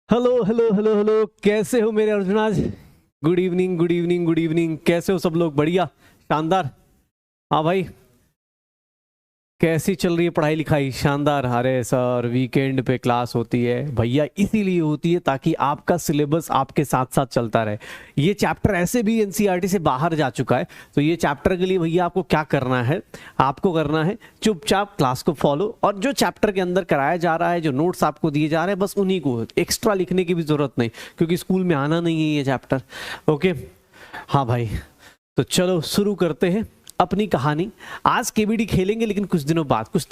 Hello hello hello hello, कैसे हो मेरे Arjuna's. Good evening good evening good evening. कैसे हो सब लोग? बढ़िया, शानदार। हाँ भाई, कैसी चल रही है पढ़ाई लिखाई? शानदार। अरे सर, वीकेंड पे क्लास होती है भैया, इसीलिए होती है ताकि आपका सिलेबस आपके साथ साथ चलता रहे। ये चैप्टर ऐसे भी एनसीईआरटी से बाहर जा चुका है, तो ये चैप्टर के लिए भैया आपको क्या करना है? आपको करना है चुपचाप क्लास को फॉलो, और जो चैप्टर के अंदर कराया जा रहा है, जो नोट्स आपको दिए जा रहे हैं, बस उन्हीं को, एक्स्ट्रा लिखने की भी जरूरत नहीं, क्योंकि स्कूल में आना नहीं है ये चैप्टर। ओके, हाँ भाई, तो चलो शुरू करते हैं अपनी कहानी। आज केबीडी खेलेंगे, लेकिन कुछ दिनों बाद, कुछ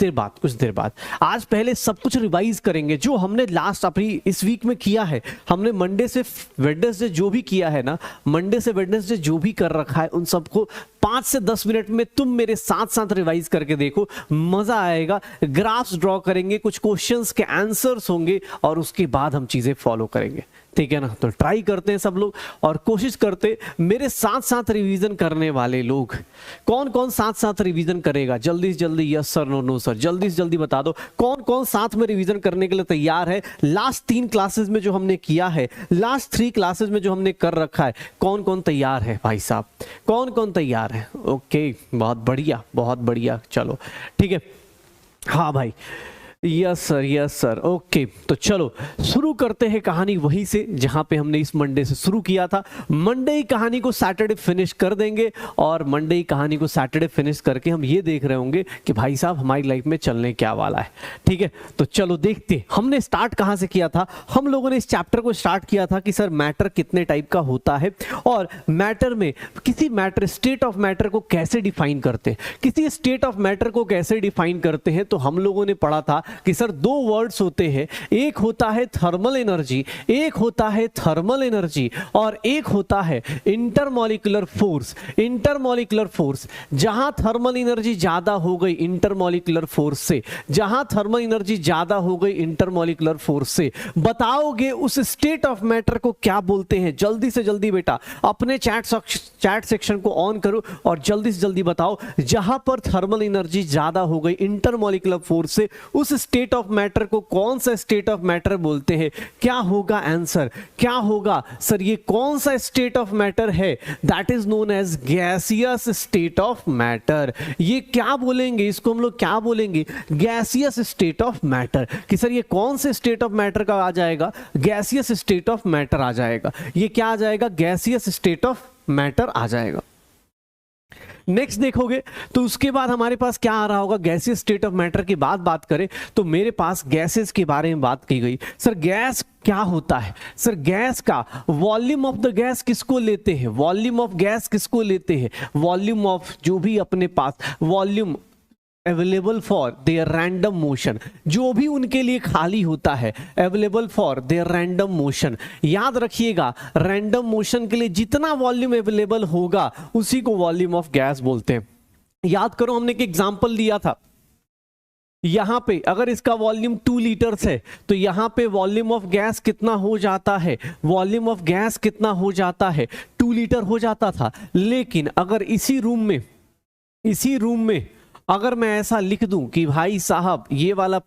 देर बाद। आज पहले सब कुछ रिवाइज करेंगे जो हमने लास्ट अपनी इस वीक में किया है। हमने मंडे से वेडनेसडे जो भी किया है ना, मंडे से वेडनेसडे जो भी कर रखा है, उन सबको 5 से 10 मिनट में तुम मेरे साथ साथ रिवाइज करके देखो, मजा आएगा। ग्राफ्स ड्रॉ करेंगे, कुछ क्वेश्चंस के आंसर्स होंगे, और उसके बाद हम चीजें फॉलो करेंगे, ठीक है ना? तो ट्राई करते हैं सब लोग, और कोशिश करते मेरे साथ साथ रिवीजन करने वाले लोग। कौन कौन साथ साथ रिवीजन करेगा? जल्दी से जल्दी yes sir, no no sir, जल्दी से जल्दी बता दो कौन कौन साथ में रिवीजन करने के लिए तैयार है। लास्ट 3 क्लासेस में जो हमने किया है, लास्ट 3 क्लासेस में जो हमने कर रखा है, कौन कौन तैयार है भाई साहब? कौन कौन तैयार है? ओके, बहुत बढ़िया बहुत बढ़िया, चलो ठीक है। हाँ भाई, yes sir, yes sir. Okay, तो चलो शुरू करते हैं कहानी वहीं से जहां पे हमने इस मंडे से शुरू किया था। मंडे की कहानी को सैटरडे फिनिश कर देंगे, और मंडे की कहानी को सैटरडे फिनिश करके हम ये देख रहे होंगे कि भाई साहब हमारी लाइफ में चलने क्या वाला है। ठीक है, तो चलो देखते हमने स्टार्ट कहां से किया था। हम लोगों ने इस चैप्टर को स्टार्ट किया था कि सर मैटर कितने टाइप का होता है, और मैटर में किसी मैटर, स्टेट ऑफ मैटर को कैसे डिफाइन करते हैं, किसी स्टेट ऑफ मैटर को कैसे डिफाइन करते हैं। तो हम लोगों ने पढ़ा था कि सर 2 वर्ड्स होते हैं, एक होता है थर्मल एनर्जी, एक होता है थर्मल एनर्जी, और एक होता है इंटरमॉलिक्यूलर फोर्स। इंटरमॉलिक्यूलर फोर्स, जहां थर्मल एनर्जी ज्यादा हो गई इंटरमॉलिक्यूलर फोर्स से, जहां थर्मल एनर्जी ज्यादा हो गई इंटरमॉलिक्यूलर फोर्स से, बताओगे उस स्टेट ऑफ मैटर को क्या बोलते हैं? जल्दी से जल्दी बेटा अपने चैट सेक्शन को ऑन करो और जल्दी से जल्दी बताओ, जहां पर थर्मल एनर्जी ज्यादा हो गई इंटरमॉलिक्यूलर फोर्स से, उस स्टेट ऑफ मैटर को कौन सा स्टेट ऑफ मैटर बोलते हैं? क्या होगा आंसर? क्या होगा सर? ये कौन सा स्टेट ऑफ मैटर है? That is known as gaseous state of matter. ये क्या बोलेंगे? इसको हम लोग क्या बोलेंगे? Gaseous state of matter. कि सर ये कौन से स्टेट ऑफ मैटर का आ जाएगा? गैसियस स्टेट ऑफ मैटर आ जाएगा। ये क्या आ जाएगा? गैसियस स्टेट ऑफ मैटर आ जाएगा। नेक्स्ट देखोगे तो उसके बाद हमारे पास क्या आ रहा होगा? गैसियस स्टेट ऑफ मैटर की बात करें तो मेरे पास गैसेस के बारे में बात की गई। सर गैस क्या होता है? सर गैस का वॉल्यूम ऑफ द गैस किसको लेते हैं? वॉल्यूम ऑफ गैस किसको लेते हैं? वॉल्यूम ऑफ जो भी अपने पास volume available for their random motion, जो भी उनके लिए खाली होता है, available for their random motion. याद रखिएगा, रैंडम मोशन के लिए जितना वॉल्यूम अवेलेबल होगा उसी को वॉल्यूम ऑफ गैस बोलते हैं। याद करो, हमने एक एग्जांपल दिया था, यहां पे अगर इसका वॉल्यूम 2 लीटर्स है तो यहां पे वॉल्यूम ऑफ गैस कितना हो जाता है? वॉल्यूम ऑफ गैस कितना हो जाता है? 2 लीटर हो जाता था। लेकिन अगर इसी रूम में अगर मैं ऐसा लिख दूं कि भाई साहब ये वाला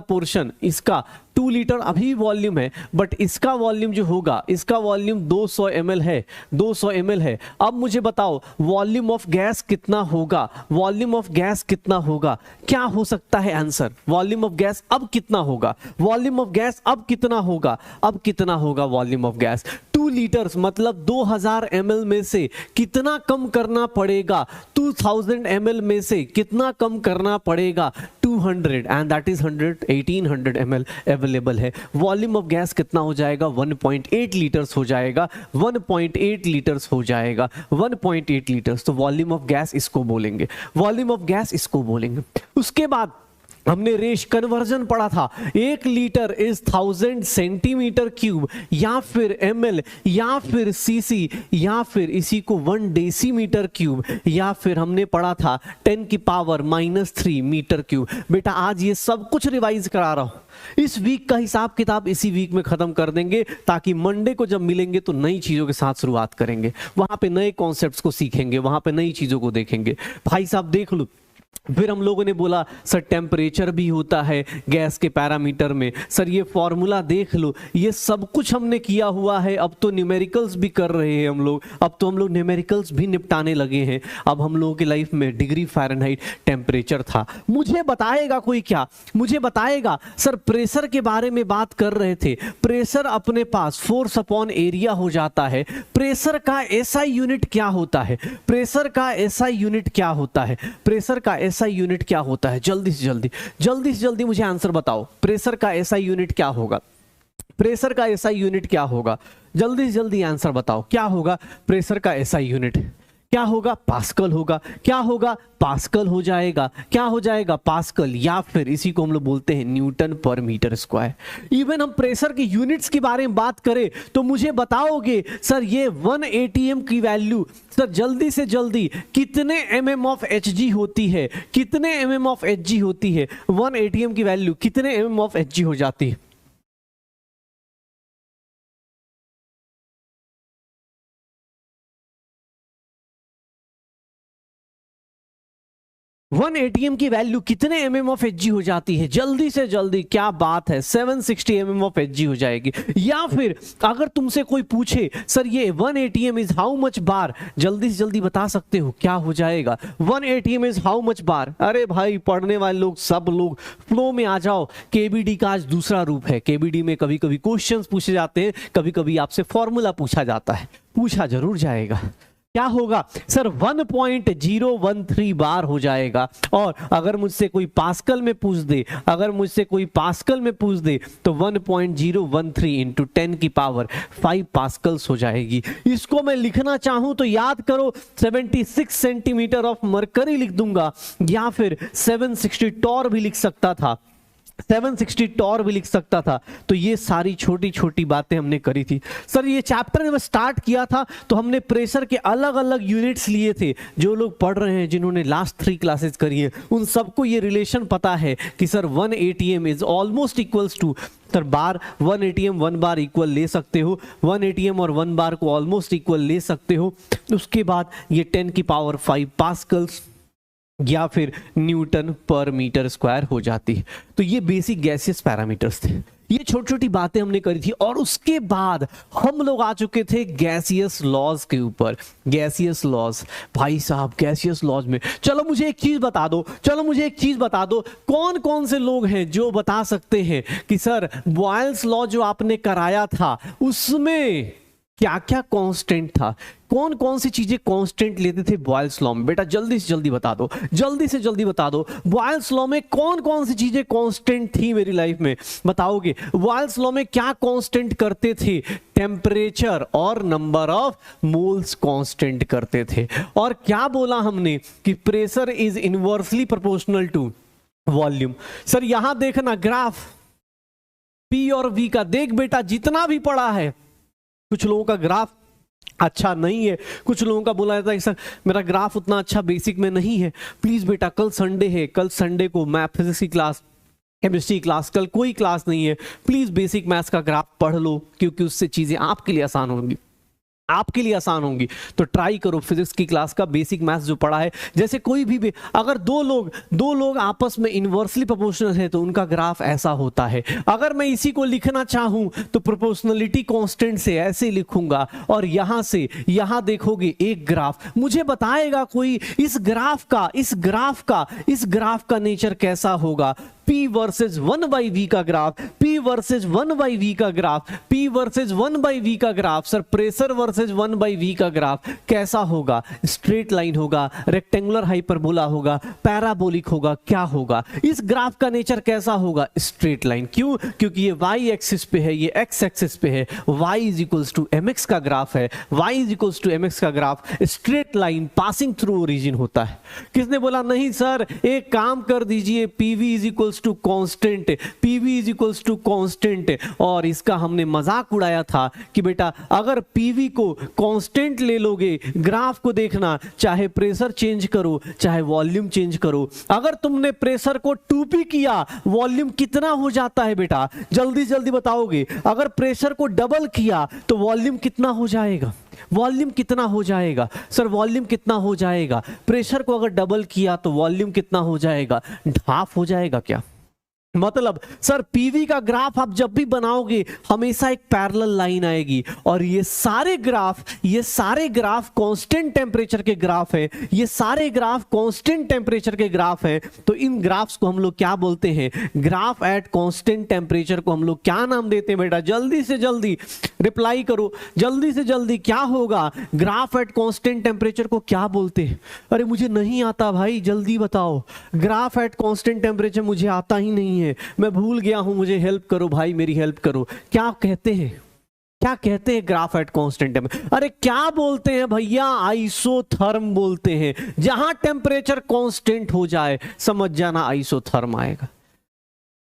पोर्शन इसका 2 लीटर अभी वॉल्यूम है, बट इसका वॉल्यूम जो होगा, इसका वॉल्यूम 200 ml है, 200 ml है। अब मुझे बताओ वॉल्यूम ऑफ गैस कितना होगा? वॉल्यूम ऑफ गैस कितना होगा? क्या हो सकता है आंसर? वॉल्यूम ऑफ गैस अब कितना होगा? वॉल्यूम ऑफ गैस अब कितना होगा? अब कितना होगा वॉल्यूम ऑफ गैस? 2 लीटर्स मतलब 2000 ml में से कितना कम करना पड़ेगा? 2000 ml में से कितना कम करना पड़ेगा? 200, and that is 1800 ml available है। वॉल्यूम ऑफ गैस कितना हो जाएगा? 1.8 लीटर्स हो जाएगा। 1.8 लीटर्स हो जाएगा। 1.8 लीटर्स। तो वॉल्यूम ऑफ गैस इसको बोलेंगे, वॉल्यूम ऑफ गैस इसको बोलेंगे। उसके बाद हमने रेश कन्वर्जन पढ़ा था। 1 लीटर इज 1000 सेंटीमीटर क्यूब, या फिर ml, या फिर cc, या फिर इसी को 1 डेसीमीटर क्यूब, या फिर हमने पढ़ा था 10 की पावर -3 मीटर क्यूब। बेटा आज ये सब कुछ रिवाइज करा रहा हूं। इस वीक का हिसाब किताब इसी वीक में खत्म कर देंगे, ताकि मंडे को जब मिलेंगे तो नई चीजों के साथ शुरुआत करेंगे। वहां पे नए कॉन्सेप्ट्स को सीखेंगे, वहां पे नई चीजों को देखेंगे। भाई साहब देख लो, फिर हम लोगों ने बोला सर टेम्परेचर भी होता है गैस के पैरामीटर में, सर ये फॉर्मूला देख लो, ये सब कुछ हमने किया हुआ है। अब तो न्यूमेरिकल्स भी कर रहे हैं हम लोग, अब तो हम लोग न्यूमेरिकल्स भी निपटाने लगे हैं। अब हम लोगों की लाइफ में डिग्री फ़ारेनहाइट टेम्परेचर था। मुझे बताएगा कोई क्या, मुझे बताएगा सर प्रेशर के बारे में बात कर रहे थे, प्रेशर अपने पास फोर्स अपॉन एरिया हो जाता है। प्रेशर का एसआई यूनिट क्या होता है, प्रेशर का एसआई यूनिट क्या होता है, प्रेशर का एसआई यूनिट क्या होता है? जल्दी से जल्दी मुझे आंसर बताओ। प्रेशर का एसआई यूनिट क्या होगा, प्रेशर का एसआई यूनिट क्या होगा? जल्दी से जल्दी आंसर बताओ, क्या होगा प्रेशर का एसआई यूनिट? क्या होगा? पास्कल होगा। क्या होगा? पास्कल हो जाएगा। क्या हो जाएगा? पास्कल, या फिर इसी को हम लोग बोलते हैं न्यूटन पर मीटर स्क्वायर। इवन हम प्रेशर के यूनिट्स के बारे में बात करें तो मुझे बताओगे सर ये 1 atm की वैल्यू, सर जल्दी से जल्दी कितने mm ऑफ Hg होती है, कितने mm ऑफ Hg होती है? 1 atm की वैल्यू कितने mm ऑफ Hg हो जाती है? 1 atm की वैल्यू कितने mm ऑफ Hg हो जाती है? जल्दी से जल्दी, क्या बात है, 760 mm ऑफ Hg हो जाएगी। या फिर अगर तुमसे कोई पूछे सर ये 1 atm इज हाउ मच बार, जल्दी से जल्दी बता सकते हो क्या हो जाएगा? 1 atm इज हाउ मच बार? अरे भाई पढ़ने वाले लोग सब लोग फ्लो में आ जाओ। केबीडी का आज दूसरा रूप है। केबीडी में कभी कभी क्वेश्चंस पूछे जाते हैं, कभी कभी आपसे फॉर्मूला पूछा जाता है, पूछा जरूर जाएगा। क्या होगा सर? 1.013 बार हो जाएगा। और अगर मुझसे कोई पास्कल में पूछ दे, अगर मुझसे कोई पास्कल में पूछ दे तो 1.013 इंटू 10 की पावर 5 पास्कल्स हो जाएगी। इसको मैं लिखना चाहूं तो याद करो 76 सेंटीमीटर ऑफ मरकरी लिख दूंगा, या फिर 760 टॉर भी लिख सकता था, 760 टॉर भी लिख सकता था। तो ये सारी छोटी छोटी बातें हमने करी थी। सर ये चैप्टर जब स्टार्ट किया था तो हमने प्रेशर के अलग अलग यूनिट्स लिए थे। जो लोग पढ़ रहे हैं, जिन्होंने लास्ट 3 क्लासेस करी है, उन सबको ये रिलेशन पता है कि sir 1 atm is almost equals to, sir bar 1 atm 1 bar equal ले सकते हो, 1 atm और 1 बार को ऑलमोस्ट इक्वल ले सकते हो। उसके बाद ये 10 की पावर 5 पास्कल्स या फिर न्यूटन पर मीटर स्क्वायर हो जाती है। तो ये बेसिक गैसियस पैरामीटर्स थे, ये छोटी छोटी बातें हमने करी थी। और उसके बाद हम लोग आ चुके थे गैसियस लॉज के ऊपर। गैसियस लॉज, भाई साहब गैसियस लॉज में चलो मुझे एक चीज बता दो, चलो मुझे एक चीज बता दो, कौन कौन से लोग हैं जो बता सकते हैं कि सर बॉयल्स लॉ जो आपने कराया था उसमें क्या क्या कांस्टेंट था, कौन कौन सी चीजें कांस्टेंट लेते थे बॉयल्स लॉ में? बेटा जल्दी से जल्दी बता दो, जल्दी से जल्दी बता दो। बॉयल्स लॉ में कौन कौन सी चीजें कांस्टेंट थी मेरी लाइफ में? बताओगे बॉयल्स लॉ में क्या कांस्टेंट करते थे? टेम्परेचर और नंबर ऑफ मोल्स कांस्टेंट करते थे। और क्या बोला हमने कि pressure is inversely proportional to volume. Sir यहां देखना ग्राफ P और V का, देख बेटा जितना भी पढ़ा है, कुछ लोगों का ग्राफ अच्छा नहीं है, कुछ लोगों का बोला जाता है सर मेरा ग्राफ उतना अच्छा बेसिक में नहीं है। प्लीज बेटा कल संडे है, कल संडे को मैथ फिजिक्स की क्लास, केमिस्ट्री क्लास, कल कोई क्लास नहीं है, प्लीज बेसिक मैथ्स का ग्राफ पढ़ लो, क्योंकि उससे चीजें आपके लिए आसान होंगी, आपके लिए आसान होंगी। तो ट्राई करो फिजिक्स की क्लास का बेसिक मैथ्स जो पढ़ा है। जैसे कोई भी अगर दो लोग आपस में इनवर्सली प्रोपोर्शनल है तो उनका ग्राफ ऐसा होता है। अगर मैं इसी को लिखना चाहूं तो प्रोपोर्शनलिटी कांस्टेंट से ऐसे लिखूंगा, और यहां से यहां देखोगे एक ग्राफ। मुझे बताएगा कोई इस ग्राफ का नेचर कैसा होगा? P वर्सेज 1/v का ग्राफ, P वर्सेज 1/v का ग्राफ, P वर्सेज 1/v का graph, sir pressure versus 1/v का ग्राफ कैसा होगा? स्ट्रेट लाइन होगा, रेक्टेंगुलर हाइपरबोला होगा, पैराबोलिक होगा, क्या होगा? इस ग्राफ का नेचर कैसा होगा? Straight line. क्यों? क्योंकि ये y एक्सिस पे है, ये x एक्सिस पे है, y is equals to mx का ग्राफ है, y is equals to mx का graph straight line passing through origin होता है। किसने बोला नहीं सर एक काम कर दीजिए, PV is equals to constant, PV is equals to constant. और इसका हमने मजाक उड़ाया था कि बेटा अगर PV को कांस्टेंट ले लोगे, ग्राफ को देखना, चाहे प्रेशर चेंज करो चाहे वॉल्यूम चेंज करो, अगर तुमने प्रेशर को 2P किया वॉल्यूम कितना हो जाता है बेटा? जल्दी जल्दी बताओगे। अगर प्रेशर को डबल किया तो वॉल्यूम कितना हो जाएगा? वॉल्यूम कितना हो जाएगा सर, वॉल्यूम कितना हो जाएगा, प्रेशर को अगर डबल किया तो वॉल्यूम कितना हो जाएगा, हाफ हो जाएगा क्या। मतलब सर पीवी का ग्राफ आप जब भी बनाओगे हमेशा एक पैरेलल लाइन आएगी, और ये सारे ग्राफ कांस्टेंट टेम्परेचर के ग्राफ है, ये सारे ग्राफ कांस्टेंट टेम्परेचर के ग्राफ है। तो इन ग्राफ्स को हम लोग क्या बोलते हैं, ग्राफ एट कांस्टेंट टेम्परेचर को हम लोग क्या नाम देते हैं बेटा, जल्दी से जल्दी रिप्लाई करो, जल्दी से जल्दी, क्या होगा, ग्राफ एट कांस्टेंट टेम्परेचर को क्या बोलते हैं। अरे मुझे नहीं आता भाई, जल्दी बताओ, ग्राफ एट कांस्टेंट टेम्परेचर मुझे आता ही नहीं है, मैं भूल गया हूं, मुझे हेल्प करो भाई, मेरी हेल्प करो। क्या कहते हैं, क्या कहते हैं ग्राफ एट कांस्टेंट टेम्परेचर, अरे क्या बोलते हैं भैया, आइसोथर्म बोलते हैं। जहां टेम्परेचर कांस्टेंट हो जाए समझ जाना आइसोथर्म आएगा।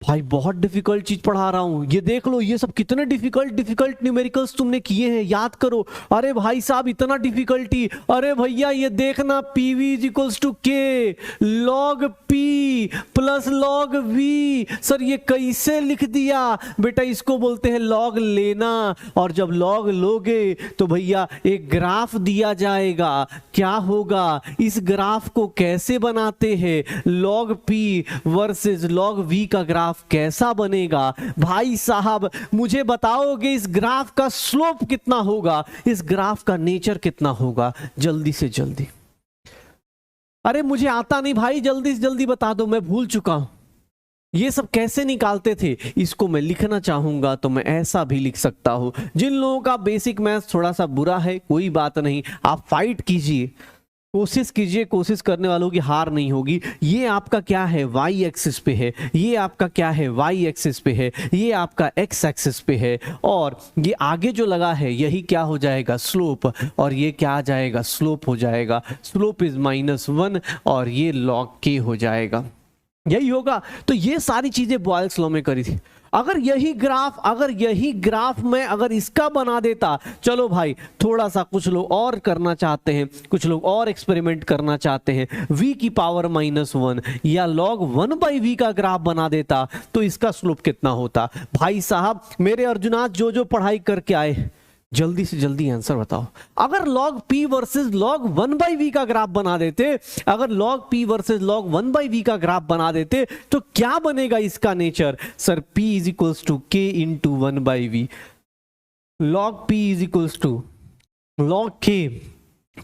भाई बहुत डिफिकल्ट चीज पढ़ा रहा हूं, ये देख लो, ये सब कितने डिफिकल्ट न्यूमेरिकल्स तुमने किए हैं, याद करो। अरे भाई साहब इतना डिफिकल्टी, अरे भैया ये देखना, PV is equals to K log P plus log V. Sir ये कैसे लिख दिया बेटा, इसको बोलते हैं लॉग लेना, और जब लॉग लोगे तो भैया एक ग्राफ दिया जाएगा, क्या होगा, इस ग्राफ को कैसे बनाते हैं, log P versus log V का ग्राफ कैसा बनेगा। भाई साहब मुझे बताओगे इस ग्राफ का स्लोप कितना होगा, इस ग्राफ का नेचर कितना होगा, जल्दी से जल्दी। अरे मुझे आता नहीं भाई, जल्दी से जल्दी बता दो, मैं भूल चुका हूं। ये सब कैसे निकालते थे, इसको मैं लिखना चाहूंगा तो मैं ऐसा भी लिख सकता हूं। जिन लोगों का बेसिक मैथ्स थोड़ा सा बुरा है कोई बात नहीं, आप फाइट कीजिए, कोशिश कीजिए, कोशिश करने वालों की हार नहीं होगी। ये आपका क्या है, वाई एक्सिस पे है, ये आपका क्या है, वाई एक्सिस पे है, ये आपका एक्स एक्सिस पे है, और ये आगे जो लगा है यही क्या हो जाएगा, स्लोप, और ये क्या आ जाएगा, स्लोप हो जाएगा, स्लोप इज -1, और ये लॉग के हो जाएगा, यही होगा। तो ये सारी चीजें बॉयल्स लॉ में करी थी। अगर यही ग्राफ में अगर इसका बना देता, चलो भाई थोड़ा सा कुछ लोग और करना चाहते हैं, कुछ लोग और एक्सपेरिमेंट करना चाहते हैं, v की पावर -1 या log 1/v का ग्राफ बना देता तो इसका स्लोप कितना होता। भाई साहब मेरे अर्जुनाथ जो पढ़ाई करके आए जल्दी से जल्दी आंसर बताओ। अगर log p versus log 1/v का ग्राफ बना देते, अगर log p versus log 1/v का ग्राफ बना देते तो क्या बनेगा इसका nature, sir p is equals to k into 1/v, log p is equals to log k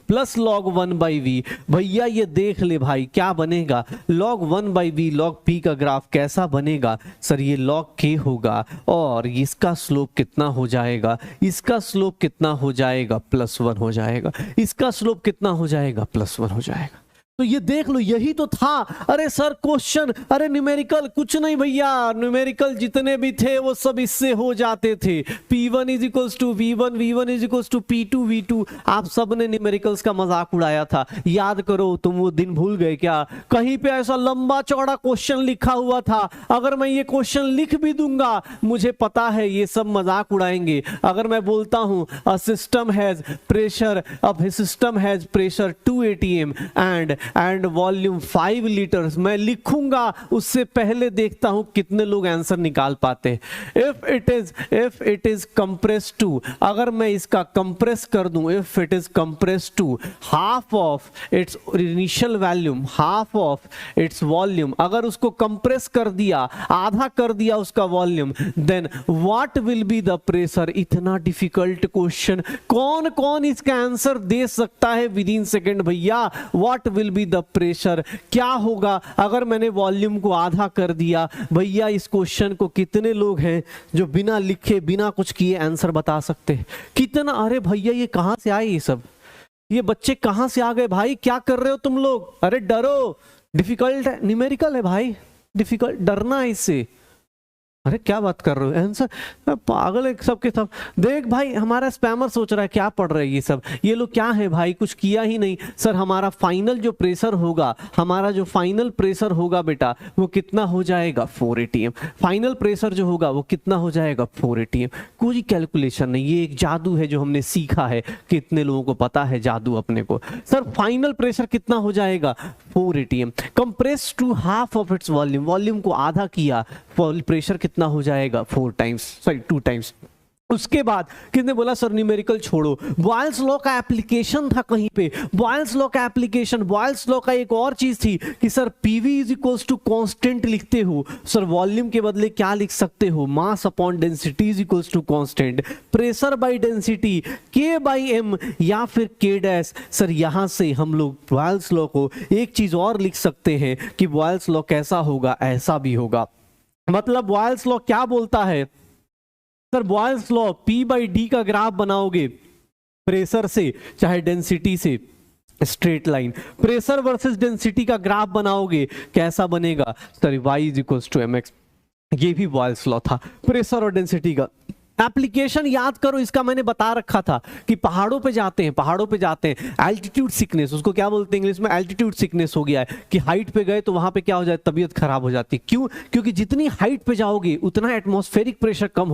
plus log 1/v। भैया ये देख ले भाई क्या बनेगा, log 1/v log p का ग्राफ कैसा बनेगा, सर ये log k होगा, और इसका स्लोप कितना हो जाएगा, इसका स्लोप कितना हो जाएगा, +1 हो जाएगा, इसका स्लोप कितना हो जाएगा, +1 हो जाएगा। तो ये देख लो यही तो था। अरे सर क्वेश्चन, अरे न्यूमेरिकल कुछ नहीं भैया, न्यूमेरिकल जितने भी थे वो सब इससे हो जाते थे। P1 is equals to V1, V1 is equals to P2, V2। आप सब ने न्यूमेरिकल्स का मजाक उड़ाया था, याद करो, तुम वो दिन भूल गए क्या, कहीं पे ऐसा लंबा चौड़ा क्वेश्चन लिखा हुआ था। अगर मैं ये क्वेश्चन लिख भी दूंगा मुझे पता है ये सब मजाक उड़ाएंगे। अगर मैं बोलता हूं अ सिस्टम हैज प्रेशर, अब system has pressure 2 atm and volume 5 litres, मैं लिखूंगा उससे पहले देखता हूं कितने लोग आंसर निकाल पाते हैं। If it is compress to, अगर मैं इसका कंप्रेस कर दूं, if it is compress to half of its initial volume, half of its volume, अगर उसको कंप्रेस कर दिया, आधा कर दिया उसका volume, then what will be the pressure. इतना डिफिकल्ट क्वेश्चन कौन कौन इसका आंसर दे सकता है विद इन सेकेंड भैया। What will be the pressure, क्या होगा अगर मैंने वॉल्यूम को आधा कर दिया। भैया इस क्वेश्चन को कितने लोग हैं जो बिना लिखे बिना कुछ किए आंसर बता सकते हैं, कितना। अरे भैया ये कहां से आए, ये सब ये बच्चे कहां से आ गए भाई, क्या कर रहे हो तुम लोग। अरे डरो, डिफिकल्ट है, न्यूमेरिकल है भाई, डिफिकल्ट, डरना है इससे। अरे क्या बात कर रहे हो, आंसर पागल है सबके सब। देख भाई हमारा स्पैमर सोच रहा है क्या पढ़ रहे हैं ये सब, ये लोग क्या है भाई, कुछ किया ही नहीं। सर हमारा फाइनल जो प्रेशर होगा, हमारा जो फाइनल प्रेशर होगा बेटा वो कितना हो जाएगा, 4 atm। फाइनल प्रेशर जो होगा वो कितना हो जाएगा, 4 atm। कोई कैलकुलेशन नहीं, ये एक जादू है जो हमने सीखा है, कितने लोगों को पता है जादू अपने को। सर फाइनल प्रेशर कितना हो जाएगा, 4 atm। Compress to half of its volume, volume को आधा किया, प्रेशर कितना हो जाएगा, 4 टाइम्स, सॉरी 2 टाइम्स। उसके बाद किसने बोला सर न्यूमेरिकल छोड़ो, बॉयल्स लॉ का एप्लीकेशन था कहीं पे, बॉयल्स लॉ का एप्लीकेशन, बॉयल्स लॉ का एक और चीज थी कि sir PV is equals to constant लिखते हो, सर वॉल्यूम के बदले क्या लिख सकते हो, mass upon density is equals to constant, pressure by density K by M या फिर के डैश। सर यहां से हम लोग बॉयल्स लॉ को एक चीज और लिख सकते हैं कि बॉयल्स लॉ कैसा होगा, ऐसा भी होगा। मतलब बॉयल्स लॉ क्या बोलता है sir, Boyle's law P by D का ग्राफ बनाओगे प्रेशर से चाहे डेंसिटी से, straight line, pressure versus density का ग्राफ बनाओगे कैसा बनेगा sir, Y is equals to M X. ये भी बॉयल्स लॉ था प्रेशर और डेंसिटी का। एप्लीकेशन याद करो, इसका मैंने बता रखा था कि पहाड़ों पे जाते हैं, एल्टीट्यूड सिकनेस, उसको क्या बोलते हैं इंग्लिश में, एल्टीट्यूड सिकनेस हो गया है कि हाइट पे गए तो वहां पे क्या हो जाए, तबीयत खराब हो जाती है। क्यों? क्योंकि जितनी हाइट पे जाओगे उतना एटमॉस्फेरिक प्रेशर कम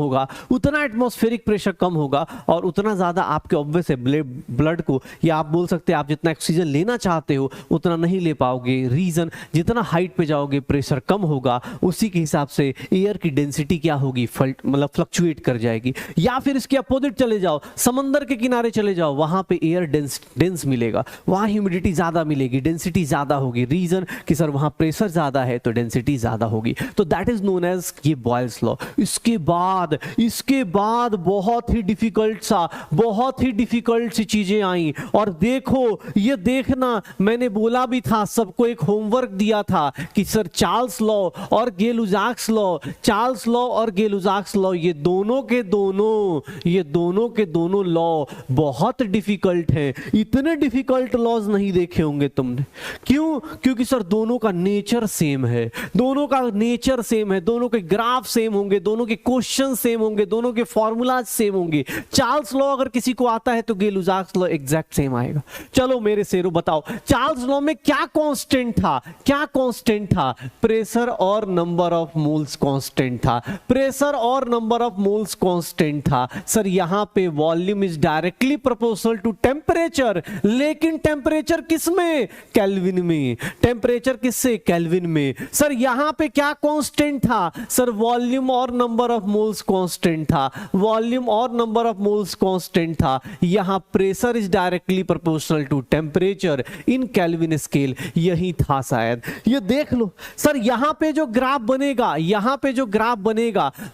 होगा, और उतना ज्यादा आपके ऑब्वियस है ब्लड को, या आप बोल सकते हैं आप जितना ऑक्सीजन लेना चाहते हो उतना नहीं ले पाओगे। रीजन, जितना हाइट पे जाओगे प्रेशर कम होगा, उसी के हिसाब से एयर की डेंसिटी क्या होगी, मतलब फ्लक्चुएट कर जाएगी। या फिर इसके अपोजिट चले जाओ, समंदर के किनारे चले जाओ, वहां पे एयर डेंस मिलेगा, वहां ह्यूमिडिटी ज्यादा मिलेगी, डेंसिटी ज्यादा होगी। रीजन कि सर वहां प्रेशर ज्यादा है तो डेंसिटी ज्यादा होगी। तो दैट इज नोन एज ये बॉयल्स लॉ। इसके बाद बहुत ही डिफिकल्ट सी चीजें आई। और देखो, ये देखना, मैंने बोला भी था, सबको एक होमवर्क दिया था कि सर चार्ल्स लॉ और गेलुजाक्स लॉ, ये दोनों के दोनों लॉ बहुत डिफिकल्ट हैं। इतने डिफिकल्ट लॉज नहीं देखे होंगे तुमने। क्यों? क्योंकि सर दोनों का नेचर सेम है, दोनों के ग्राफ सेम होंगे, दोनों के क्वेश्चन सेम होंगे, दोनों के फॉर्मूलाज सेम होंगे। चार्ल्स लॉ अगर किसी को आता है तो गेलुजाक्स लॉ एग्जैक्ट सेम आएगा। चलो मेरे शेरो बताओ, चार्ल्स लॉ में क्या कांस्टेंट था? प्रेशर और नंबर ऑफ मोल्स कांस्टेंट था। सर यहां पे volume is directly proportional to temperature, लेकिन टेम्परेचर किसमें? केल्विन में। टेम्परेचर किससे? केल्विन में। सर यहां पे क्या कांस्टेंट था? सर वॉल्यूम और नंबर ऑफ मोल्स कांस्टेंट था। यहां pressure is directly proportional to temperature in Kelvin scale, यही था शायद। ये देख लो सर, यहां पे जो ग्राफ बनेगा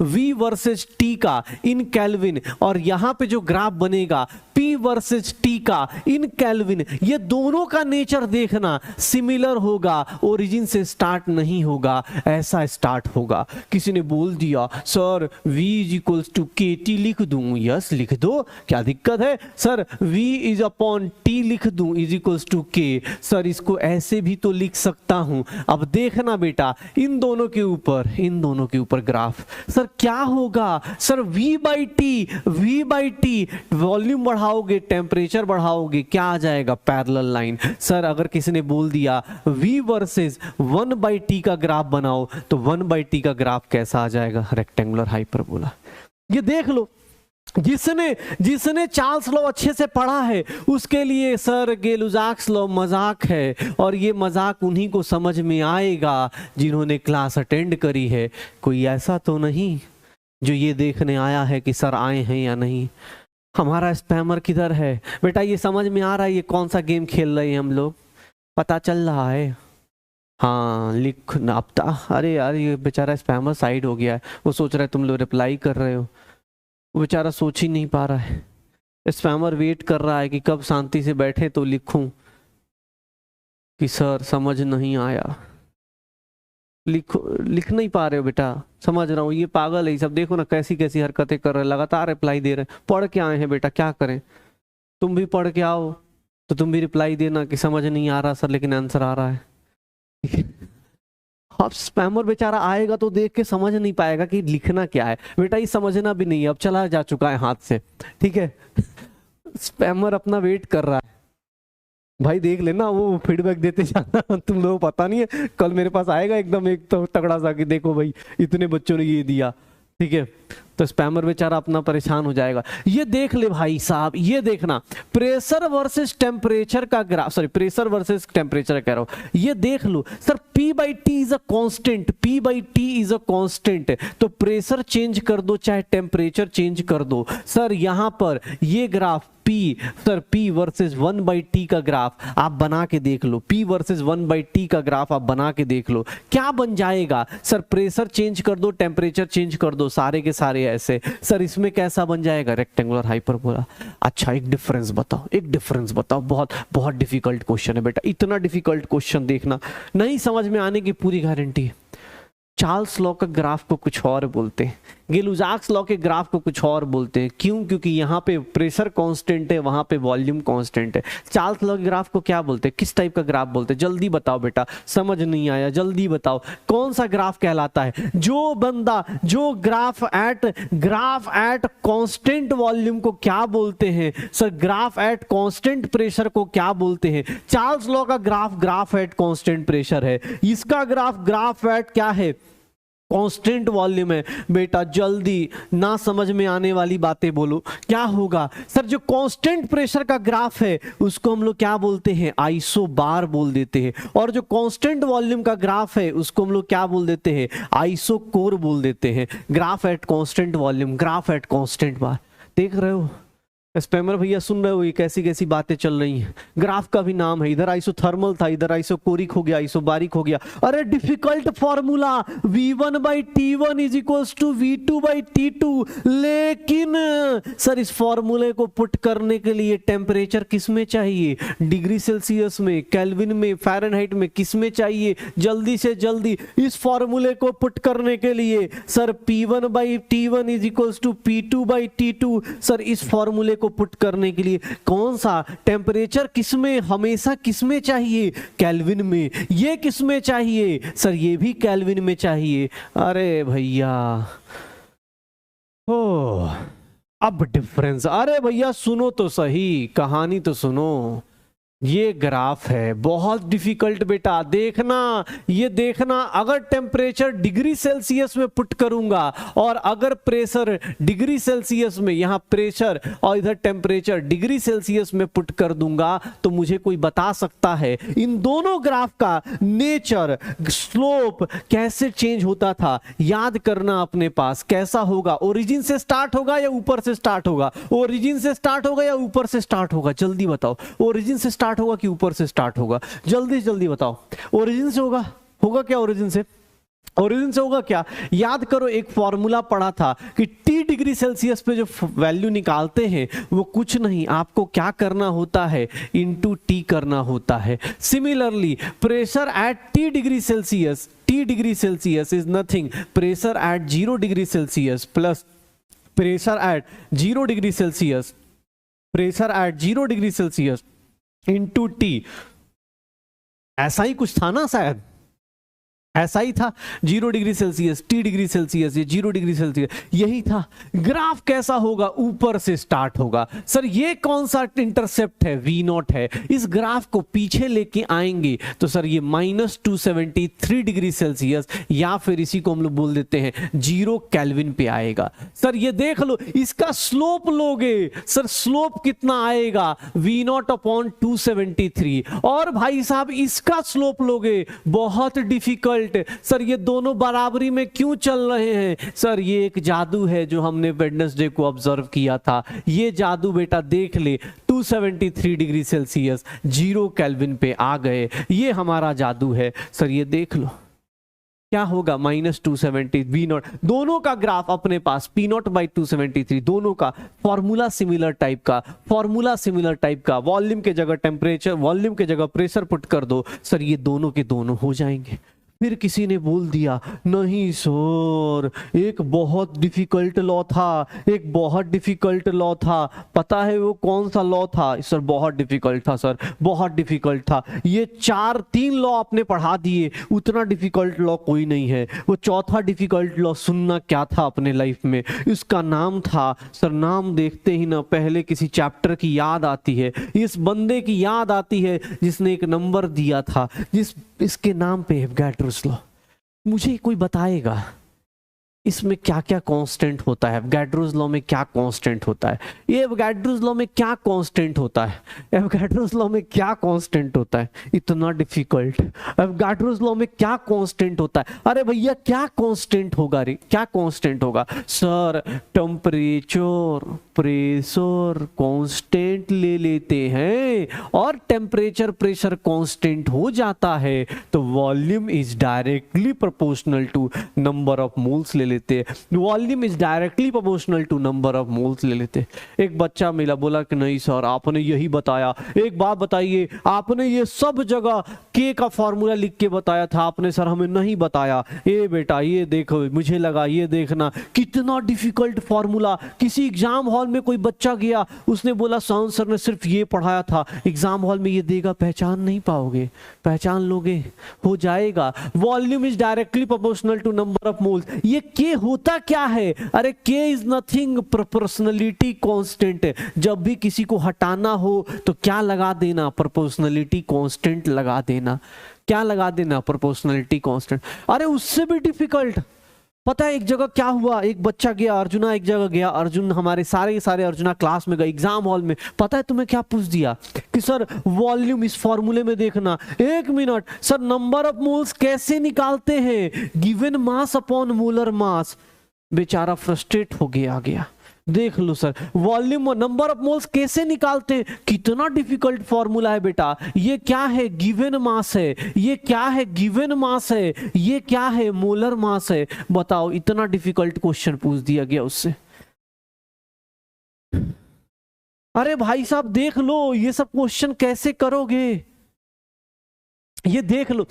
V वर्सेस T का इन केल्विन, और यहां पे जो ग्राफ बनेगा P वर्सेस T का इन केल्विन, ये दोनों का नेचर देखना सिमिलर होगा, ओरिजिन से स्टार्ट नहीं होगा, ऐसा स्टार्ट होगा। किसी ने बोल दिया sir V is equals to KT लिख दूं, यस लिख दो, क्या दिक्कत है? Sir V is upon T लिख दूं is equals to K, sir इसको ऐसे भी तो लिख सकता हूं। अब देखना बेटा, इन दोनों के ऊपर ग्राफ, सर क्या होगा? Sir V by T, volume बढ़ाओगे, टेम्परेचर बढ़ाओगे, क्या आ जाएगा? Parallel line. सर अगर किसी ने बोल दिया V वर्सेस 1/t का ग्राफ बनाओ, तो 1/t का ग्राफ कैसा आ जाएगा? Rectangular hyperbola. ये देख लो, जिसने चार्ल्स लॉ अच्छे से पढ़ा है उसके लिए सर गेलुजाक्स लॉ मजाक है, और ये मजाक उन्हीं को समझ में आएगा जिन्होंने क्लास अटेंड करी है। कोई ऐसा तो नहीं जो ये देखने आया है कि सर आए हैं या नहीं। हमारा स्पैमर किधर है बेटा? ये समझ में आ रहा है ये कौन सा गेम खेल रहे हैं हम लोग? पता चल रहा है? हाँ लिख नापता। अरे यार ये बेचारा स्पैमर साइड हो गया है, वो सोच रहा है तुम लोग रिप्लाई कर रहे हो, वो बेचारा सोच ही नहीं पा रहा है। स्पैमर वेट कर रहा है कि कब शांति से बैठे तो लिखूं कि सर समझ नहीं आया। लिख नहीं पा रहे हो बेटा? समझ रहा हूँ, ये पागल है सब। देखो ना कैसी कैसी हरकतें कर रहे हैं, लगातार रिप्लाई दे रहे हैं। पढ़ के आए हैं बेटा, क्या करें? तुम भी पढ़ के आओ तो तुम भी रिप्लाई देना कि समझ नहीं आ रहा सर, लेकिन आंसर आ रहा है। ठीक है, अब स्पैमर बेचारा आएगा तो देख के समझ नहीं पाएगा कि लिखना क्या है। बेटा ये समझना भी नहीं है, अब चला जा चुका है हाथ से। ठीक है, स्पैमर अपना वेट कर रहा है। भाई देख लेना, वो फीडबैक देते जाना। तुम लोग पता नहीं है, कल मेरे पास आएगा एकदम एक तो तगड़ा सा कि देखो भाई इतने बच्चों ने ये दिया। ठीक है, तो स्पैमर बेचारा अपना परेशान हो जाएगा। ये देख ले भाई साहब, ये देखना प्रेशर वर्सेस टेम्परेचर का graph, sorry pressure versus temperature कह रहा हूं, ये देख लो sir P by T is a constant, P by T is a constant, तो प्रेशर चेंज कर दो चाहे टेम्परेचर चेंज कर दो। सर यहां पर ये graph P, sir P versus 1/T का ग्राफ आप बना के देख लो, P वर्सेस 1/T का ग्राफ आप बना के देख लो, क्या बन जाएगा सर? प्रेशर चेंज कर दो, टेम्परेचर चेंज कर दो, सारे के सारे ऐसे। सर इसमें कैसा बन जाएगा? Rectangular hyperbola. अच्छा एक डिफरेंस बताओ, एक डिफरेंस बताओ। बहुत बहुत डिफिकल्ट क्वेश्चन है बेटा, इतना डिफिकल्ट क्वेश्चन देखना, नहीं समझ में आने की पूरी गारंटी है। चार्ल्स लॉ का ग्राफ को कुछ और बोलते हैं, गिलुजाक्स लॉ के ग्राफ को कुछ और बोलते हैं। क्यों? क्योंकि यहाँ पे प्रेशर कांस्टेंट है, वहां पे वॉल्यूम कांस्टेंट है। चार्ल्स लॉ के ग्राफ को क्या बोलते हैं? किस टाइप का ग्राफ बोलते हैं? जल्दी बताओ बेटा, समझ नहीं आया, जल्दी बताओ कौन सा ग्राफ कहलाता है? जो बंदा, जो ग्राफ एट कांस्टेंट वॉल्यूम को क्या बोलते हैं sir? Graph at constant pressure को क्या बोलते हैं? चार्ल्स लॉ का ग्राफ एट कांस्टेंट प्रेशर है, इसका ग्राफ एट क्या है? कांस्टेंट वॉल्यूम है। बेटा जल्दी, ना समझ में आने वाली बातें बोलो, क्या होगा सर? जो कांस्टेंट प्रेशर का ग्राफ है उसको हम लोग क्या बोलते हैं? आइसोबार बोल देते हैं। और जो कांस्टेंट वॉल्यूम का ग्राफ है उसको हम लोग क्या बोल देते हैं? आइसोकोर बोल देते हैं। Graph at constant volume, graph at constant bar. देख रहे हो स्पैमर भैया, सुन रहे हो ये कैसी कैसी बातें चल रही हैं? ग्राफ का भी नाम है, इधर आइसोथर्मल था, इधर आइसोकोरिक हो गया, आइसोबारिक हो गया। अरे difficult formula V1/T1 is equals to V2/T2, लेकिन सर इस फॉर्मूले को पुट करने के लिए टेम्परेचर किस में चाहिए? डिग्री सेल्सियस में, केल्विन में, फ़ारेनहाइट में, किस में चाहिए? जल्दी से जल्दी इस फॉर्मूले को पुट करने के लिए sir P1/T1 is equals to P2/T2, sir इस फॉर्मूले को पुट करने के लिए कौन सा टेम्परेचर किसमें, हमेशा किसमें चाहिए? केल्विन में। ये किसमें चाहिए सर? ये भी केल्विन में चाहिए। अरे भैया ओ, अब डिफरेंस, अरे भैया सुनो तो सही, कहानी तो सुनो। ये ग्राफ है बहुत डिफिकल्ट बेटा, देखना, ये देखना। अगर टेम्परेचर डिग्री सेल्सियस में पुट करूंगा और अगर प्रेशर डिग्री सेल्सियस में, यहां प्रेशर और इधर टेम्परेचर डिग्री सेल्सियस में पुट कर दूंगा, तो मुझे कोई बता सकता है इन दोनों ग्राफ का नेचर, स्लोप कैसे चेंज होता था? याद करना अपने पास, कैसा होगा? ओरिजिन से स्टार्ट होगा या ऊपर से स्टार्ट होगा? ओरिजिन से स्टार्ट होगा या ऊपर से स्टार्ट होगा? जल्दी बताओ, ओरिजिन से स्टार्ट होगा कि ऊपर से स्टार्ट होगा? जल्दी जल्दी बताओ। ओरिजिन से होगा, होगा क्या? ओरिजिन से, ओरिजिन से होगा क्या? याद करो एक फॉर्मूला पढ़ा था कि T डिग्री सेल्सियस पे जो वैल्यू निकालते हैं वो कुछ नहीं, आपको क्या करना होता है? इनटू T करना होता है। Similarly pressure at T degree Celsius, T degree Celsius is nothing, pressure at 0 degree Celsius plus pressure at 0 degree Celsius, pressure at 0 degree Celsius into T। ऐसा ही कुछ था ना, शायद ऐसा ही था। 0 degree Celsius, T degree Celsius, ये 0 degree Celsius, यही था। ग्राफ कैसा होगा? ऊपर से स्टार्ट होगा। सर ये कौन सा इंटरसेप्ट है? V0 है। इस ग्राफ को पीछे लेके आएंगे तो सर ये -273 डिग्री सेल्सियस, या फिर इसी को हम लोग बोल देते हैं 0 केल्विन पे आएगा। सर ये देख लो, इसका स्लोप लोगे, सर स्लोप कितना आएगा? V0/273। और भाई साहब इसका स्लोप लोगे, बहुत डिफिकल्ट। सर ये दोनों बराबरी में क्यों चल रहे हैं? सर ये एक जादू है जो हमने वेडनेसडे को ऑब्जर्व किया था। ये जादू बेटा देख ले, 273 डिग्री सेल्सियस 0 केल्विन पे आ गए, ये हमारा जादू है। सर ये देख लो क्या होगा? -270 V0, दोनों का ग्राफ अपने पास P0/273, दोनों का फॉर्मूला सिमिलर टाइप का, फॉर्मूला सिमिलर टाइप का। वॉल्यूम के जगह टेम्परेचर, वॉल्यूम के जगह प्रेशर पुट कर दो, सर ये दोनों के दोनों हो जाएंगे। फिर किसी ने बोल दिया नहीं सर, एक बहुत डिफिकल्ट लॉ था, एक बहुत डिफिकल्ट लॉ था। पता है वो कौन सा लॉ था? सर बहुत डिफिकल्ट था, सर बहुत डिफिकल्ट था। ये 3 लॉ आपने पढ़ा दिए, उतना डिफिकल्ट लॉ कोई नहीं है। वो चौथा डिफिकल्ट लॉ सुनना क्या था अपने लाइफ में? इसका नाम था, सर नाम देखते ही ना पहले किसी चैप्टर की याद आती है, इस बंदे की याद आती है जिसने एक नंबर दिया था, जिस इसके नाम पे एवोगाड्रोस लॉ। मुझे कोई बताएगा इसमें क्या क्या कांस्टेंट होता है, एवोगाड्रोस लॉ में क्या कांस्टेंट होता है, ये एवोगाड्रोस लॉ में क्या कांस्टेंट होता है, एवोगाड्रोस लॉ में क्या कांस्टेंट होता है, इतना डिफिकल्ट, एवोगाड्रोस लॉ में क्या कांस्टेंट होता है, अरे भैया क्या कांस्टेंट होगा रे, क्या कांस्टेंट होगा सर, टेम्परेचर प्रेशर कांस्टेंट ले लेते हैं और टेम्परेचर प्रेशर कांस्टेंट हो जाता है तो volume is directly proportional to number of moles ले लेते हैं, volume is directly proportional to number of moles ले लेते हैं। एक बच्चा मिला, बोला कि नहीं सर आपने यही बताया, एक बात बताइए आपने ये सब जगह के का फॉर्मूला लिख के बताया था आपने, सर हमें नहीं बताया। ए बेटा ये देखो, मुझे लगा ये देखना कितना डिफिकल्ट फॉर्मूला, किसी एग्जाम हॉल में कोई बच्चा गया उसने बोला साउंड सर ने सिर्फ ये पढ़ाया था, एग्जाम हॉल में ये देगा पहचान नहीं पाओगे, पहचान लोगे हो जाएगा। Volume is directly proportional to number of moles, ये के होता क्या है, अरे के इज नथिंग प्रोपोर्शनलिटी कांस्टेंट है, जब भी किसी को हटाना हो तो क्या लगा देना, प्रोपोर्शनलिटी कांस्टेंट लगा देना, क्या लगा देना, प्रोपोर्शनलिटी कांस्टेंट। अरे उससे भी डिफिकल्ट पता है, एक जगह क्या हुआ, एक बच्चा गया अर्जुना, एक जगह गया अर्जुन, हमारे सारे अर्जुना क्लास में गए एग्जाम हॉल में, पता है तुम्हें क्या पूछ दिया कि सर वॉल्यूम इस फॉर्मूले में देखना, एक minute sir number of moles कैसे निकालते हैं, given mass upon molar mass. बेचारा फ्रस्ट्रेट हो गया देख लो सर वॉल्यूम और नंबर ऑफ मोल्स कैसे निकालते हैं, कितना डिफिकल्ट फॉर्मूला है बेटा, ये क्या है गिवन मास है, ये क्या है गिवन मास है, ये क्या है मोलर मास है, बताओ इतना डिफिकल्ट क्वेश्चन पूछ दिया गया उससे। अरे भाई साहब देख लो ये सब क्वेश्चन कैसे करोगे, ये देख लो,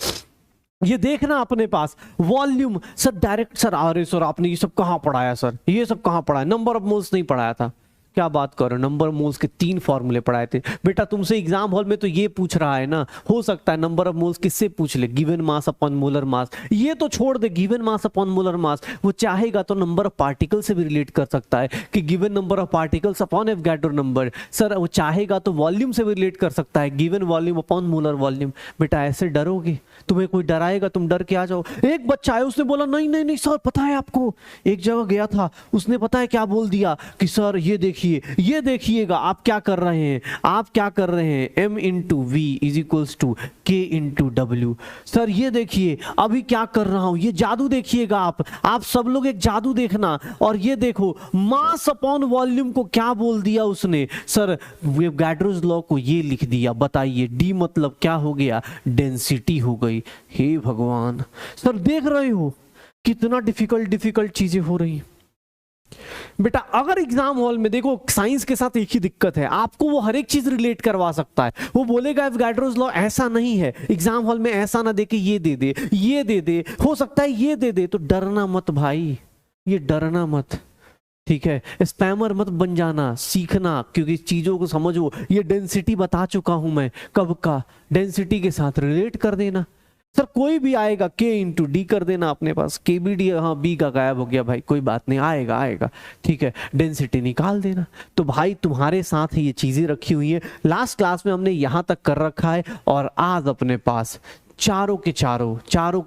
ये देखना अपने पास वॉल्यूम सर डायरेक्ट, सर अरे सर आपने ये सब कहां पढ़ाया, सर ये सब कहां पढ़ाया, नंबर ऑफ मोल्स नहीं पढ़ाया था, क्या बात करो, नंबर मोल्स के 3 फॉर्मूले पढ़ाए थे बेटा तुमसे एग्जाम हॉल में, तो ये पूछ रहा है ना, हो सकता है नंबर ऑफ मोल्स किससे पूछ ले, given mass upon molar mass, ये तो छोड़ they given mass upon molar mass, वो चाहेगा तो नंबर ऑफ पार्टिकल से भी रिलेट कर सकता है कि given number of particles upon Avogadro number, sir वो चाहेगा तो वॉल्यूम से भी रिलेट कर सकता है given volume upon molar volume. बेटा ऐसे डरोगे, तुम्हें कोई डराएगा तुम डर के आ जाओ। एक बच्चा है उसने बोला नहीं नहीं नहीं सर पता है आपको, एक जगह गया था उसने पता है क्या बोल दिया कि सर ये देखिएगा आप क्या कर रहे हैं, आप क्या कर रहे हैं, m into V is equals to K into W, sir ये देखिए अभी क्या कर रहा हूं, ये जादू देखिएगा आप सब लोग एक जादू देखना, और ये देखो मास अपॉन वॉल्यूम को क्या बोल दिया उसने, सर एवोगाड्रोस लॉ को ये लिख दिया, बताइए डी मतलब क्या हो गया, डेंसिटी हो गई। हे भगवान, सर देख रहे हो कितना डिफिकल्ट चीजें हो रही। बेटा अगर एग्जाम हॉल में देखो साइंस के साथ एक ही दिक्कत है, आपको वो हर एक चीज रिलेट करवा सकता है, वो बोलेगा एवोगाड्रोस लॉ ऐसा नहीं है, एग्जाम हॉल में ऐसा ना दे के ये दे दे, ये दे दे, हो सकता है ये दे दे, तो डरना मत भाई, ये डरना मत, ठीक है, स्पैमर मत बन जाना, सीखना, क्योंकि चीजों को समझो, ये डेंसिटी बता चुका हूं मैं कब का, डेंसिटी के साथ रिलेट कर देना, सर कोई भी आएगा के इंटू डी कर देना अपने पास, के बी डी, हाँ बी का गायब हो गया भाई कोई बात नहीं, आएगा ठीक है, डेंसिटी निकाल देना। तो भाई तुम्हारे साथ ये चीजें रखी हुई है, लास्ट क्लास में हमने यहां तक कर रखा है, और आज अपने पास चारों के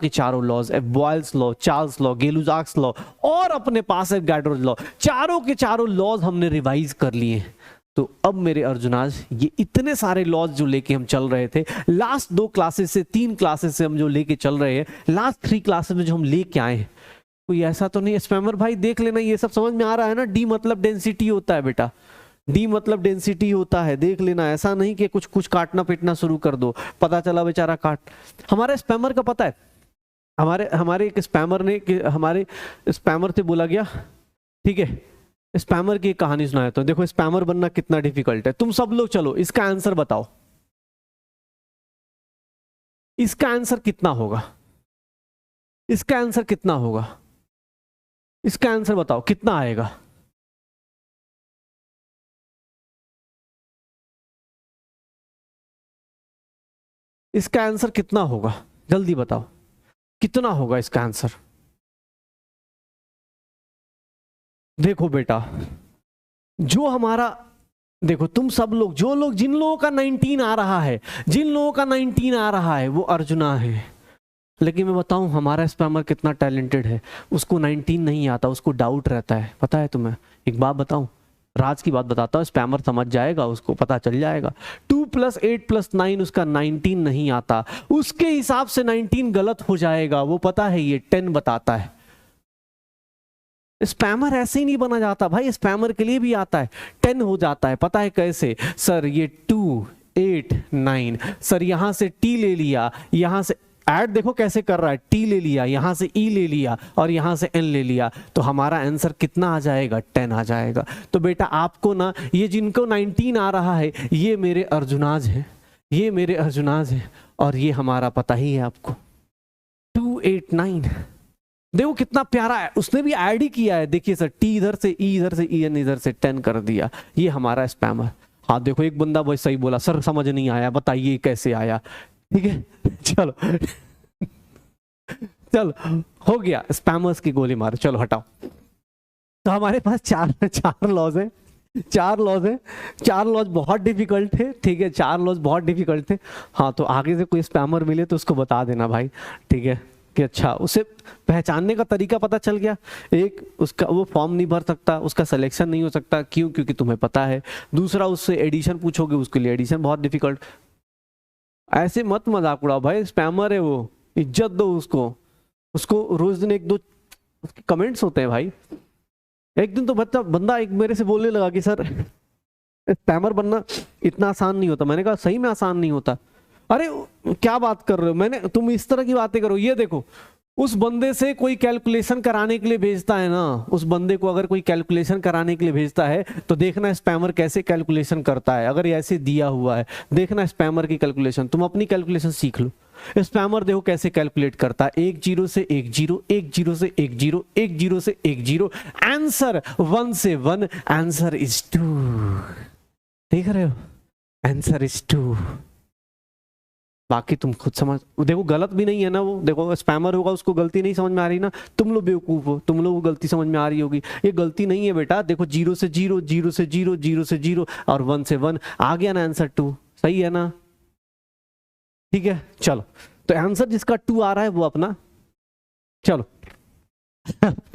चारों laws, Boyle's law, Charles law, Gay-Lussac's law, और अपने पास है एवोगाड्रोस लॉ, चारों के चारों लॉज हमने रिवाइज कर लिए हैं। तो अब मेरे अर्जुनाज ये इतने सारे लॉज जो लेके हम चल रहे थे लास्ट 2 क्लासेस से 3 क्लासेस से हम जो लेके चल रहे हैं, लास्ट 3 क्लासेस में जो हम लेके आए हैं, कोई ऐसा तो नहीं स्पैमर भाई देख लेना, ये सब समझ में आ रहा है ना, डी मतलब डेंसिटी होता है बेटा, डी मतलब डेंसिटी होता है, देख लेना, ऐसा नहीं कि कुछ काटना पीटना शुरू कर दो, पता चला बेचारा काट, हमारे स्पैमर का पता है, हमारे एक स्पैमर ने, हमारे स्पैमर से बोला गया, ठीक है, स्पैमर की एक कहानी सुनाया तो देखो स्पैमर बनना कितना डिफिकल्ट है, तुम सब लोग चलो इसका आंसर बताओ, इसका आंसर कितना होगा, इसका आंसर कितना होगा, इसका आंसर बताओ कितना आएगा, इसका आंसर कितना होगा, जल्दी बताओ कितना होगा इसका आंसर। देखो बेटा जो हमारा, देखो तुम सब लोग, जिन लोगों का 19 आ रहा है, जिन लोगों का 19 आ रहा है वो अर्जुना है, लेकिन मैं बताऊं हमारा स्पैमर कितना टैलेंटेड है, उसको 19 नहीं आता, उसको डाउट रहता है, पता है तुम्हें? एक बात बताऊं, राज की बात बताता हूँ, स्पैमर समझ जाएगा, उसको पता चल जाएगा 2 + 8 + 9 उसका 19 नहीं आता, उसके हिसाब से 19 गलत हो जाएगा, वो पता है, ये 10 बताता है। स्पैमर ऐसे ही नहीं बना जाता भाई, स्पैमर के लिए भी आता है, 10 हो जाता है। पता है कैसे? सर ये 2 8 9, सर यहां से टी ले लिया, यहां से ऐड देखो कैसे कर रहा है, टी ले लिया, यहां से ई ले लिया और यहां से एन ले लिया, तो हमारा आंसर कितना आ जाएगा? 10 आ जाएगा। तो बेटा आपको ना, ये जिनको 19 आ रहा है ये मेरे अर्जुनाज हैं, ये मेरे अर्जुनाज हैं, और ये हमारा पता ही है आपको 2 8 9। देखो कितना प्यारा है, उसने भी ऐड ही किया है। देखिए सर, टी इधर से ई, इधर से ई एन, इधर से 10 कर दिया, ये हमारा स्पैमर। हाँ देखो एक बंदा वही सही बोला, सर समझ नहीं आया, बताइए कैसे आया। ठीक है चलो चलो हो गया, स्पैमर्स की गोली मारो, चलो हटाओ। तो हमारे पास चार लॉज है, 4 लॉज है, 4 लॉज बहुत डिफिकल्ट थे। ठीक है, 4 लॉज बहुत डिफिकल्ट थे। हाँ तो आगे से कोई स्पैमर मिले तो उसको बता देना भाई, ठीक है, कि अच्छा उसे पहचानने का तरीका पता चल गया। एक, उसका वो फॉर्म नहीं भर सकता, उसका सिलेक्शन नहीं हो सकता, क्यों? क्योंकि तुम्हें पता है। दूसरा, उससे एडिशन पूछोगे, उसके लिए एडिशन बहुत डिफिकल्ट। ऐसे मत मजाक उड़ाओ भाई, स्पैमर है वो, इज्जत दो उसको, उसको रोज दिन 1-2 उसके कमेंट्स होते हैं भाई। एक दिन तो बंदा एक मेरे से बोलने लगा कि सर स्पैमर बनना इतना आसान नहीं होता। मैंने कहा सही में आसान नहीं होता? अरे क्या बात कर रहे हो, मैंने, तुम इस तरह की बातें करो। ये देखो, उस बंदे से कोई कैलकुलेशन कराने के लिए भेजता है ना, उस बंदे को अगर कोई कैलकुलेशन कराने के लिए भेजता है तो देखना स्पैमर कैसे कैलकुलेशन करता है। अगर ऐसे दिया हुआ है, देखना स्पैमर की कैलकुलेशन, तुम अपनी कैलकुलेशन सीख लो। स्पैमर देखो कैसे कैलकुलेट करता है, 1 0 से 1 0, 1 0 से 1 0, 1 0 से 1 0, आंसर 1 से 1, आंसर इज 2। देख रहे हो, आंसर इज 2। बाकी तुम खुद समझ, देखो गलत भी नहीं है ना वो। देखो स्पैमर होगा, उसको गलती नहीं समझ में आ रही ना, तुम लोग बेवकूफ हो, तुम लोग को गलती समझ में आ रही होगी। ये गलती नहीं है बेटा, देखो 0 से 0, 0 से 0, 0 से 0 और 1 से 1, आ गया ना आंसर 2। सही है ना? ठीक है चलो, तो आंसर जिसका 2 आ रहा है वो अपना, चलो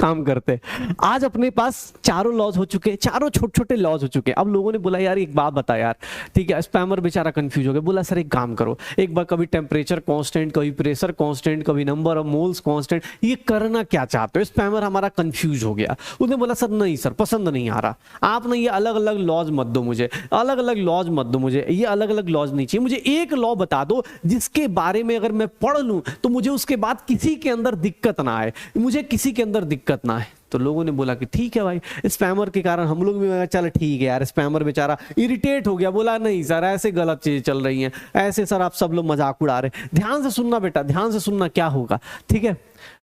काम करते। आज अपने पास चारों लॉज हो चुके हैं, चारों छोटे छोटे लॉज हो चुके हैं। अब लोगों ने बोला यार एक बात बता यार, ठीक है, स्पैमर बेचारा कंफ्यूज हो गया, बोला सर एक काम करो, एक बार कभी टेम्परेचर कांस्टेंट, कभी प्रेशर कांस्टेंट, कभी नंबर ऑफ मोल्स कांस्टेंट, ये करना क्या चाहते हो? स्पैमर हमारा कंफ्यूज हो गया। उसने बोला सर नहीं सर, पसंद नहीं आ रहा, आप ना ये अलग अलग लॉज मत दो मुझे, अलग अलग लॉज मत दो मुझे, ये अलग अलग लॉज नहीं चाहिए मुझे, एक लॉ बता दो जिसके बारे में अगर मैं पढ़ लूं तो मुझे उसके बाद किसी के अंदर दिक्कत ना आए, मुझे किसी के अंदर दिक्कत ना है। तो लोगों ने बोला कि ठीक है भाई, स्पैमर के कारण हम लोग भी, चल ठीक है यार, स्पैमर बेचारा इरिटेट हो गया, बोला नहीं सर ऐसे गलत चीजें चल रही हैं, ऐसे सर आप सब लोग मजाक उड़ा रहे। ध्यान से सुनना बेटा, ध्यान से सुनना क्या होगा, ठीक है,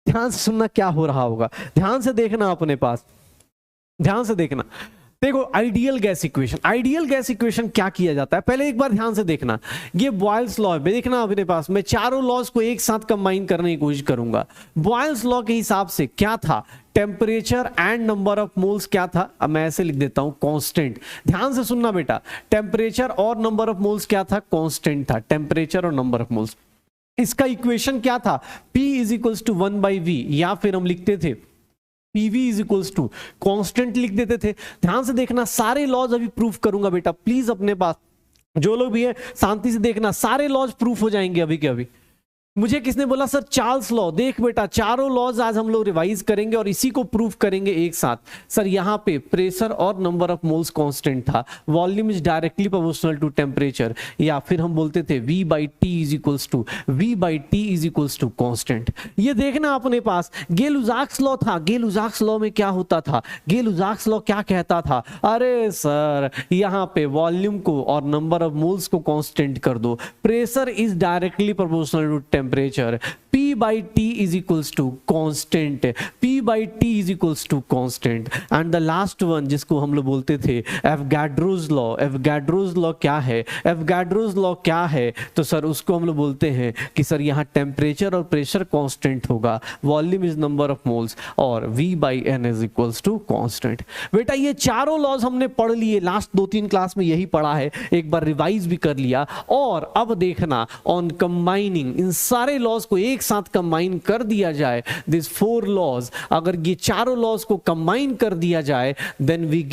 ध्यान से सुनना क्या हो रहा होगा, ध्यान से देखना अपने पास, ध्यान से देखना। देखो ideal gas equation, ideal gas equation क्या किया जाता है, पहले एक बार ध्यान से देखना। ये बॉयल्स लॉ है, देखना अपने पास, मैं चारों लॉज को एक साथ कंबाइन करने की कोशिश करूंगा। बॉयल्स लॉ के हिसाब से क्या था, temperature and number of moles क्या था, अब मैं ऐसे लिख देता हूं कांस्टेंट। ध्यान से सुनना बेटा, टेम्परेचर और नंबर ऑफ मोल्स क्या था, कांस्टेंट था, टेम्परेचर और नंबर ऑफ मोल्स। इसका इक्वेशन क्या था, P = 1/V, या फिर हम लिखते थे PV = कांस्टेंट लिख देते थे। ध्यान से देखना, सारे लॉज अभी प्रूफ करूंगा बेटा, प्लीज अपने पास जो लोग भी है शांति से देखना, सारे लॉज प्रूफ हो जाएंगे अभी के अभी। मुझे किसने बोला सर चार्ल्स लॉ, देख बेटा चारों लॉज आज हम लोग रिवाइज करेंगे और इसी को प्रूफ करेंगे एक साथ। सर यहाँ पे प्रेशर और नंबर ऑफ मोल्स कांस्टेंट था, volume is directly proportional to temperature, या फिर हम बोलते थे V/T कांस्टेंट। ये देखना अपने पास गेल-लुसाक्स लॉ था। गेल-लुसाक्स लॉ में क्या होता था, गेल-लुसाक्स लॉ क्या कहता था, अरे सर यहाँ पे वॉल्यूम को और नंबर ऑफ मोल्स को कांस्टेंट कर दो, pressure is directly proportional to temperature, P/T = constant, P/T = constant. And the last one जिसको हम लोग बोलते थे एवोगाड्रोस लॉ। एवोगाड्रोस लॉ क्या है, एवोगाड्रोस लॉ क्या है, तो सर उसको हम लोग बोलते हैं कि सर यहाँ टेम्परेचर और प्रेशर कांस्टेंट होगा, volume is number of moles और V/N = कांस्टेंट। बेटा ये चारों लॉज हमने पढ़ लिए, लास्ट 2-3 क्लास में यही पढ़ा है, एक बार रिवाइज भी कर लिया। और अब देखना ऑन कंबाइनिंग इन सारे लॉज को एक एक साथ कंबाइन कर दिया जाए, दिस 4 लॉज, अगर ये चारों लॉज को कंबाइन कर दिया जाए, देन वी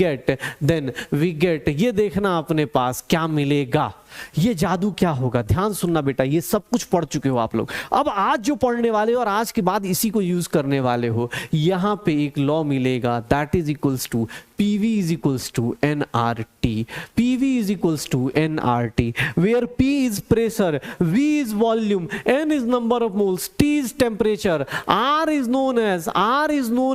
गेट, ये देखना अपने पास क्या मिलेगा, ये जादू क्या होगा। ध्यान सुनना बेटा, ये सब कुछ पढ़ चुके हो आप लोग, अब आज जो पढ़ने वाले हो और आज के बाद इसी को यूज करने वाले हो, यहां पे एक लॉ मिलेगा, that is equals to PV is equals to nRT. PV is equals to nRT, where P is pressure, V is volume, N is number of moles, T is temperature, R is known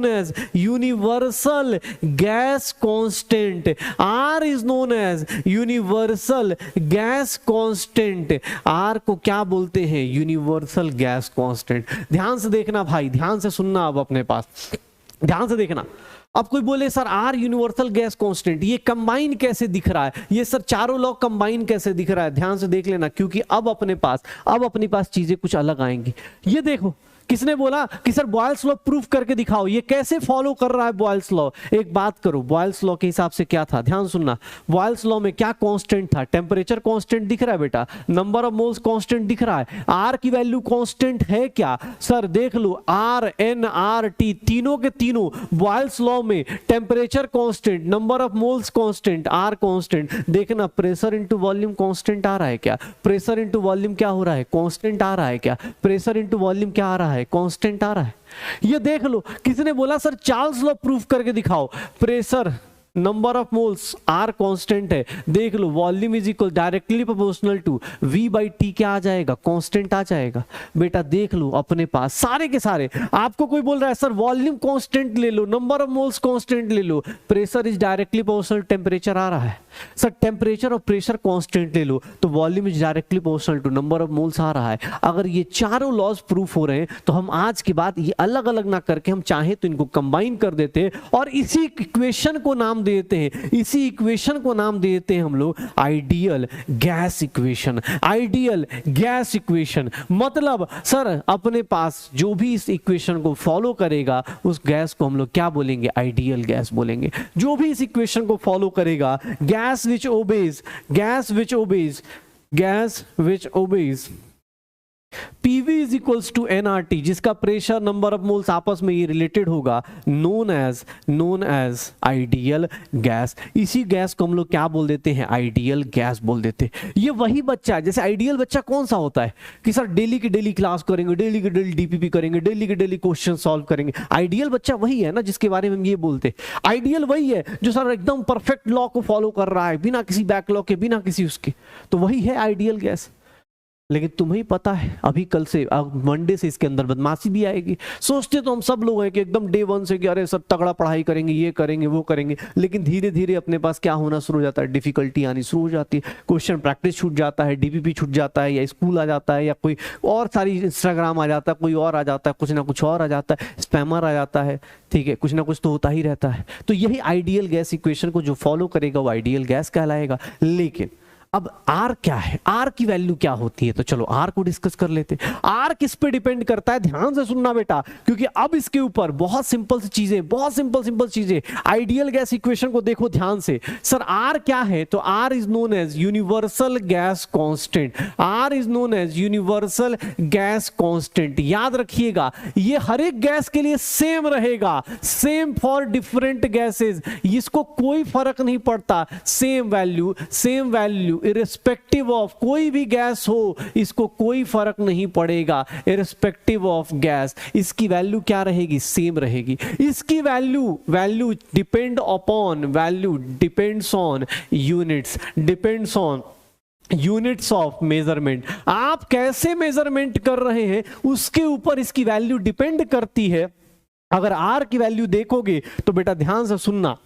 as universal gas constant. R is known as universal gas constant. R को क्या बोलते हैं? Universal gas constant. ध्यान से देखना भाई, ध्यान से सुनना, अब अपने पास ध्यान से देखना। अब कोई बोले sir R universal gas constant, ये कंबाइन कैसे दिख रहा है? ये सर चारों लॉ कंबाइन कैसे दिख रहा है? ध्यान से देख लेना, क्योंकि अब अपने पास चीजें कुछ अलग आएंगी। ये देखो, किसने बोला कि सर बॉयल्स लॉ प्रूफ करके दिखाओ, ये कैसे फॉलो कर रहा है बॉयल्स लॉ? एक बात करो, बॉयल्स लॉ के हिसाब से क्या था? ध्यान सुनना, बॉयल्स लॉ में क्या कांस्टेंट था? टेम्परेचर कांस्टेंट दिख रहा है बेटा, नंबर ऑफ मोल्स कांस्टेंट दिख रहा है, आर की वैल्यू कांस्टेंट है क्या? सर देख लो, आर एन आर टी तीनों के तीनों बॉयल्स लॉ में temperature constant, number of moles constant, R constant. देखना प्रेशर इनटू वॉल्यूम कांस्टेंट आ रहा है क्या? प्रेशर इनटू वॉल्यूम क्या हो रहा है? कांस्टेंट आ रहा है क्या? प्रेशर इनटू वॉल्यूम क्या आ रहा है? कांस्टेंट आ रहा है। ये देख लो, किसने बोला सर चार्ल्स लॉ प्रूफ करके दिखाओ, pressure number of moles R constant है, देख लो volume is equal directly proportional to V by T, क्या आ जाएगा? कांस्टेंट आ जाएगा। बेटा देख लो अपने पास सारे के सारे, आपको कोई बोल रहा है सर वॉल्यूम कांस्टेंट ले लो, नंबर ऑफ मोल्स कांस्टेंट ले लो, pressure is directly proportional temperature आ रहा है। सर टेम्परेचर और प्रेशर कांस्टेंट ले लो तो volume is directly proportional to number of moles आ रहा है। अगर ये चारों लॉज प्रूफ हो रहे हैं तो हम आज के बाद ये अलग अलग ना करके हम चाहे तो इनको कंबाइन कर देते हैं और इसी इक्वेशन को नाम देते हैं, इसी इक्वेशन को नाम देते हैं हम लोग ideal gas equation. Ideal gas equation मतलब सर अपने पास जो भी इस इक्वेशन को फॉलो करेगा उस गैस को हम लोग क्या बोलेंगे? आइडियल गैस बोलेंगे। जो भी इस इक्वेशन को फॉलो करेगा, gas which obeys PV is equals to nRT, जिसका प्रेशर नंबर ऑफ मोल्स आपस में ये रिलेटेड होगा, नोन एज आइडियल गैस। इसी गैस को हम लोग क्या बोल देते हैं? आइडियल गैस बोल देते हैं। ये वही बच्चा है, जैसे आइडियल बच्चा कौन सा होता है कि सर डेली की डेली क्लास करेंगे, डेली की डेली DPP करेंगे, डेली की डेली क्वेश्चन सॉल्व करेंगे। आइडियल बच्चा वही है ना जिसके बारे में हम ये बोलते। आइडियल वही है जो सर एकदम परफेक्ट लॉ को फॉलो कर रहा है, बिना किसी बैकलॉग के, बिना किसी उसके, तो वही है आइडियल गैस। लेकिन तुम्हें पता है अभी कल से मंडे से इसके अंदर बदमाशी भी आएगी। सोचते तो हम सब लोग हैं कि एकदम डे 1 से कि अरे सब तगड़ा पढ़ाई करेंगे, ये करेंगे, वो करेंगे, लेकिन धीरे धीरे अपने पास क्या होना शुरू हो जाता है? डिफिकल्टी आनी शुरू हो जाती है, क्वेश्चन प्रैक्टिस छूट जाता है, DPP छूट जाता है, या स्कूल आ जाता है, या कोई और सारी इंस्टाग्राम आ जाता है, कोई और आ जाता है, कुछ ना कुछ और आ जाता है, स्पैमर आ जाता है, ठीक है, कुछ ना कुछ तो होता ही रहता है। तो यही आइडियल गैस इक्वेशन को जो फॉलो करेगा वो आइडियल गैस कहलाएगा। लेकिन अब R क्या है? R की वैल्यू क्या होती है? तो चलो R को डिस्कस कर लेते हैं। R किस पे डिपेंड करता है? ध्यान से सुनना बेटा, क्योंकि अब इसके ऊपर बहुत सिंपल चीजें, आइडियल गैस इक्वेशन को देखो ध्यान से। सर R क्या है? तो R is known as universal gas constant. R is known as universal gas constant. याद रखिएगा ये हर एक गैस के लिए सेम रहेगा, सेम फॉर डिफरेंट गैसेस, इसको कोई फर्क नहीं पड़ता, सेम वैल्यू इररिस्पेक्टिव ऑफ, कोई भी गैस हो इसको कोई फर्क नहीं पड़ेगा, इररिस्पेक्टिव ऑफ गैस, इसकी वैल्यू क्या रहेगी? सेम रहेगी। इसकी value depends on units of measurement. आप कैसे मेजरमेंट कर रहे हैं उसके ऊपर इसकी वैल्यू डिपेंड करती है। अगर R की वैल्यू देखोगे तो बेटा ध्यान से सुनना,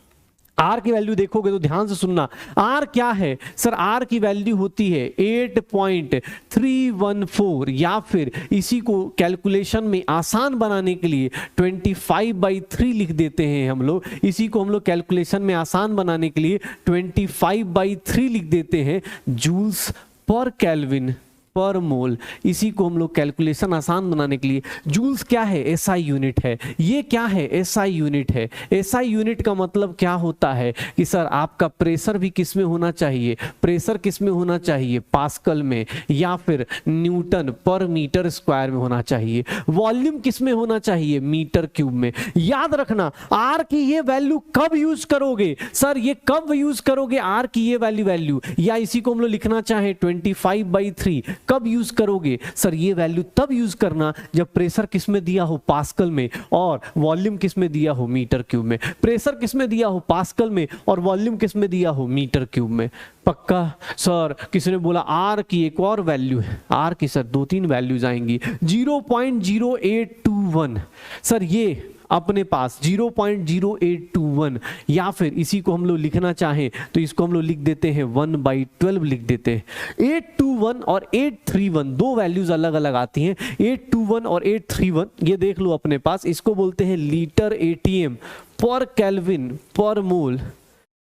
R की वैल्यू देखोगे तो ध्यान से सुनना, R क्या है? सर R की वैल्यू होती है 8.314, या फिर इसी को कैलकुलेशन में आसान बनाने के लिए 25/3 लिख देते हैं हम लोग। इसी को हम लोग कैलकुलेशन में आसान बनाने के लिए 25/3 लिख देते हैं, जूल्स पर केल्विन पर मोल। इसी को हम लोग कैलकुलेशन आसान बनाने के लिए, जूल्स क्या है, एसआई यूनिट है, ये क्या है, एसआई यूनिट है। एसआई यूनिट का मतलब क्या होता है कि सर आपका प्रेशर भी किस में होना चाहिए, प्रेशर किस में होना चाहिए, पास्कल में या फिर न्यूटन पर मीटर स्क्वायर में होना चाहिए। वॉल्यूम किस में होना चाहिए, मीटर क्यूब में। याद रखना आर की ये वैल्यू कब यूज करोगे, सर ये कब यूज करोगे आर की ये वैल्यू, या इसी को हम लोग लिखना चाहें 25/3 कब यूज करोगे, सर ये वैल्यू तब यूज करना जब प्रेशर किस में दिया हो, पास्कल में, और वॉल्यूम किस में दिया हो, मीटर क्यूब में। प्रेशर किस में दिया हो, पास्कल में, और वॉल्यूम किस में दिया हो, मीटर क्यूब में। पक्का। सर किसी ने बोला आर की एक और वैल्यू है, आर की सर 2-3 वैल्यूज आएंगी, 0.0821, सर ये अपने पास 0.0821, या फिर इसी को हम लोग लिखना चाहें तो इसको हम लोग लिख देते हैं 1/12 लिख देते हैं। 821 और 831 दो वैल्यूज अलग अलग आती हैं, 821 और 831 ये देख लो अपने पास, इसको बोलते हैं लीटर एटीएम पर केल्विन पर मोल।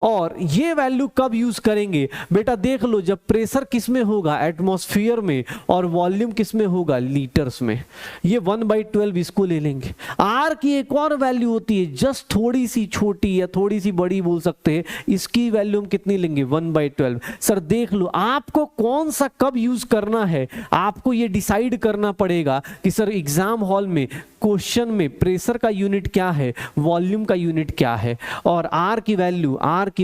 और ये वैल्यू कब यूज करेंगे बेटा, देख लो जब प्रेशर किस में होगा, एटमॉस्फेयर में, और वॉल्यूम किस में होगा, लीटर्स में। ये 1/12 इसको ले लेंगे। आर की एक और वैल्यू होती है जस्ट थोड़ी सी छोटी या थोड़ी सी बड़ी बोल सकते हैं, इसकी वैल्यू हम कितनी लेंगे, 1/12। सर देख लो आपको कौन सा कब यूज करना है, आपको ये डिसाइड करना पड़ेगा कि सर एग्जाम हॉल में क्वेश्चन में प्रेशर का यूनिट क्या है, वॉल्यूम का यूनिट क्या है, और आर की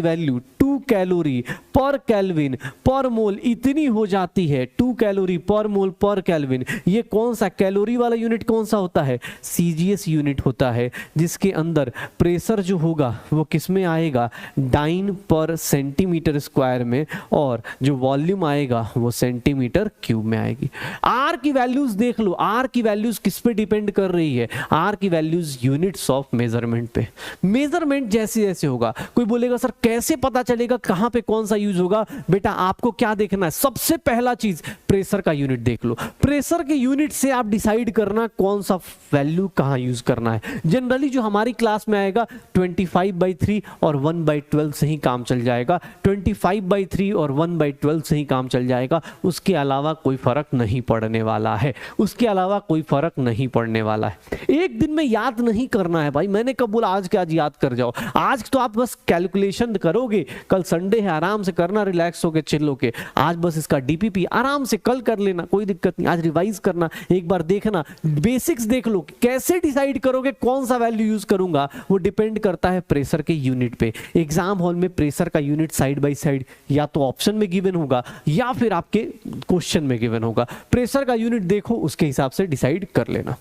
वैल्यू 2 कैलोरी पर केल्विन पर मोल इतनी हो जाती है, 2 कैलोरी पर मोल पर केल्विन। ये कौन सा कैलोरी वाला यूनिट कौन सा होता है, सीजीएस यूनिट होता है, जिसके अंदर प्रेशर जो होगा वो किस में आएगा, डाइन पर सेंटीमीटर स्क्वायर में, और जो वॉल्यूम आएगा वो सेंटीमीटर क्यूब में आएगी। आर की वैल्यूज देख लो, आर की वैल्यूज किस पे डिपेंड कर रही है, आर की वैल्यूज यूनिट्स ऑफ मेजरमेंट पे। मेजरमेंट जैसे जैसे होगा, कोई बोलेगा सर कैसे पता चलेगा कहां पे कौन सा यूज होगा, बेटा आपको क्या देखना है, सबसे पहला चीज प्रेशर का यूनिट देख लो। प्रेशर के यूनिट से आप डिसाइड करना कौन सा वैल्यू कहां यूज करना है। जनरली जो हमारी क्लास में आएगा 25/3 और 1/12 से ही काम चल जाएगा, 25/3 और 1/12 से ही काम चल जाएगा, उसके अलावा कोई फर्क नहीं पड़ने वाला है, उसके अलावा कोई फर्क नहीं पड़ने वाला है। एक दिन में याद नहीं करना है भाई, मैंने कब बोला आज के आज याद कर जाओ, आज तो आप बस कैलकुलेशन करोगे, कल संडे है आराम से करना, रिलैक्स होके चिल होके, आज बस इसका डीपीपी आराम से कल कर लेना, कोई दिक्कत नहीं। आज रिवाइज करना, एक बार देखना, बेसिक्स देख लो। कैसे डिसाइड करोगे कौन सा वैल्यू यूज करूंगा, वो डिपेंड करता है प्रेशर के यूनिट पे। एग्जाम हॉल में प्रेशर का यूनिट साइड बाय साइड या तो ऑप्शन में गिवन होगा या फिर आपके क्वेश्चन में गिवन होगा। प्रेशर का यूनिट देखो, उसके हिसाब से डिसाइड कर लेना।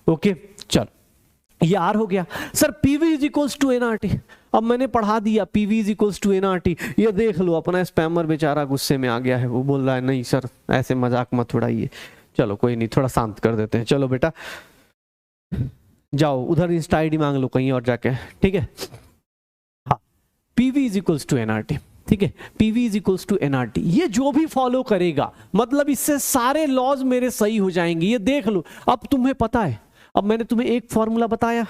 ओके चलो, ये आर हो गया। Sir PV is equals to NRT, अब मैंने पढ़ा दिया PV is equals to NRT. ये देख लो अपना स्पैमर बेचारा गुस्से में आ गया है, वो बोल रहा है नहीं सर ऐसे मजाक मत उड़ाइए। चलो कोई नहीं, थोड़ा शांत कर देते हैं। चलो बेटा जाओ उधर इंस्टा आईडी मांग लो कहीं और जाके, ठीक है। हाँ, PV is equals to NRT, ठीक है। PV is equals to NRT, ये जो भी फॉलो करेगा मतलब इससे सारे लॉज मेरे सही हो जाएंगे। ये देख लो, अब तुम्हें पता है, अब मैंने तुम्हें एक फॉर्मूला बताया,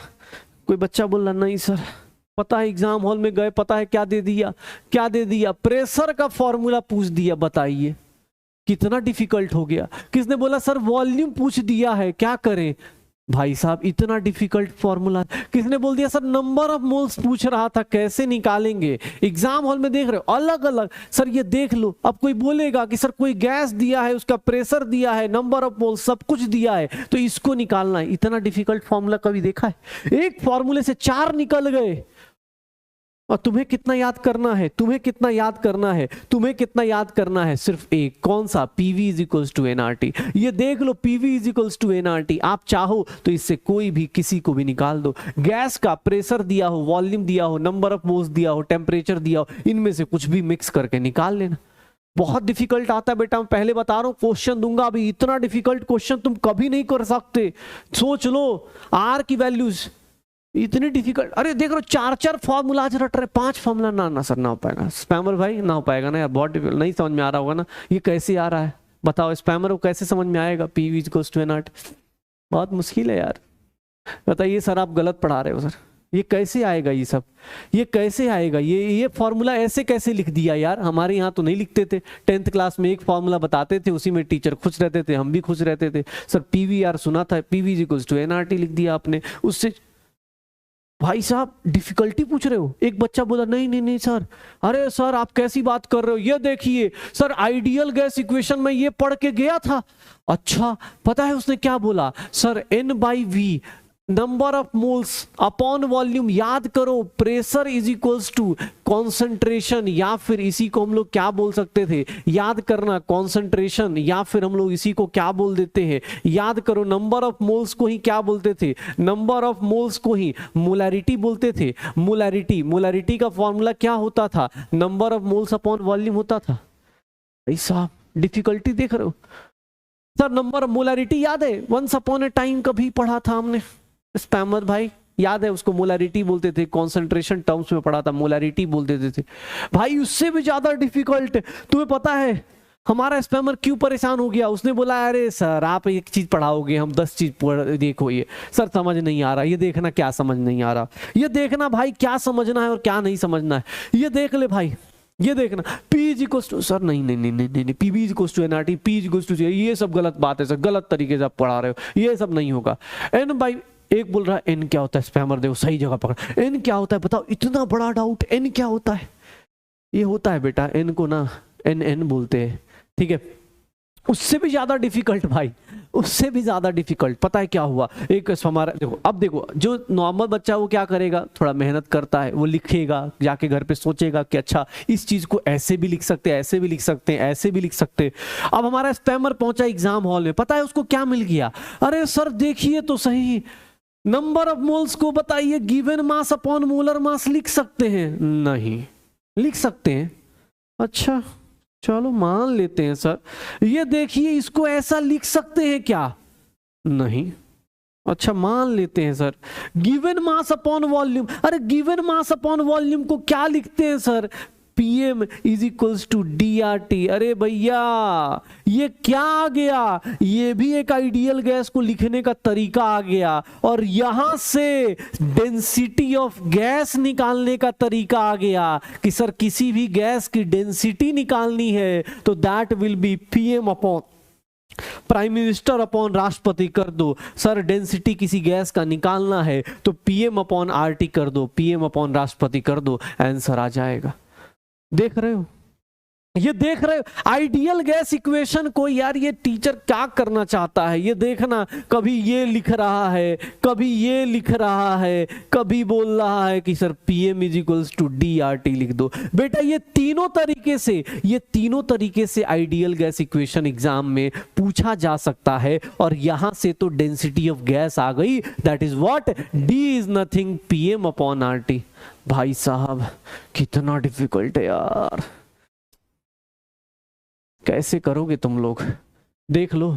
कोई बच्चा बोल रहा नहीं सर पता है, एग्जाम हॉल में गए पता है क्या दे दिया, क्या दे दिया, प्रेशर का फॉर्मूला पूछ दिया। बताइए कितना डिफिकल्ट हो गया। किसने बोला सर वॉल्यूम पूछ दिया है क्या करें, भाई साहब इतना डिफिकल्ट फॉर्मूला। किसने बोल दिया सर नंबर ऑफ मोल्स पूछ रहा था कैसे निकालेंगे, एग्जाम हॉल में देख रहे हो अलग अलग। सर ये देख लो, अब कोई बोलेगा कि सर कोई गैस दिया है, उसका प्रेशर दिया है, नंबर ऑफ मोल्स सब कुछ दिया है, तो इसको निकालना है। इतना डिफिकल्ट फॉर्मूला कभी देखा है? एक फॉर्मूले से 4 निकल गए। और तुम्हें कितना याद करना है, तुम्हें कितना याद करना है, तुम्हें कितना याद करना है, सिर्फ एक, कौन सा, PV is equals to NRT. ये देख लो PV is equals to nRT, आप चाहो तो इससे कोई भी किसी को भी निकाल दो। गैस का प्रेशर दिया हो, वॉल्यूम दिया हो, नंबर ऑफ मोल्स दिया हो, टेम्परेचर दिया हो, इनमें से कुछ भी मिक्स करके निकाल लेना। बहुत डिफिकल्ट आता है बेटा, मैं पहले बता रहा हूं, क्वेश्चन दूंगा अभी, इतना डिफिकल्ट क्वेश्चन तुम कभी नहीं कर सकते। सोच लो आर की वैल्यूज इतनी डिफिकल्ट, अरे देख रहे 4 फॉर्मूला आज रट रहे, 5 फॉर्मूला, ना सर ना हो पाएगा स्पैमर भाई, ना हो पाएगा ना यार, बहुत डिफिकल्ट, नहीं समझ में आ रहा होगा ना ये कैसे आ रहा है, बताओ स्पैमर को कैसे समझ में आएगा पीवी इक्वल्स टू एनआरटी, बहुत मुश्किल है यार। बताइए सर आप गलत पढ़ा रहे हो सर, ये कैसे आएगा? ये सब ये कैसे आएगा? ये फॉर्मूला ऐसे कैसे लिख दिया यार? हमारे यहाँ तो नहीं लिखते थे। 10th क्लास में एक फॉर्मूला बताते थे, उसी में टीचर खुश रहते थे, हम भी खुश रहते थे। सर पीवीआर सुना था, पीवी इक्वल्स टू एनआरटी लिख दिया आपने। उससे भाई साहब डिफिकल्टी पूछ रहे हो? एक बच्चा बोला नहीं नहीं नहीं सर, अरे सर आप कैसी बात कर रहे हो, ये देखिए सर आइडियल गैस इक्वेशन में ये पढ़ के गया था। अच्छा पता है उसने क्या बोला? Sir N/V number of moles upon volume. याद करो pressure is equals to concentration, या फिर इसी को हम लोग क्या बोल सकते थे? याद करना, कॉन्सेंट्रेशन, या फिर हम लोग इसी को क्या बोल देते हैं? याद करो नंबर ऑफ मोल्स को ही क्या बोलते थे? नंबर ऑफ मोल्स को ही मोलैरिटी बोलते थे। मोलैरिटी, मोलैरिटी का फॉर्मूला क्या होता था? Number of moles upon volume होता था। भाई साहब डिफिकल्टी देख रहे हो? सर नंबर ऑफ मोलैरिटी याद है? वंस अपॉन ए टाइम कभी पढ़ा था हमने। स्पैमर भाई याद है? उसको मोलैरिटी बोलते थे, कॉन्सेंट्रेशन टर्म्स में पढ़ा था, मोलैरिटी बोल देते थे। भाई उससे भी ज्यादा डिफिकल्ट तुम्हें पता है हमारा स्पैमर क्यों परेशान हो गया? उसने बोला अरे सर आप एक चीज पढ़ाओगे, हम 10 चीज देखो। ये सर समझ नहीं आ रहा, ये देखना क्या समझ नहीं आ रहा, ये देखना भाई क्या समझना है और क्या नहीं समझना है, ये देख ले भाई, ये देखना। P is equals to, sir नहीं नहीं नहीं नहीं नहीं, P B is equals to NRT, P is equals to, ये सब गलत बात है सर, गलत तरीके से आप पढ़ा रहे हो, ये सब नहीं होगा। एन बाई, एक बोल रहा है एन क्या होता है? स्पैमर देखो सही जगह पकड़। एन क्या होता है बताओ? इतना बड़ा डाउट, एन क्या होता है? ये होता है बेटा एन को ना एन एन बोलते हैं, ठीक है। उससे भी ज्यादा डिफिकल्ट भाई, उससे भी ज्यादा डिफिकल्ट। पता है क्या हुआ? एक हमारा देखो, अब देखो जो नॉर्मल बच्चा वो क्या करेगा? थोड़ा मेहनत करता है, वो लिखेगा, जाके घर पे सोचेगा कि अच्छा इस चीज को ऐसे भी लिख सकते हैं, ऐसे भी लिख सकते हैं, ऐसे भी लिख सकते हैं। अब हमारा स्पैमर पहुंचा एग्जाम हॉल में, पता है उसको क्या मिल गया? अरे सर देखिए तो सही, नंबर ऑफ मोल्स को बताइए, given mass upon molar mass लिख सकते हैं? नहीं लिख सकते हैं। अच्छा चलो मान लेते हैं सर। ये देखिए इसको ऐसा लिख सकते हैं क्या? नहीं। अच्छा मान लेते हैं sir. Given mass upon volume, अरे गिवन मास अपॉन वॉल्यूम को क्या लिखते हैं sir? PM is equals to DRT। अरे भैया ये क्या आ गया? ये भी एक आइडियल गैस को लिखने का तरीका आ गया, और यहां से डेंसिटी ऑफ गैस निकालने का तरीका आ गया कि सर किसी भी गैस की डेंसिटी निकालनी है तो that will be PM upon prime minister upon राष्ट्रपति कर दो। सर डेंसिटी किसी गैस का निकालना है तो PM अपॉन RT कर दो, PM अपॉन राष्ट्रपति कर दो, आंसर आ जाएगा। देख रहे हो? ये देख रहे हो आइडियल गैस इक्वेशन को? यार ये टीचर क्या करना चाहता है? ये देखना, कभी ये लिख रहा है, कभी ये लिख रहा है, कभी बोल रहा है कि sir PM is equals to DRT लिख दो। बेटा ये तीनों तरीके से आइडियल गैस इक्वेशन एग्जाम में पूछा जा सकता है, और यहां से तो डेंसिटी ऑफ गैस आ गई, that is what, D is nothing PM upon RT। भाई साहब कितना डिफिकल्ट है यार, कैसे करोगे तुम लोग? देख लो।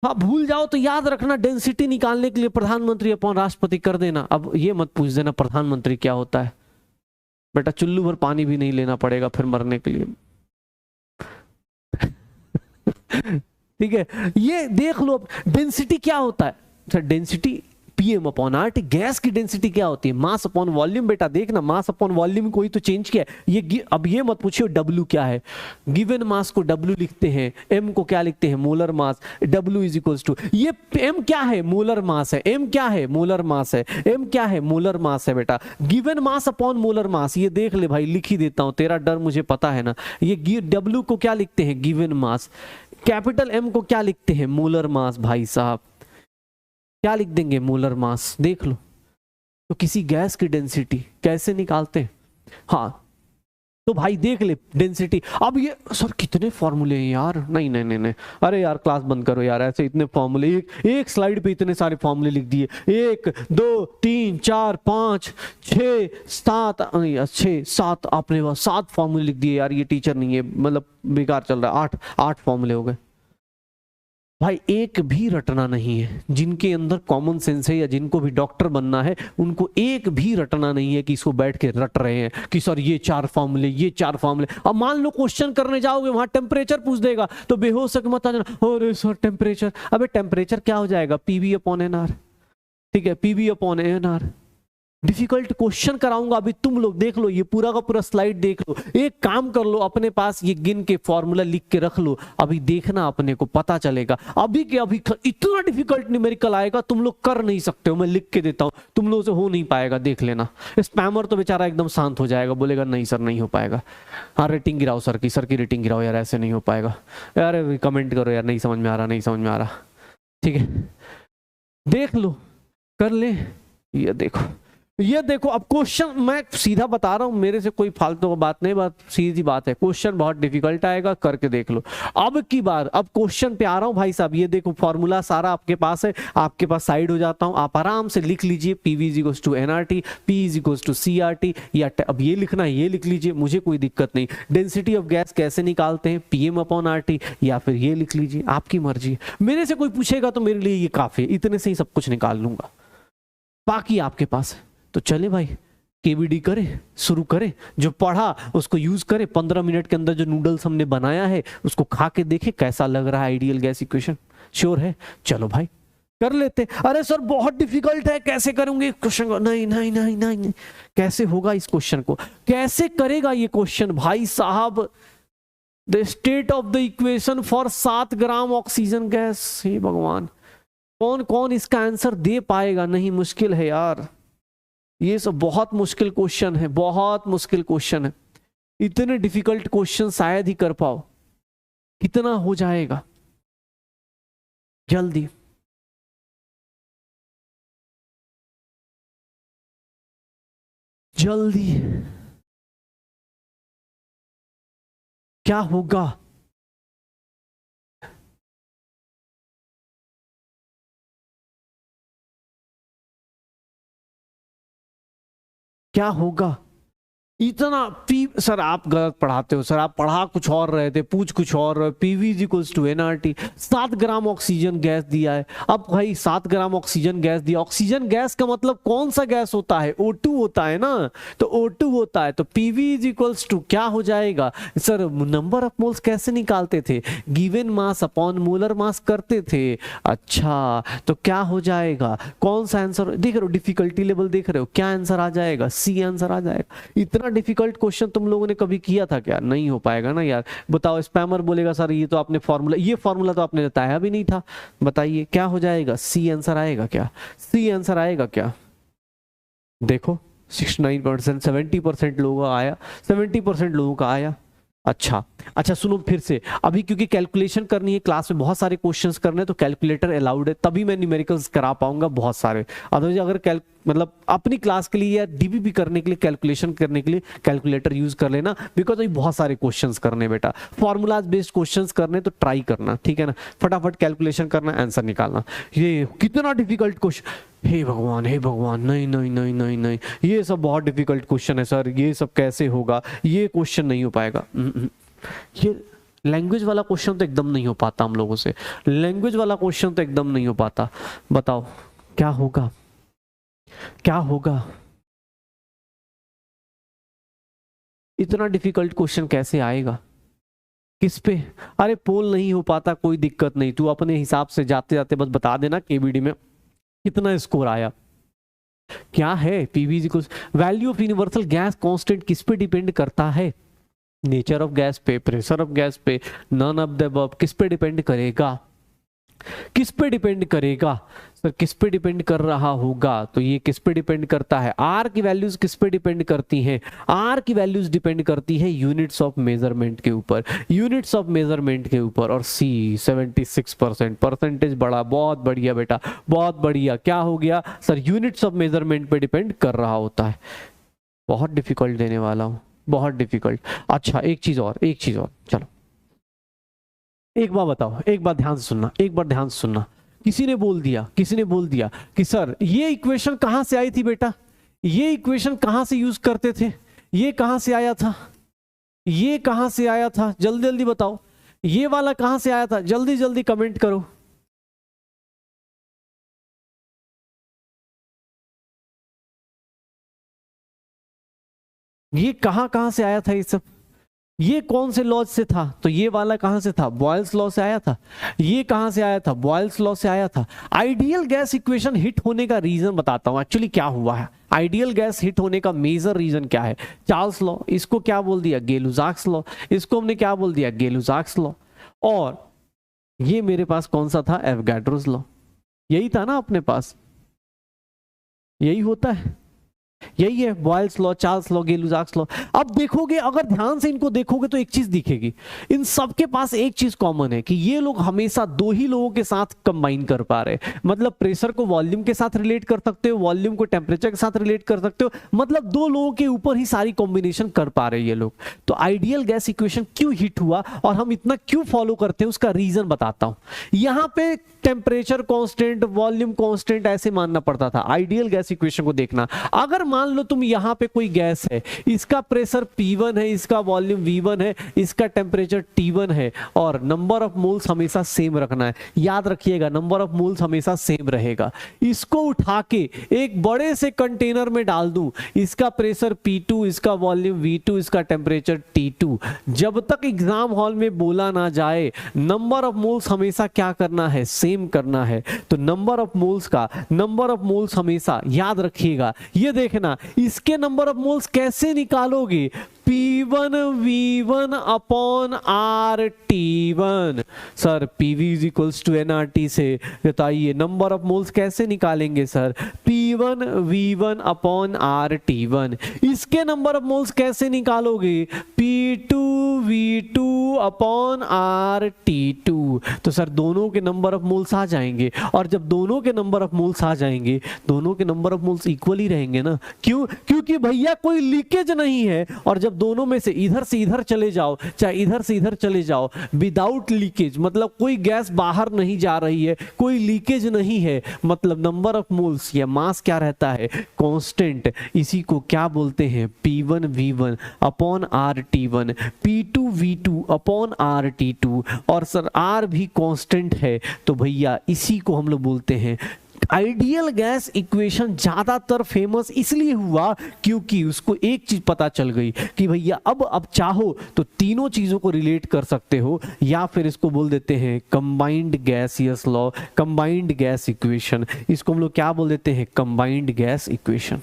हाँ भूल जाओ तो याद रखना, डेंसिटी निकालने के लिए प्रधानमंत्री अपॉन राष्ट्रपति कर देना। अब ये मत पूछ देना प्रधानमंत्री क्या होता है, बेटा चुल्लू भर पानी भी नहीं लेना पड़ेगा फिर मरने के लिए। ठीक है, ये देख लो डेंसिटी क्या होता है। Sir density PM upon RT, gas की डेंसिटी क्या होती है? मास अपॉन वॉल्यूम। बेटा देखना मास अपॉन वॉल्यूम को ही तो चेंज किया है। ये अब ये मत पूछिए W क्या है। गिवन मास को W लिखते हैं, M को क्या लिखते हैं? Molar mass. W is equals to, ये M क्या है? मोलर मास है। M क्या है? मोलर मास है। M क्या है? मोलर मास है। बेटा given mass upon molar mass, ये देख ले भाई, लिख ही देता हूं, तेरा डर मुझे पता है ना। ये W को क्या लिखते हैं? Given mass. कैपिटल M को क्या लिखते हैं? मोलर मास। भाई साहब क्या लिख देंगे? Molar mass. देख लो तो किसी गैस की डेंसिटी कैसे निकालते हैं? हाँ तो भाई देख ले डेंसिटी। अब ये सर कितने फॉर्मूले हैं यार, नहीं नहीं नहीं नहीं, अरे यार क्लास बंद करो यार, ऐसे इतने फॉर्मूले, एक स्लाइड पे इतने सारे फॉर्मूले लिख दिए। 1 2 3 4 5 6 7, 6 7, आपने 7 फॉर्मूले लिख दिए यार। ये टीचर नहीं है, मतलब बेकार चल रहा है। 8 फॉर्मूले हो गए भाई, एक भी रटना नहीं है। जिनके अंदर कॉमन सेंस है या जिनको भी डॉक्टर बनना है, उनको एक भी रटना नहीं है कि इसको बैठ के रट रहे हैं कि सर ये 4 फॉर्मूले, ये 4 फॉर्मूले। अब मान लो क्वेश्चन करने जाओगे, वहां टेम्परेचर पूछ देगा तो बेहोश होकर मत आ जाना, अरे सर टेम्परेचर। अबे टेम्परेचर क्या हो जाएगा? PV upon NR। ठीक है, PV upon NR। Difficult question कराऊंगा अभी, तुम लोग देख लो, ये पूरा का पूरा स्लाइड देख लो, एक काम कर लो, अपने पास ये गिन के फॉर्मूला लिख के रख लो, अभी देखना अपने को पता चलेगा। अभी के अभी इतना डिफिकल्ट न्यूमेरिकल आएगा तुम लोग कर नहीं सकते हो, मैं लिख के देता हूं, तुम लोगों से हो नहीं पाएगा, देख लेना। स्पैमर तो बेचारा एकदम शांत हो जाएगा, बोलेगा नहीं सर नहीं हो पाएगा। हाँ रेटिंग गिराओ सर की रेटिंग गिराओ यार, ऐसे नहीं हो पाएगा यार, कमेंट करो यार, नहीं समझ में आ रहा, नहीं समझ में आ रहा, ठीक है देख लो, कर ले। ये देखो अब क्वेश्चन मैं सीधा बता रहा हूं, मेरे से कोई फालतू का बात नहीं, बात सीधी बात है, क्वेश्चन बहुत डिफिकल्ट आएगा, करके देख लो। अब की बार अब क्वेश्चन पे आ रहा हूं भाई साहब, ये देखो फॉर्मूला सारा आपके पास है, आपके पास साइड हो जाता हूं, आप आराम से लिख लीजिए, PV = NRT, P = CRT, या अब ये लिखना है ये लिख लीजिए, मुझे कोई दिक्कत नहीं। डेंसिटी ऑफ गैस कैसे निकालते हैं, PM/RT, या फिर ये लिख लीजिए, आपकी मर्जी। मेरे से कोई पूछेगा तो मेरे लिए ये काफी, इतने से ही सब कुछ निकाल लूंगा, बाकी आपके पास है। तो चले भाई KBD करें, शुरू करें, जो पढ़ा उसको यूज करें, 15 मिनट के अंदर जो नूडल्स हमने बनाया है उसको खा के देखें कैसा लग रहा है आइडियल गैस इक्वेशन। श्योर है? चलो भाई कर लेते। अरे सर बहुत डिफिकल्ट है, कैसे करूंगे क्वेश्चन को? नहीं नहीं नहीं नहीं नहीं, कैसे होगा इस क्वेश्चन को, कैसे करेगा ये क्वेश्चन भाई साहब? The state of the equation for 7 gram oxygen gas, हे भगवान, कौन कौन इसका आंसर दे पाएगा? नहीं, मुश्किल है यार, ये सब बहुत मुश्किल क्वेश्चन है, बहुत मुश्किल क्वेश्चन है, इतने डिफिकल्ट क्वेश्चन शायद ही कर पाओ। कितना हो जाएगा जल्दी? जल्दी क्या होगा? क्या होगा? इतना सर आप गलत पढ़ाते हो सर, आप पढ़ा कुछ और रहे थे, पूछ कुछ और रहे। PV = NRT, 7 gram oxygen gas दिया है। अब भाई 7 ग्राम ऑक्सीजन गैस दिया, ऑक्सीजन गैस का मतलब कौन सा गैस होता है? O2 होता है ना, तो O2 होता है, तो PV = क्या हो जाएगा सर? नंबर ऑफ मोल्स कैसे निकालते थे? Given mass upon molar mass करते थे। अच्छा तो क्या हो जाएगा? कौन सा आंसर देख रहे हो? डिफिकल्टी लेवल देख रहे हो? क्या आंसर आ जाएगा? C आंसर आ जाएगा। इतना डिफिकल्ट क्वेश्चन तुम लोगों ने कभी किया था क्या? नहीं हो पाएगा ना यार। बताओ, स्पैमर बोलेगा सर ये तो आपने फॉर्मूला, ये फॉर्मूला तो आपने बताया भी नहीं था। बताइए क्या हो जाएगा? C आंसर आएगा क्या? C आंसर आएगा क्या? देखो 69%, 70% लोगों का आया, 70% लोगों का आया। अच्छा अच्छा सुनो फिर से, अभी क्योंकि कैलकुलेशन करनी है, क्लास में बहुत सारे क्वेश्चंस करने हैं, तो कैलकुलेटर अलाउड है, तभी मैं न्यूमेरिकल्स करा पाऊंगा बहुत सारे। अदरवाइज अगर मतलब अपनी क्लास के लिए या DBP करने के लिए, कैलकुलेशन करने के लिए कैलकुलेटर यूज कर लेना, बिकॉज अभी बहुत सारे क्वेश्चंस करने बेटा, फॉर्मूलाज बेस्ड क्वेश्चंस करने, तो ट्राई करना, ठीक है ना? फटाफट कैलकुलेशन करना, आंसर निकालना। ये कितना डिफिकल्ट क्वेश्चन, हे भगवान हे भगवान, नहीं नहीं नहीं नहीं नहीं, ये सब बहुत डिफिकल्ट क्वेश्चन है सर, ये सब कैसे होगा? ये क्वेश्चन नहीं हो पाएगा। ये लैंग्वेज वाला क्वेश्चन तो एकदम नहीं हो पाता हम लोगों से, लैंग्वेज वाला क्वेश्चन तो एकदम नहीं हो पाता। बताओ क्या होगा? क्या होगा? इतना डिफिकल्ट क्वेश्चन कैसे आएगा? किस पे? अरे पोल नहीं हो पाता, कोई दिक्कत नहीं, तू अपने हिसाब से जाते जाते बस बता देना KBD में कितना स्कोर आया। क्या है? PV = value of universal gas constant किस पे डिपेंड करता है? नेचर ऑफ गैस पे, प्रेशर ऑफ गैस पे, नन ऑफ द अबव। किस पे डिपेंड करेगा? किस पे डिपेंड करेगा सर? किस पे डिपेंड कर रहा होगा? तो ये किस पे डिपेंड करता है? R की वैल्यूज किस पे डिपेंड करती हैं? R की वैल्यूज डिपेंड करती है यूनिट्स ऑफ मेजरमेंट के ऊपर, यूनिट्स ऑफ मेजरमेंट के ऊपर। और C 76%, परसेंटेज बढ़ा, बहुत बढ़िया बेटा, बहुत बढ़िया। क्या हो गया सर? यूनिट्स ऑफ मेजरमेंट पे डिपेंड कर रहा होता है। बहुत डिफिकल्ट देने वाला हूं, बहुत डिफिकल्ट। अच्छा एक चीज और, एक चीज और, चलो एक बार बताओ, एक बार ध्यान से सुनना, एक बार ध्यान से सुनना। किसी ने बोल दिया, किसी ने बोल दिया कि सर ये इक्वेशन कहां से आई थी बेटा? ये इक्वेशन कहां से यूज करते थे? ये कहां से आया था? ये कहां से आया था? जल्दी जल्दी बताओ, ये वाला कहां से आया था? जल्दी जल्दी कमेंट करो। ये कहां कहां से आया था ये सब? ये कौन से लॉ से था? तो ये वाला कहां से था? बॉयल्स लॉ से आया था। ये कहां से आया था? बॉयल्स लॉ से आया था। आइडियल गैस इक्वेशन हिट होने का रीजन बताता हूं एक्चुअली क्या हुआ है। आइडियल गैस हिट होने का मेजर रीजन क्या है? चार्ल्स लॉ, इसको क्या बोल दिया? गेलुजाक्स लॉ, इसको हमने क्या बोल दिया? गेलुजाक्स लॉ। और ये मेरे पास कौन सा था? Avogadro's law. यही था ना अपने पास, यही होता है, यही है Boyle's law, Charles law, Gay-Lussac's law. अब देखोगे, अगर ध्यान से इनको देखोगे तो एक चीज दिखेगी, इन सबके पास एक चीज कॉमन है कि ये लोग हमेशा दो ही लोगों के साथ कंबाइन कर पा रहे हैं। मतलब प्रेशर को वॉल्यूम के साथ रिलेट कर सकते हो, वॉल्यूम को टेम्परेचर के साथ रिलेट कर सकते हो, मतलब दो लोगों के ऊपर ही सारी कॉम्बिनेशन कर पा रहे हैं ये लोग। तो आइडियल गैस इक्वेशन क्यों हिट हुआ और हम इतना क्यों फॉलो करते हैं उसका रीजन बताता हूं। यहां पे टेम्परेचर कांस्टेंट, वॉल्यूम कांस्टेंट ऐसे मानना पड़ता था। आइडियल गैस इक्वेशन को देखना, अगर मान लो तुम यहां पे कोई गैस है, इसका प्रेशर P1 है, इसका वॉल्यूम V1 है, इसका टेम्परेचर T1 है, और नंबर ऑफ मोल्स हमेशा सेम रखना है। याद रखिएगा, नंबर ऑफ मोल्स हमेशा सेम रहेगा। इसको उठा के एक बड़े से कंटेनर में डाल दूं, इसका प्रेशर P2, इसका वॉल्यूम V2, इसका टेम्परेचर T2, जब तक एग्जाम हॉल में बोला ना जाए नंबर ऑफ मोल्स हमेशा क्या करना है? सेम करना है। तो नंबर ऑफ मोल्स हमेशा याद रखिएगा। ये देखना, इसके नंबर ऑफ मोल्स कैसे निकालोगे? P1 V1 upon RT1। Sir PV is equals to nRT से बताइए नंबर ऑफ मोल्स कैसे निकालेंगे sir? P1 V1 upon RT1। इसके नंबर ऑफ मोल्स कैसे निकालोगे? P2 V2 upon RT2। तो सर दोनों के नंबर ऑफ मोल्स आ जाएंगे, और जब दोनों के नंबर ऑफ मोल्स आ जाएंगे, दोनों के नंबर ऑफ मोल्स इक्वल ही रहेंगे ना। क्यों? क्योंकि भैया कोई लीकेज नहीं है, और जब दोनों में से इधर चले जाओ, चाहे इधर से इधर चले जाओ, विदाउट लीकेज, मतलब कोई गैस बाहर नहीं जा रही है, कोई लीकेज नहीं है, मतलब नंबर ऑफ मोल्स या मास क्या रहता है? कांस्टेंट। इसी को क्या बोलते हैं? P1 V1 upon RT1, P2 V2 upon RT2। और सर R भी कांस्टेंट है, तो भैया इसी को हम लोग बोलते हैं आइडियल गैस इक्वेशन। ज्यादातर फेमस इसलिए हुआ क्योंकि उसको एक चीज पता चल गई कि भैया अब चाहो तो तीनों चीजों को रिलेट कर सकते हो, या फिर इसको बोल देते हैं combined gaseous law, combined gas equation. इसको हम लोग क्या बोल देते हैं? Combined gas equation.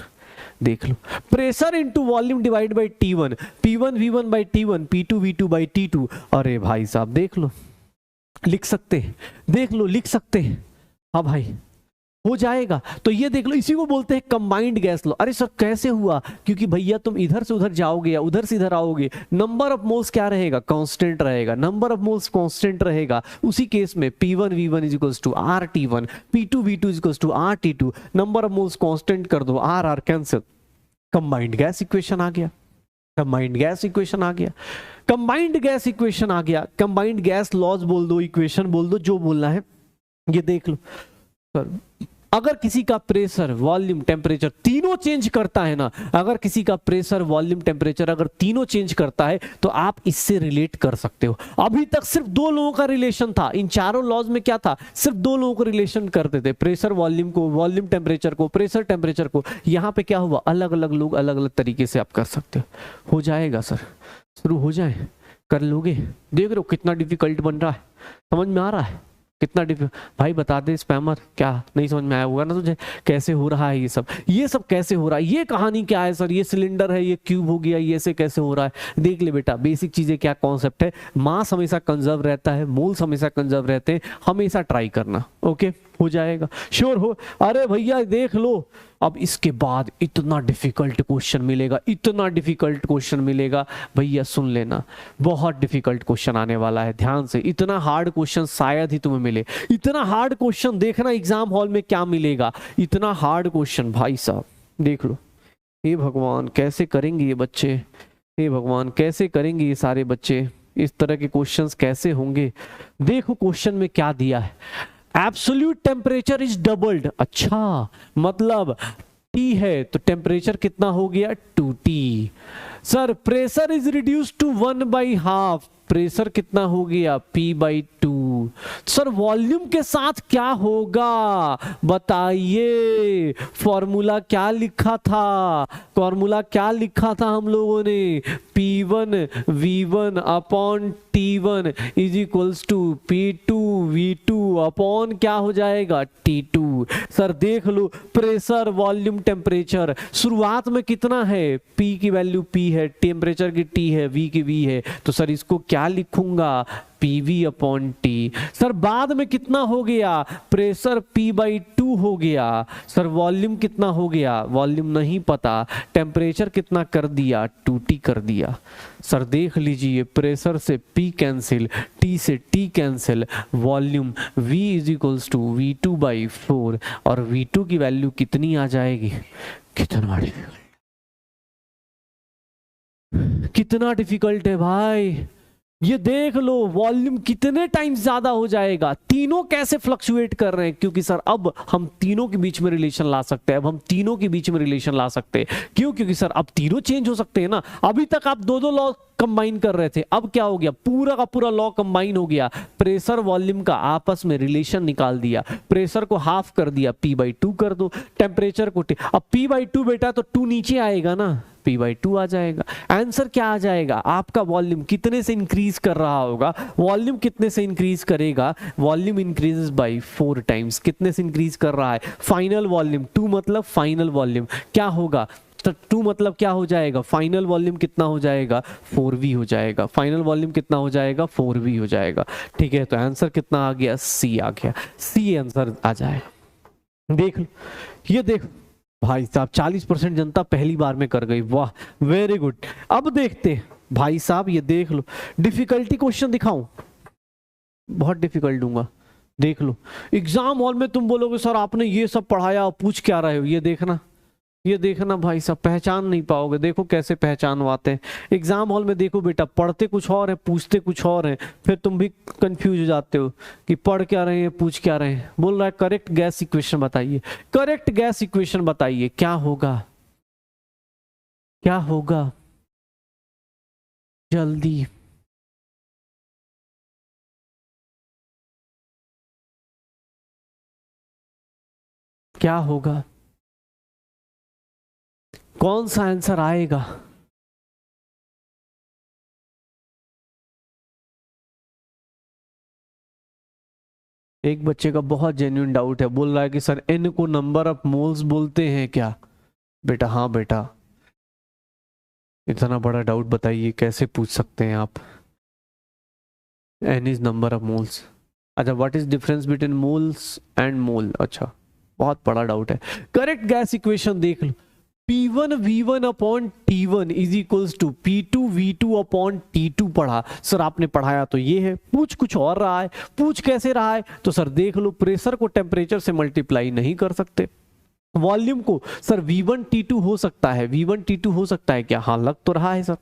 देख लो, pressure into volume divide by T1, P1 V1 by T1, P2 V2 by T2। अरे भाई साहब देख लो, लिख सकते हैं, देख लो लिख सकते हैं। हाँ भाई हो जाएगा। तो ये देख लो, इसी को बोलते हैं कंबाइंड गैस लॉ। अरे सर कैसे हुआ? क्योंकि भैया तुम इधर से उधर जाओगे या उधर से इधर आओगे, नंबर ऑफ मोल्स क्या रहेगा? कांस्टेंट रहेगा। नंबर ऑफ मोल्स कांस्टेंट रहेगा, उसी केस में P1 V1 is equals to RT1, P2 V2 is equals to RT2। Number of moles constant कर दो, R cancel, combined gas equation आ गया। कंबाइंड गैस इक्वेशन आ गया, कंबाइंड गैस इक्वेशन आ गया। कंबाइंड गैस लॉज बोल दो, इक्वेशन बोल दो, जो बोलना है। ये देख लो सर, अगर किसी का प्रेशर, वॉल्यूम, टेम्परेचर तीनों चेंज करता है ना, अगर किसी का प्रेशर, वॉल्यूम, टेम्परेचर अगर तीनों चेंज करता है, तो आप इससे रिलेट कर सकते हो। अभी तक सिर्फ दो लोगों का रिलेशन था, इन चारों लॉज में क्या था? सिर्फ दो लोगों को रिलेशन करते थे, प्रेशर वॉल्यूम को, वॉल्यूम टेम्परेचर को, प्रेशर टेम्परेचर को। यहां पे क्या हुआ? अलग अलग लोग अलग अलग तरीके से आप कर सकते हो। हो जाएगा सर, शुरू हो जाए, कर लोगे? देख रहे हो कितना डिफिकल्ट बन रहा है, समझ में आ रहा है कितना भाई बता दे स्पैमर, क्या नहीं समझ में आया होगा ना तुझे? कैसे हो रहा है ये सब कैसे हो रहा है? ये कहानी क्या है सर? ये सिलेंडर है, ये क्यूब हो गया, ये से कैसे हो रहा है? देख ले बेटा, बेसिक चीजें क्या कॉन्सेप्ट है। मास हमेशा कंजर्व रहता है, मोल्स हमेशा कंजर्व रहते हैं, हमेशा ट्राई करना। ओके, हो जाएगा, श्योर हो? अरे भैया देख लो, अब इसके बाद इतना डिफिकल्ट क्वेश्चन मिलेगा, इतना डिफिकल्ट क्वेश्चन मिलेगा भैया, सुन लेना, बहुत डिफिकल्ट क्वेश्चन आने वाला है, ध्यान से। इतना हार्ड क्वेश्चन शायद ही तुम्हें मिले, इतना हार्ड क्वेश्चन देखना एग्जाम हॉल में क्या मिलेगा, इतना हार्ड क्वेश्चन भाई साहब, देख लो। हे भगवान कैसे करेंगे ये बच्चे, हे भगवान कैसे करेंगे ये सारे बच्चे, इस तरह के क्वेश्चंस कैसे होंगे? देखो क्वेश्चन में क्या दिया है, एब्सोल्यूट टेम्परेचर इज डबल्ड। अच्छा, मतलब T है तो टेम्परेचर कितना हो गया? 2T। Sir pressure is reduce to 1/2, pressure कितना हो गया? P/2। वॉल्यूम। सर वॉल्यूम के साथ क्या होगा बताइए? फॉर्मूला क्या लिखा था? फॉर्मूला क्या लिखा था हम लोगों ने? P1 V1 upon T1 is equals to P2 V2 upon क्या हो जाएगा? T2। सर देख लो, प्रेशर, वॉल्यूम, टेम्परेचर, शुरुआत में कितना है? P की वैल्यू P है, टेम्परेचर की T है, V की V है, तो सर इसको क्या लिखूंगा? PV upon T। सर बाद में कितना हो गया? प्रेशर P/2 हो गया। सर वॉल्यूम कितना हो गया? वॉल्यूम नहीं पता। टेम्परेचर कितना कर दिया? 2T कर दिया। सर देख लीजिए, प्रेशर से P कैंसिल, T से T cancel, volume V is equals to V2/4 और V2 की वैल्यू कितनी आ जाएगी? कितना डिफिकल्ट, कितना डिफिकल्ट है भाई। ये देख लो, वॉल्यूम कितने टाइम्स ज्यादा हो जाएगा। तीनों कैसे फ्लक्चुएट कर रहे हैं? क्योंकि सर अब हम तीनों के बीच में रिलेशन ला सकते हैं। अब हम तीनों के बीच में रिलेशन ला सकते हैं। क्यों? क्योंकि सर अब तीनों चेंज हो सकते हैं ना। अभी तक आप दो दो लॉ कंबाइन कर रहे थे, अब क्या हो गया? पूरा का पूरा लॉ कंबाइन हो गया। प्रेशर वॉल्यूम का आपस में रिलेशन निकाल दिया। प्रेशर को हाफ कर दिया, P/2 कर दो। टेम्परेचर को अब P/2 बेटा तो 2 नीचे आएगा ना, P/2 आ जाएगा। आंसर क्या आ जाएगा? आपका वॉल्यूम कितने से इंक्रीज कर रहा होगा? वॉल्यूम कितने से इंक्रीज करेगा? Volume increases by 4 times. कितने से इंक्रीज कर रहा है? फाइनल वॉल्यूम, 2 मतलब फाइनल वॉल्यूम क्या होगा? तो 2 मतलब क्या हो जाएगा? फाइनल वॉल्यूम कितना हो जाएगा? 4V हो जाएगा। फाइनल वॉल्यूम कितना हो जाएगा? 4V हो जाएगा। ठीक है, तो आंसर कितना आ गया? C आ गया। C आंसर आ जाएगा। देख लो, ये देख भाई साहब, 40% जनता पहली बार में कर गई। वाह, वेरी गुड। अब देखते हैं भाई साहब, ये देख लो, डिफिकल्टी क्वेश्चन दिखाऊं? बहुत डिफिकल्ट दूंगा। देख लो, एग्जाम हॉल में तुम बोलोगे सर आपने ये सब पढ़ाया, पूछ क्या रहे हो? ये देखना, ये देखना भाई साहब, पहचान नहीं पाओगे। देखो कैसे पहचानवाते हैं एग्जाम हॉल में। देखो बेटा, पढ़ते कुछ और है, पूछते कुछ और है, फिर तुम भी कंफ्यूज हो जाते हो कि पढ़ क्या रहे हैं, पूछ क्या रहे हैं। बोल रहा है करेक्ट गैस इक्वेशन बताइए। करेक्ट गैस इक्वेशन बताइए, क्या होगा? क्या होगा? जल्दी क्या होगा? कौन सा आंसर आएगा? एक बच्चे का बहुत जेन्युइन डाउट है, बोल रहा है कि सर n को नंबर ऑफ मोल्स बोलते हैं क्या? बेटा हाँ बेटा, इतना बड़ा डाउट बताइए, कैसे पूछ सकते हैं आप? n is number of moles. अच्छा, what is difference between moles and mole? अच्छा, बहुत बड़ा डाउट है। करेक्ट गैस इक्वेशन देख लो, P1 V1 upon T1 is equals to P2 V2 upon T2 पढ़ा। सर आपने पढ़ाया तो ये है, पूछ कुछ और रहा है। पूछ कैसे रहा है? तो सर देख लो, प्रेशर को टेम्परेचर से मल्टीप्लाई नहीं कर सकते। वॉल्यूम को सर V1 T2 हो सकता है, V1 T2 हो सकता है क्या? हाँ लग तो रहा है sir.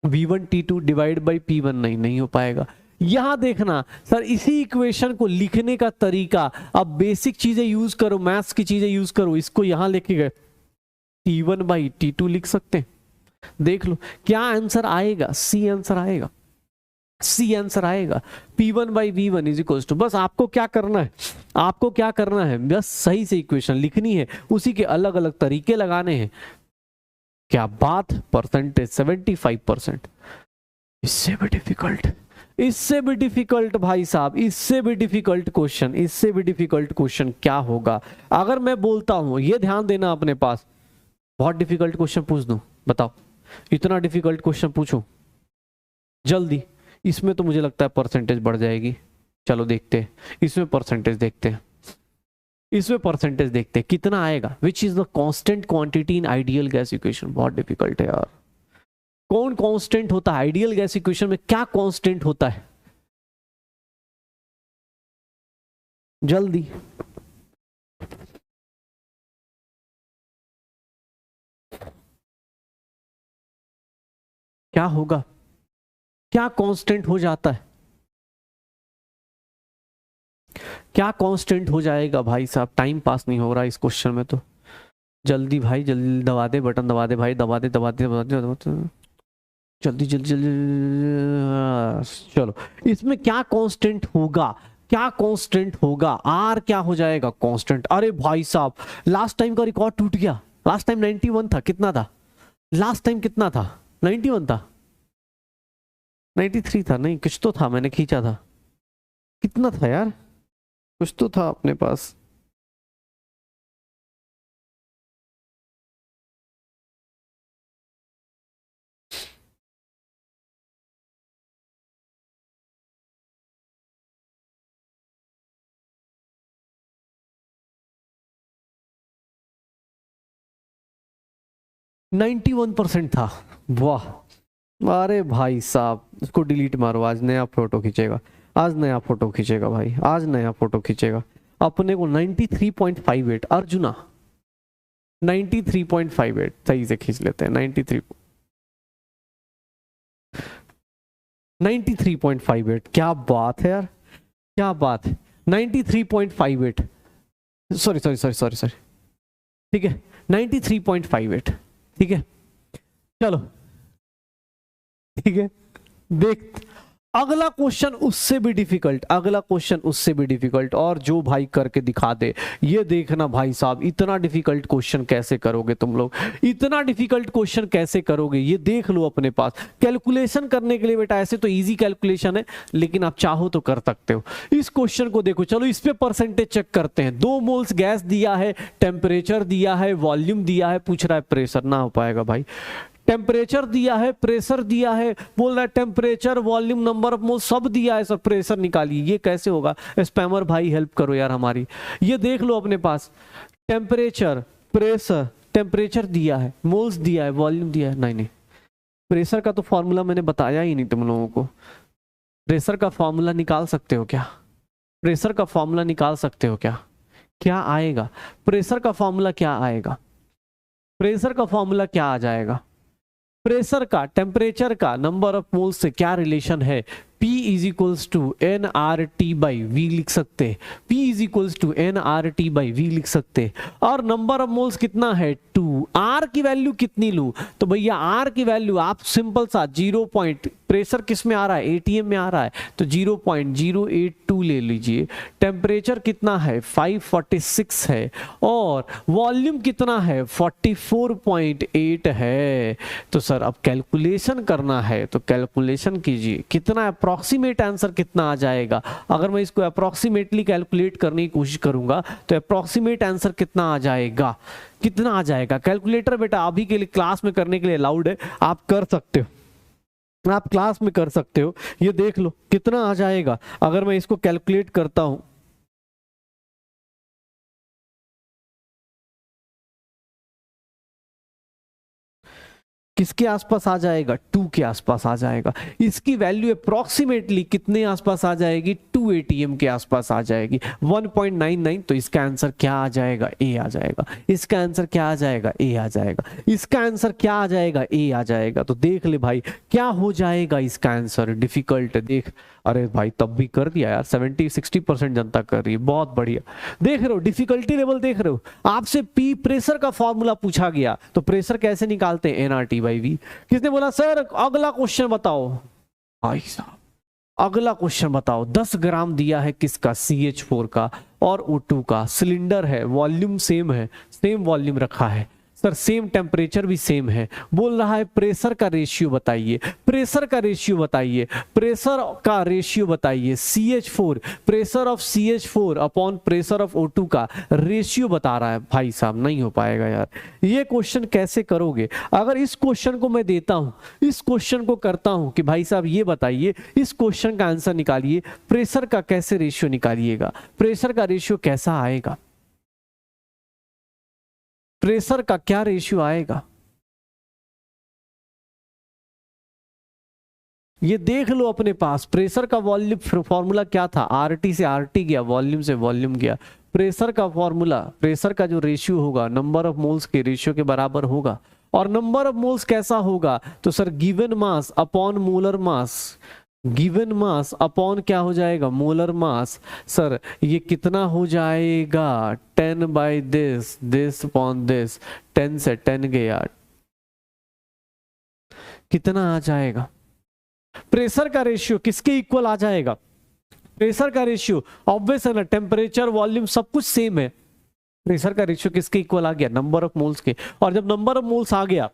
V1 T2 divide by P1 नहीं हो पाएगा। यहां देखना सर, इसी इक्वेशन को लिखने का तरीका, अब बेसिक चीजें यूज करो, मैथ्स की चीजें यूज करो। इसको यहां लेके गए T1/T2 लिख सकते हैं। देख लो क्या आंसर आएगा? C आंसर आएगा। C आंसर आएगा। P1/V1 इज इक्वल टू, बस आपको क्या करना है? आपको क्या करना है? बस सही से इक्वेशन लिखनी है, उसी के अलग अलग तरीके लगाने हैं। क्या बात, परसेंटेज 75%। इससे भी डिफिकल्ट, इससे भी डिफिकल्ट भाई साहब, इससे भी डिफिकल्ट क्वेश्चन, इससे भी डिफिकल्ट क्वेश्चन क्या होगा? अगर मैं बोलता हूं, ये ध्यान देना अपने पास, बहुत डिफिकल्ट क्वेश्चन पूछ दूं, बताओ इतना डिफिकल्ट क्वेश्चन पूछूं जल्दी? इसमें तो मुझे लगता है परसेंटेज बढ़ जाएगी। चलो देखते हैं, इसमें परसेंटेज देखते हैं, इसमें परसेंटेज देखते हैं कितना आएगा। Which is the constant quantity in ideal gas equation? बहुत डिफिकल्ट है यार। कौन कांस्टेंट होता है आइडियल गैस इक्वेशन में? क्या कांस्टेंट होता है? जल्दी, क्या होगा? क्या कांस्टेंट हो जाता है? क्या कांस्टेंट हो जाएगा भाई साहब? टाइम पास नहीं हो रहा इस क्वेश्चन में तो। जल्दी भाई, जल्दी दबा दे, बटन दबा दे भाई, दबा दे दबा दे दबा दे, दबा दे। जल्दी जल्दी जल्दी, चलो इसमें क्या कांस्टेंट होगा, क्या कांस्टेंट होगा, आर क्या हो जाएगा कांस्टेंट। अरे भाई साहब लास्ट टाइम का रिकॉर्ड टूट गया, लास्ट टाइम 91 था, कितना था लास्ट टाइम, कितना था 91 था, 93 था, नहीं कुछ तो था, मैंने खींचा था, कितना था यार, कुछ तो था अपने पास। नाइन्टी 91% था, वाह। अरे भाई साहब इसको डिलीट मारो, आज नया फोटो खींचेगा, आज नया फोटो खींचेगा भाई, आज नया फोटो खींचेगा। अपने को 93.58 अर्जुना, 93.58 सही से खींच लेते हैं, 93.58, क्या बात है यार, क्या बात है, 93.58, sorry sorry sorry sorry sorry, ठीक है 93.58, ठीक है चलो, ठीक है। देख अगला क्वेश्चन उससे भी डिफिकल्ट, अगला क्वेश्चन उससे भी डिफिकल्ट, और जो भाई करके दिखा दे। ये देखना भाई साहब इतना डिफिकल्ट क्वेश्चन कैसे करोगे तुम लोग, इतना डिफिकल्ट क्वेश्चन कैसे करोगे, ये देख लो अपने पास। कैलकुलेशन करने के लिए बेटा ऐसे तो इजी कैलकुलेशन है, लेकिन आप चाहो तो कर सकते हो। इस क्वेश्चन को देखो, चलो इस पे परसेंटेज चेक करते हैं। 2 मोल्स गैस दिया है, टेम्परेचर दिया है, वॉल्यूम दिया है, पूछ रहा है प्रेशर, ना हो पाएगा भाई। टेम्परेचर दिया है, प्रेशर दिया है, बोल रहा है temperature, volume, number of mole सब दिया है सर, प्रेशर निकालिए, ये कैसे होगा। स्पैमर भाई हेल्प करो यार हमारी। ये देख लो अपने पास, टेम्परेचर, प्रेशर, टेम्परेचर दिया है, मोल्स दिया है, वॉल्यूम दिया है, नहीं नहीं प्रेशर का तो फॉर्मूला मैंने बताया ही नहीं तुम लोगों को। प्रेशर का फॉर्मूला निकाल सकते हो क्या, प्रेशर का फॉर्मूला निकाल सकते हो क्या, क्या आएगा प्रेशर का फॉर्मूला, क्या आएगा प्रेशर का फॉर्मूला, क्या आ जाएगा। प्रेशर का टेम्परेचर का नंबर ऑफ मोल्स से क्या रिलेशन है, P is equals to N R T by V लिख सकते, P is equals to N R T by V लिख सकते। और नंबर ऑफ मोल्स कितना है 2, R की वैल्यू कितनी लूं, तो भैया R की वैल्यू आप सिंपल सा 0 पॉइंट, प्रेशर किस में आ रहा है ATM में आ रहा है, तो 0.082 ले लीजिए। टेम्परेचर कितना है 546 है, और वॉल्यूम कितना है 44.8 है। तो सर अब कैलकुलेशन करना है तो कैलकुलेशन कीजिए, कितना अप्रोक्सीमेट आंसर कितना आ जाएगा। अगर मैं इसको अप्रोक्सीमेटली कैलकुलेट करने की कोशिश करूंगा तो अप्रोक्सीमेट आंसर कितना आ जाएगा, कितना आ जाएगा। कैलकुलेटर बेटा अभी के लिए क्लास में करने के लिए अलाउड है, आप कर सकते हो, आप क्लास में कर सकते हो। ये देख लो कितना आ जाएगा अगर मैं इसको कैलकुलेट करता हूं। किसके आसपास आ जाएगा, 2 के आसपास आ जाएगा। इसकी वैल्यू अप्रोक्सीमेटली कितने आसपास आ जाएगी, 2 ATM के आसपास आ जाएगी, 1.99। तो इसका आंसर क्या आ जाएगा, ए आ जाएगा। इसका आंसर क्या आ जाएगा, ए आ जाएगा। इसका आंसर क्या आ जाएगा, ए आ जाएगा। तो देख ले भाई क्या हो जाएगा इसका आंसर, डिफिकल्ट देख। अरे भाई तब भी कर दिया यार, 70-60% जनता कर रही है, बहुत बढ़िया। देख रहे हो डिफिकल्टी लेवल, देख रहे हो। आपसे पी प्रेशर का फॉर्मूला पूछा गया तो प्रेशर कैसे निकालते हैं, NRT बाई वी। किसने बोला सर अगला क्वेश्चन बताओ, भाई साहब अगला क्वेश्चन बताओ। 10 ग्राम दिया है किसका, CH4 का और O2 का, सिलेंडर है, वॉल्यूम सेम है, सेम वॉल्यूम रखा है सर, सेम टेम्परेचर भी सेम है। बोल रहा है प्रेशर का रेशियो बताइए, प्रेशर का रेशियो बताइए, प्रेशर का रेशियो बताइए। CH4, pressure of CH4 upon pressure of O2 का रेशियो बता रहा है। भाई साहब नहीं हो पाएगा यार, ये क्वेश्चन कैसे करोगे। अगर इस क्वेश्चन को मैं देता हूं, इस क्वेश्चन को करता हूं कि भाई साहब ये बताइए, इस क्वेश्चन का आंसर निकालिए, प्रेशर का कैसे रेशियो निकालिएगा, प्रेशर का रेशियो कैसा आएगा, प्रेशर का क्या रेशियो आएगा, ये देख लो अपने पास। प्रेशर का वॉल्यूम फॉर्मूला क्या था, RT से RT गया, वॉल्यूम से वॉल्यूम गया। प्रेशर का फॉर्मूला, प्रेशर का जो रेशियो होगा नंबर ऑफ मोल्स के रेशियो के बराबर होगा। और नंबर ऑफ मोल्स कैसा होगा, तो sir given mass upon molar mass, given mass upon क्या हो जाएगा, मोलर मास। सर ये कितना हो जाएगा, 10 बाई दिस अपॉन दिस, 10 से 10 गया, कितना आ जाएगा? प्रेशर का रेशियो किसके इक्वल आ जाएगा? प्रेशर का रेशियो ऑब्वियस है ना, टेम्परेचर वॉल्यूम सब कुछ सेम है। प्रेशर का रेशियो किसके इक्वल आ गया? नंबर ऑफ मोल्स के। और जब नंबर ऑफ मोल्स आ गया,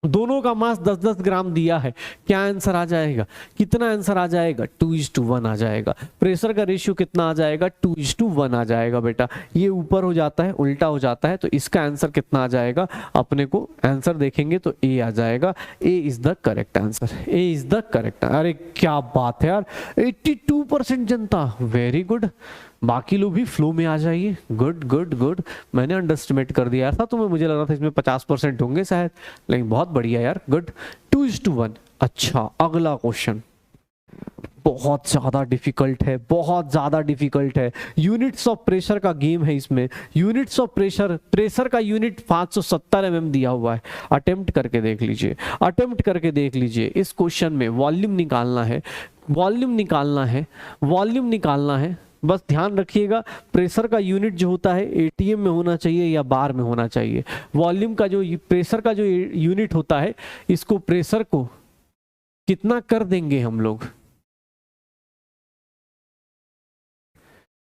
दोनों का मास 10-10 ग्राम दिया है, क्या आंसर आ जाएगा? कितना आंसर आ जाएगा? 2:1 आ जाएगा। प्रेशर का रेशियो कितना आ जाएगा? 2:1 आ जाएगा बेटा। ये ऊपर हो जाता है, उल्टा हो जाता है, तो इसका आंसर कितना आ जाएगा? अपने को आंसर देखेंगे तो ए आ जाएगा। A is the correct answer. A is the correct. अरे क्या बात है यार, 82% जनता, वेरी गुड। बाकी लोग भी फ्लो में आ जाइए। Good good good. मैंने अंडरस्टिमेट कर दिया था तुम्हें, मुझे लग रहा था इसमें 50% होंगे शायद, लेकिन बहुत बढ़िया यार, गुड। 2:1। अच्छा, अगला क्वेश्चन बहुत ज्यादा डिफिकल्ट है, बहुत ज्यादा डिफिकल्ट है। यूनिट्स ऑफ प्रेशर का गेम है इसमें। यूनिट्स ऑफ प्रेशर, प्रेशर का यूनिट 570 mm दिया हुआ है। अटेम्प्ट करके देख लीजिए, अटेम्प्ट करके देख लीजिए। इस क्वेश्चन में वॉल्यूम निकालना है, वॉल्यूम निकालना है, वॉल्यूम निकालना है। बस ध्यान रखिएगा, प्रेशर का यूनिट जो होता है एटीएम में होना चाहिए या बार में होना चाहिए। वॉल्यूम का जो, प्रेशर का जो यूनिट होता है, इसको प्रेशर को कितना कर देंगे हम लोग?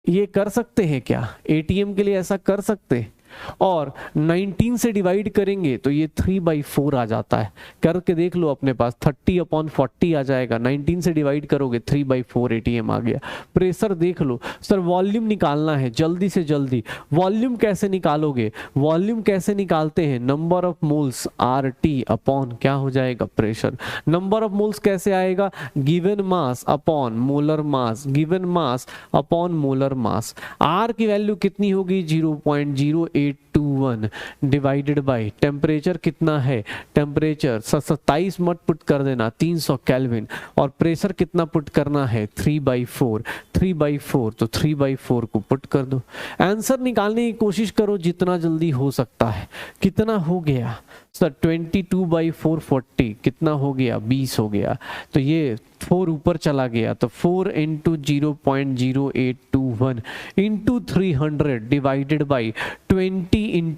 ये कर सकते हैं क्या? एटीएम के लिए ऐसा कर सकते हैं। और 19 से डिवाइड करेंगे तो ये 3/4 आ जाता है। करके देख लो अपने पास, 30/40 आ जाएगा। 19 से डिवाइड करोगे 3/4 एटीएम आ गया। प्रेशर देख लो। सर वॉल्यूम निकालना है, जल्दी से जल्दी। वॉल्यूम कैसे निकालोगे? वॉल्यूम कैसे निकालते हैं? Number of moles RT upon क्या हो जाएगा? प्रेशर। नंबर ऑफ मोल्स कैसे आएगा? Given mass upon molar mass, given mass upon molar mass. R की वैल्यू कितनी होगी? 0.0821 डिवाइडेड बाय टेम्परेचर कितना है? टेम्परेचर 27 मत पुट कर देना, 300 केल्विन। और प्रेशर कितना पुट करना है? 3/4। 3/4 तो 3/4 को पुट कर दो। आंसर निकालने की कोशिश करो जितना जल्दी हो सकता है। कितना हो गया सर? 22/4 40 कितना हो गया? 20 हो गया। तो ये 4 ऊपर चला गया, तो 4 × 0.0821 × 300 डिवाइडेड बाई 20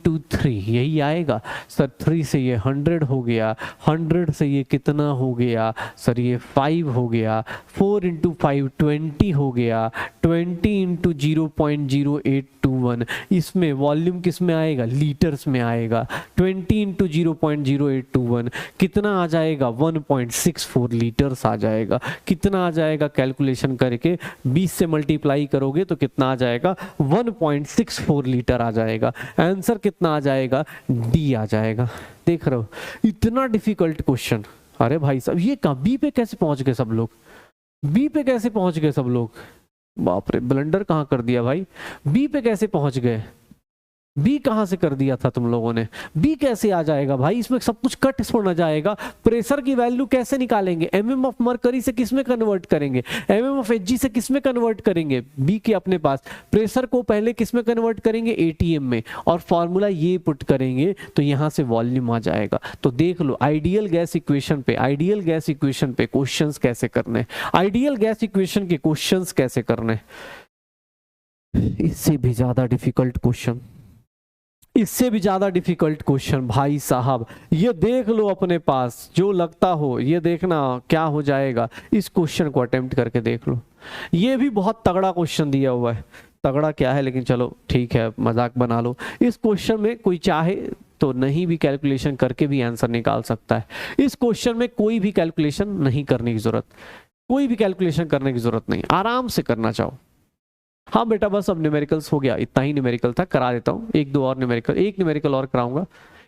× 3, यही आएगा सर। 3 से ये 100 हो गया, 100 से ये कितना हो गया सर? ये 5 हो गया। 4 × 5 20 हो गया। 20 × 0.0821, इसमें वॉल्यूम किस में आएगा? लीटर्स में आएगा। 20 × 0.0821 कितना आ जाएगा? 1.64 लीटर्स आ जाएगा। कितना आ जाएगा? कैलकुलेशन करके 20 से मल्टीप्लाई करोगे तो कितना आ जाएगा? 1.64 लीटर आ जाएगा। आंसर कितना आ जाएगा? डी आ जाएगा। देख रहे हो, इतना डिफिकल्ट क्वेश्चन। अरे भाई साहब, ये कहाँ बी पे कैसे पहुंच गए सब लोग? बी पे कैसे पहुंच गए सब लोग? बाप रे, ब्लंडर कहाँ कर दिया भाई। बी पे कैसे पहुंच गए? बी कहां से कर दिया था तुम लोगों ने? बी कैसे आ जाएगा भाई? इसमें सब कुछ कट छोड़ना जाएगा। प्रेशर की वैल्यू कैसे निकालेंगे? mm ऑफ मरकरी से किस में कन्वर्ट करेंगे? mm ऑफ Hg से किस में कन्वर्ट करेंगे? बी के अपने पास प्रेशर को पहले किस में कन्वर्ट करेंगे? एटीएम में। और फॉर्मूला ये पुट करेंगे तो यहां से वॉल्यूम आ जाएगा। तो देख लो, आइडियल गैस इक्वेशन पे, आइडियल गैस इक्वेशन पे क्वेश्चंस कैसे करने, आइडियल गैस इक्वेशन के क्वेश्चंस कैसे करने। इससे भी ज्यादा डिफिकल्ट क्वेश्चन, इससे भी ज्यादा डिफिकल्ट क्वेश्चन भाई साहब, ये देख लो अपने पास, जो लगता हो ये देखना क्या हो जाएगा। इस क्वेश्चन को अटेम्प्ट करके देख लो। ये भी बहुत तगड़ा क्वेश्चन दिया हुआ है। तगड़ा क्या है, लेकिन चलो ठीक है, मजाक बना लो। इस क्वेश्चन में कोई चाहे तो नहीं भी कैलकुलेशन करके भी आंसर निकाल सकता है। इस क्वेश्चन में कोई भी कैलकुलेशन नहीं करने की जरूरत, कोई भी कैलकुलेशन करने की जरूरत नहीं, आराम से करना चाहो। हाँ बेटा, बस अब न्यूमेरिकल्स हो गया, इतना ही न्यूमेरिकल था, करा देता हूँ। एक दो और न्यूमेरिकल, एक न्यूमेरिकल और कराऊंगा।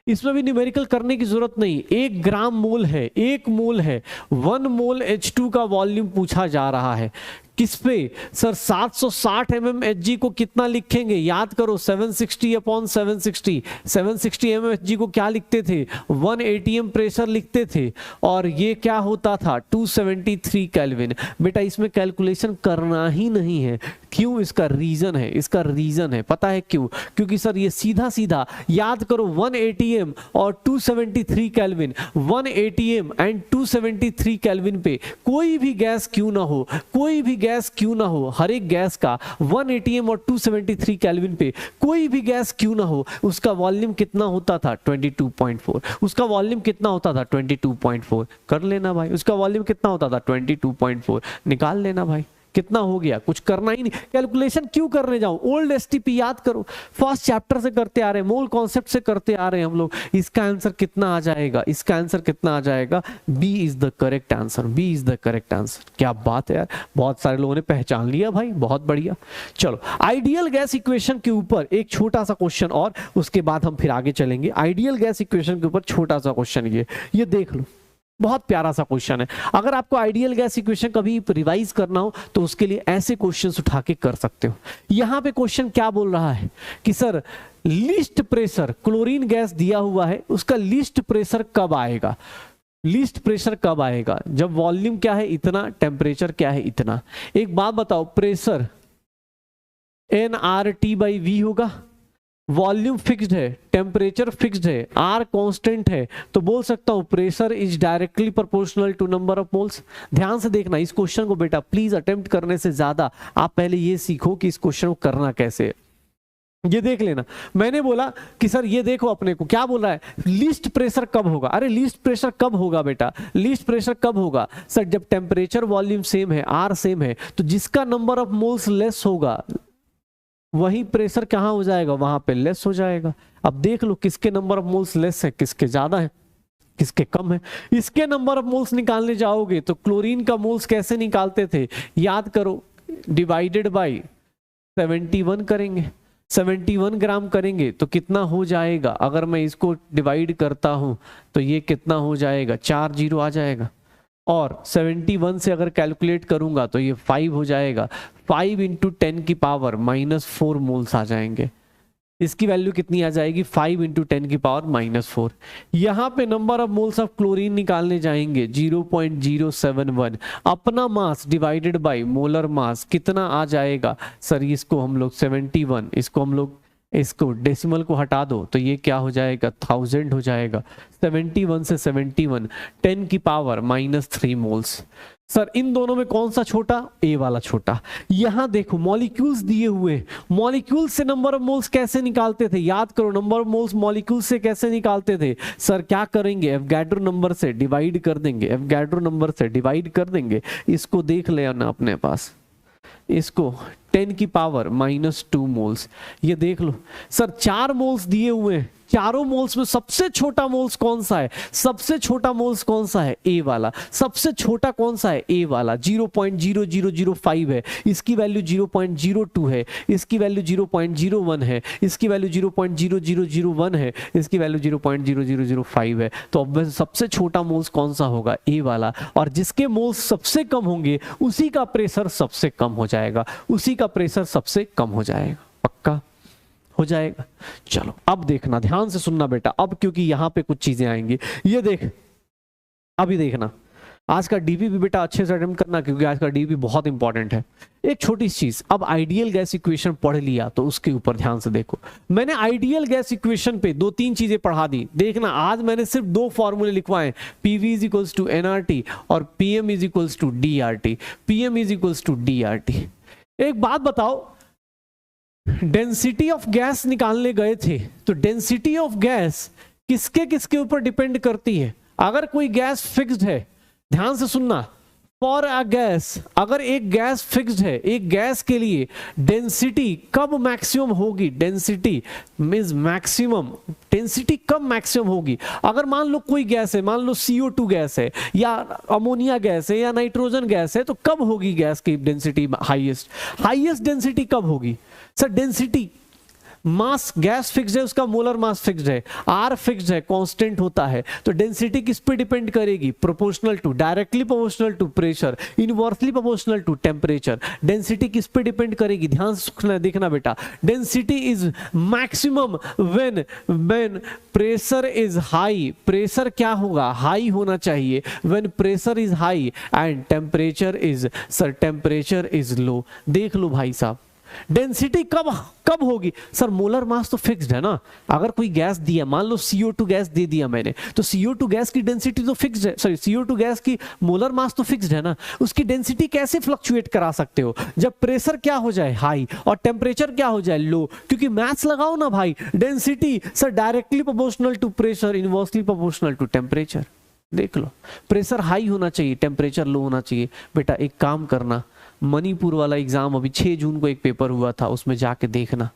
इसमें भी न्यूमेरिकल करने की जरूरत नहीं। 1 ग्राम मोल है, 1 मोल है, 1 मोल H2 का वॉल्यूम पूछा जा रहा है। किस पे सर? 760 mm Hg को कितना लिखेंगे? याद करो, 760/760। 760 mm Hg को क्या लिखते थे? 1 atm प्रेशर लिखते थे। और ये क्या होता था? 273 केल्विन। बेटा इसमें कैलकुलेशन करना ही नहीं है। क्यों? इसका रीजन है, इसका रीजन है, पता है क्यों? क्योंकि सर ये सीधा सीधा याद करो 1 atm और 273 केल्विन, 1 atm एंड 273 केल्विन पे कोई भी गैस क्यों ना हो, कोई भी गैस क्यों ना हो, हर एक गैस का 1 atm और 273 केल्विन पे कोई भी गैस क्यों ना हो, उसका वॉल्यूम कितना होता था? 22.4। उसका वॉल्यूम कितना होता था? 22.4। कर लेना भाई, उसका वॉल्यूम कितना होता था? 22.4। निकाल लेना भाई, कितना हो गया? कुछ करना ही नहीं, कैलकुलेशन क्यों करने जाऊं? ओल्ड एसटीपी याद करो, फर्स्ट चैप्टर से करते आ रहे हैं, मोल कॉन्सेप्ट से करते आ रहे हैं हम लोग। इसका आंसर कितना आ जाएगा? इसका आंसर कितना आ जाएगा? B is the correct answer, B is the correct answer. क्या बात है यार, बहुत सारे लोगों ने पहचान लिया भाई, बहुत बढ़िया। चलो आइडियल गैस इक्वेशन के ऊपर एक छोटा सा क्वेश्चन और उसके बाद हम फिर आगे चलेंगे। आइडियल गैस इक्वेशन के ऊपर छोटा सा क्वेश्चन, ये देख लो, बहुत प्यारा सा क्वेश्चन है। अगर आपको आइडियल गैस इक्वेशन कभी रिवाइज करना हो तो उसके लिए ऐसे क्वेश्चंस उठा के कर सकते हो। यहां पे क्वेश्चन क्या बोल रहा है कि sir least pressure chlorine gas दिया हुआ है, उसका लीस्ट प्रेशर कब आएगा? लीस्ट प्रेशर कब आएगा? जब वॉल्यूम क्या है? इतना, टेम्परेचर क्या है? इतना। एक बात बताओ, प्रेशर nRT/V होगा, वॉल्यूम फिक्स्ड है, टेम्परेचर फिक्स्ड है, आर कांस्टेंट है, तो बोल सकता हूं pressure is directly proportional to number of moles. ध्यान से देखना इस क्वेश्चन को बेटा, प्लीज अटेम्प्ट करने से ज्यादा आप पहले ये सीखो कि इस क्वेश्चन को करना कैसे है। ये देख लेना, मैंने बोला कि सर ये देखो, अपने को क्या बोल रहा है? लीस्ट प्रेशर कब होगा? अरे लीस्ट प्रेशर कब होगा बेटा? लीस्ट प्रेशर कब होगा? सर जब टेम्परेचर वॉल्यूम सेम है, आर सेम है, तो जिसका नंबर ऑफ मोल्स लेस होगा वही प्रेशर कहां हो जाएगा? वहां पे लेस हो जाएगा। अब देख लो किसके नंबर ऑफ मोल्स लेस है, किसके ज्यादा है, किसके कम है। इसके नंबर ऑफ मोल्स निकालने जाओगे तो क्लोरीन का मोल्स कैसे निकालते थे? याद करो, डिवाइडेड बाय 71 करेंगे, 71 ग्राम करेंगे तो कितना हो जाएगा? अगर मैं इसको डिवाइड करता हूं तो ये कितना हो जाएगा? 4 जीरो आ जाएगा। और 71 से अगर कैलकुलेट करूंगा तो ये 5 हो जाएगा। 5 इंटू 10 की पावर -4 मोल्स आ जाएंगे। इसकी वैल्यू कितनी आ जाएगी? 5 इंटू 10 की पावर -4। यहां पे number of moles of chlorine निकालने जाएंगे 0.071। अपना mass divided by molar mass कितना आ जाएगा? सर इसको हम लोग 71, इसको हम लोग इसको डेसिमल को हटा दो तो ये क्या हो जाएगा? 1000 हो जाएगा। 71 से 71, 10 की पावर -3 मोल्स। सर इन दोनों में कौन सा छोटा? ए वाला छोटा। यहां देखो मॉलिक्यूल्स दिए हुए, मॉलिक्यूल से नंबर ऑफ मोल्स कैसे निकालते थे? याद करो, नंबर ऑफ मोल्स मॉलिक्यूल से कैसे निकालते थे? सर क्या करेंगे? एवोगाड्रो नंबर से डिवाइड कर देंगे, एवोगाड्रो नंबर से डिवाइड कर देंगे। इसको देख लेना अपने पास, इसको 10 की पावर -2 मोल्स। ये देख लो सर 4 मोल्स दिए हुए हैं, चारों मोल्स में सबसे छोटा मोल्स कौन सा है? सबसे छोटा मोल्स कौन सा है? ए वाला। सबसे छोटा कौन सा है? ए वाला। 0.0005 है, इसकी वैल्यू 0.02 है, इसकी वैल्यू 0.01 है, इसकी वैल्यू 0.0001 है, इसकी वैल्यू 0.0005 है। तो अब सबसे छोटा मोल्स कौन सा होगा? ए वाला। और जिसके मोल्स सबसे कम होंगे उसी का प्रेशर सबसे कम हो जाएगा, उसी का प्रेशर सबसे कम हो जाएगा। पक्का हो जाएगा। चलो अब देखना, ध्यान से सुनना बेटा, अब क्योंकि यहां पे कुछ चीजें आएंगी। ये देख, अभी देखना, आज का डीपी भी बेटा अच्छे से अटेम्प्ट करना क्योंकि आज का डीपी बहुत इंपॉर्टेंट है। एक छोटी चीज, अब आइडियल गैस इक्वेशन पढ़ लिया तो उसके ऊपर ध्यान से देखो। मैंने आइडियल गैस इक्वेशन पे 2-3 चीजें पढ़ा दी। देखना आज मैंने सिर्फ 2 फॉर्मूले लिखवाए, PV is equals to nRT और PM is equals to dRT. PM is equals to dRT. एक बात बताओ, डेंसिटी ऑफ गैस निकालने गए थे तो डेंसिटी ऑफ गैस किसके किसके ऊपर डिपेंड करती है? अगर कोई गैस फिक्स्ड है, ध्यान से सुनना, फॉर अ गैस, अगर एक गैस फिक्स्ड है, एक गैस के लिए डेंसिटी कब मैक्सिमम होगी? डेंसिटी मींस मैक्सिमम, डेंसिटी कब मैक्सिमम होगी? अगर मान लो कोई गैस है, मान लो CO2 गैस है या अमोनिया गैस है या नाइट्रोजन गैस है, तो कब होगी गैस की डेंसिटी हाईएस्ट? हाईएस्ट डेंसिटी कब होगी? Sir density, mass gas fixed है, उसका मोलर मास फिक्स्ड है, आर फिक्स्ड है, कांस्टेंट होता है, तो डेंसिटी किस पे डिपेंड करेगी? Proportional to, directly proportional to pressure, inversely proportional to temperature. Density किस पे डिपेंड करेगी? ध्यान से देखना बेटा, density is maximum when pressure is high. Pressure क्या होगा? हाई होना चाहिए। When pressure is high and temperature is, sir temperature is लो। देख लो भाई साहब, डेंसिटी कब कब होगी सर? मोलर मास तो फिक्स्ड है ना। अगर कोई गैस दिया, मान लो CO2 गैस दे दिया मैंने, तो CO2 गैस की डेंसिटी तो फिक्स्ड है, सॉरी CO2 गैस की मोलर मास तो फिक्स्ड है ना। उसकी डेंसिटी कैसे फ्लक्चुएट करा सकते हो? जब प्रेशर क्या हो जाए हाई और टेम्परेचर क्या हो जाए लो, क्योंकि मैथ्स लगाओ ना भाई। Density sir directly proportional to pressure, inversely proportional to temperature. देख लो, प्रेशर हाई होना चाहिए, टेम्परेचर लो होना चाहिए। बेटा एक काम करना, मणिपुर वाला एग्जाम अभी 6 जून को एक पेपर हुआ था, उसमें जाके देखना।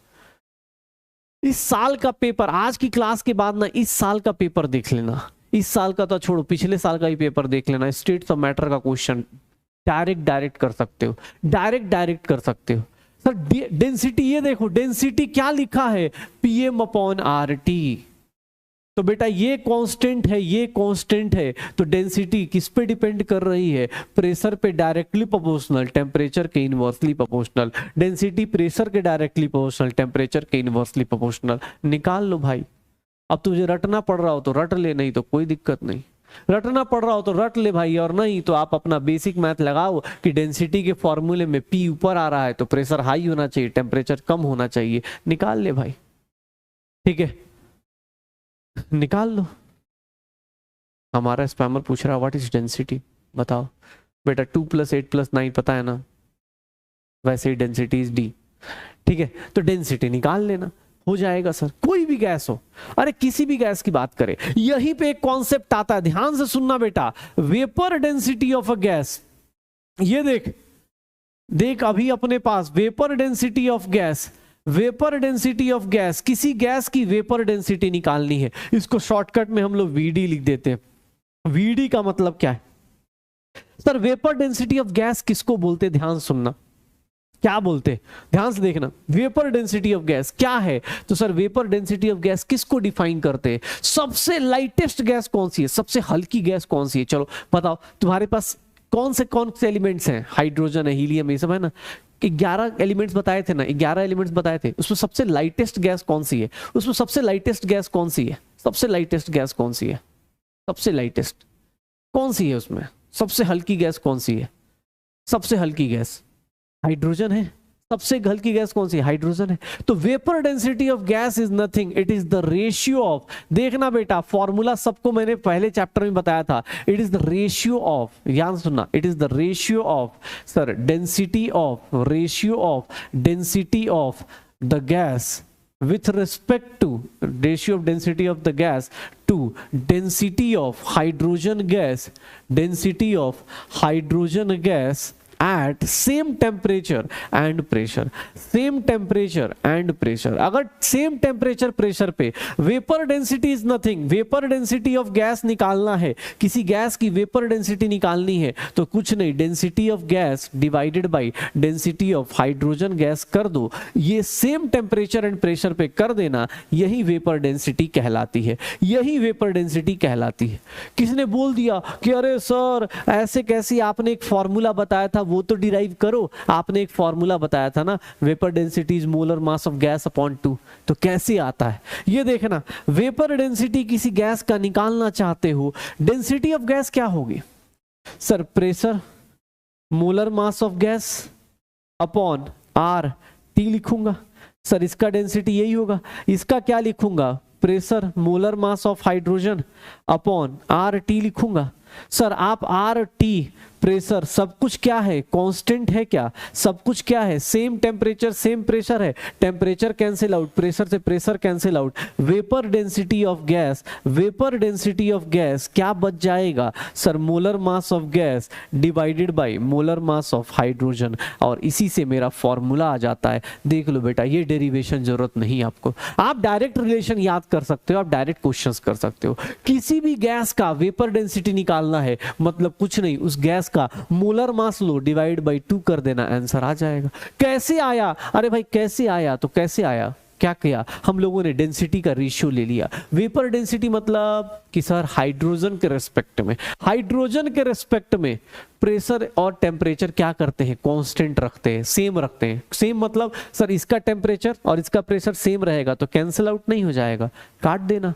इस साल का पेपर, आज की क्लास के बाद ना इस साल का पेपर देख लेना। इस साल का तो छोड़ो, पिछले साल का ही पेपर देख लेना। स्टेट्स ऑफ मैटर का क्वेश्चन डायरेक्ट कर सकते हो, डायरेक्ट कर सकते हो। सर डेंसिटी, ये देखो डेंसिटी क्या लिखा है, PM/RT। तो बेटा ये कांस्टेंट है, ये कांस्टेंट है, तो डेंसिटी किस पे डिपेंड कर रही है? प्रेशर पे डायरेक्टली प्रोपोर्शनल, टेम्परेचर के इनवर्सली प्रोपोर्शनल। डेंसिटी प्रेशर के डायरेक्टली प्रोपोर्शनल, टेम्परेचर के इनवर्सली प्रोपोर्शनल। निकाल लो भाई। अब तुझे रटना पड़ रहा हो तो रट ले, नहीं तो कोई दिक्कत नहीं। रटना पड़ रहा हो तो रट ले भाई, और नहीं तो आप अपना बेसिक मैथ लगाओ कि डेंसिटी के फॉर्मूले में P ऊपर आ रहा है तो प्रेशर हाई होना चाहिए, टेम्परेचर कम होना चाहिए। निकाल ले भाई, ठीक है, निकाल लो। हमारा स्पैमर पूछ रहा है व्हाट इज डेंसिटी, बताओ बेटा। 2 + 8 + 9 पता है ना, वैसे ही डेंसिटी इज D। ठीक है, तो डेंसिटी निकाल लेना, हो जाएगा सर। कोई भी गैस हो, अरे किसी भी गैस की बात करें, यहीं पे एक कॉन्सेप्ट आता है, ध्यान से सुनना बेटा। Vapour density of a gas, ये देख देख अभी अपने पास vapour density of gas, vapour density of gas, किसी गैस की वेपर डेंसिटी निकालनी है। इसको शॉर्टकट में हम लोग VD लिख देते हैं। VD का मतलब क्या है sir? Vapour density of gas किसको बोलते? ध्यान सुनना, क्या बोलते? ध्यान से देखना, वेपर डेंसिटी ऑफ गैस क्या है? तो sir vapour density of gas किसको डिफाइन करते हैं? सबसे लाइटेस्ट गैस कौन सी है, सबसे हल्की गैस कौन सी है? चलो बताओ, तुम्हारे पास कौन से एलिमेंट्स हैं? हाइड्रोजन है, हीलियम, ये सब है ना। 11 एलिमेंट्स बताए थे ना, 11 एलिमेंट्स बताए थे। उसमें सबसे लाइटेस्ट गैस कौन सी है? उसमें सबसे लाइटेस्ट गैस कौन सी है? सबसे लाइटेस्ट गैस कौन सी है? सबसे लाइटेस्ट कौन सी है? उसमें सबसे हल्की गैस कौन सी है? सबसे हल्की गैस हाइड्रोजन है। सबसे हल्की गैस कौन सी है? हाइड्रोजन है। तो vapour density of gas is nothing, it is the ratio of, देखना बेटा फॉर्मूला सबको मैंने पहले चैप्टर में बताया था। It is the ratio of, ध्यान सुनना, it is the ratio of sir density of, ratio of density of the gas with respect to ratio of density of the gas to density of hydrogen gas, density of hydrogen gas at same temperature and pressure, same temperature and pressure। अगर same temperature pressure पे vapor density is nothing, vapor density of gas निकालना है, किसी gas की vapor density निकालनी है, तो कुछ नहीं, density of gas divided by density of hydrogen gas कर दो। ये same temperature and pressure पे कर देना, यही vapor density कहलाती है, यही vapor density कहलाती है। किसने बोल दिया कि अरे सर ऐसे कैसे, आपने एक फॉर्मूला बताया था वो तो डिराइव करो। आपने एक फॉर्मूला बताया था ना, vapour density is molar mass of gas upon 2, तो कैसे आता है ये देखना। वेपर डेंसिटी किसी गैस का निकालना चाहते हो, डेंसिटी ऑफ गैस क्या होगी sir? Pressure molar mass of gas upon RT लिखूंगा सर। इसका डेंसिटी यही होगा। इसका क्या लिखूंगा? Pressure molar mass of hydrogen upon RT लिखूंगा सर। आप RT प्रेशर सब कुछ क्या है? कांस्टेंट है क्या? सब कुछ क्या है? सेम टेम्परेचर सेम प्रेशर है। टेम्परेचर कैंसिल आउट, प्रेशर से pressure cancel out. Vapour density of gas, vapour density of gas क्या बच जाएगा sir? Molar mass of gas divided by molar mass of hydrogen, और इसी से मेरा फॉर्मूला आ जाता है। देख लो बेटा, ये डेरिवेशन जरूरत नहीं आपको, आप डायरेक्ट रिलेशन याद कर सकते हो, आप डायरेक्ट क्वेश्चंस कर सकते हो। किसी भी गैस का वेपर डेंसिटी निकालना है, मतलब कुछ नहीं, उस गैस का molar mass low divide by 2 कर देना, आंसर आ जाएगा। कैसे आया? अरे भाई कैसे आया? तो कैसे आया, क्या किया हम लोगों ने? डेंसिटी का रेशियो ले लिया। वेपर डेंसिटी मतलब कि सर हाइड्रोजन के रेस्पेक्ट में, हाइड्रोजन के रेस्पेक्ट में प्रेशर और टेम्परेचर क्या करते हैं? कांस्टेंट रखते हैं, सेम रखते हैं। सेम मतलब सर इसका टेम्परेचर और इसका प्रेशर सेम रहेगा तो कैंसिल आउट नहीं हो जाएगा, काट देना,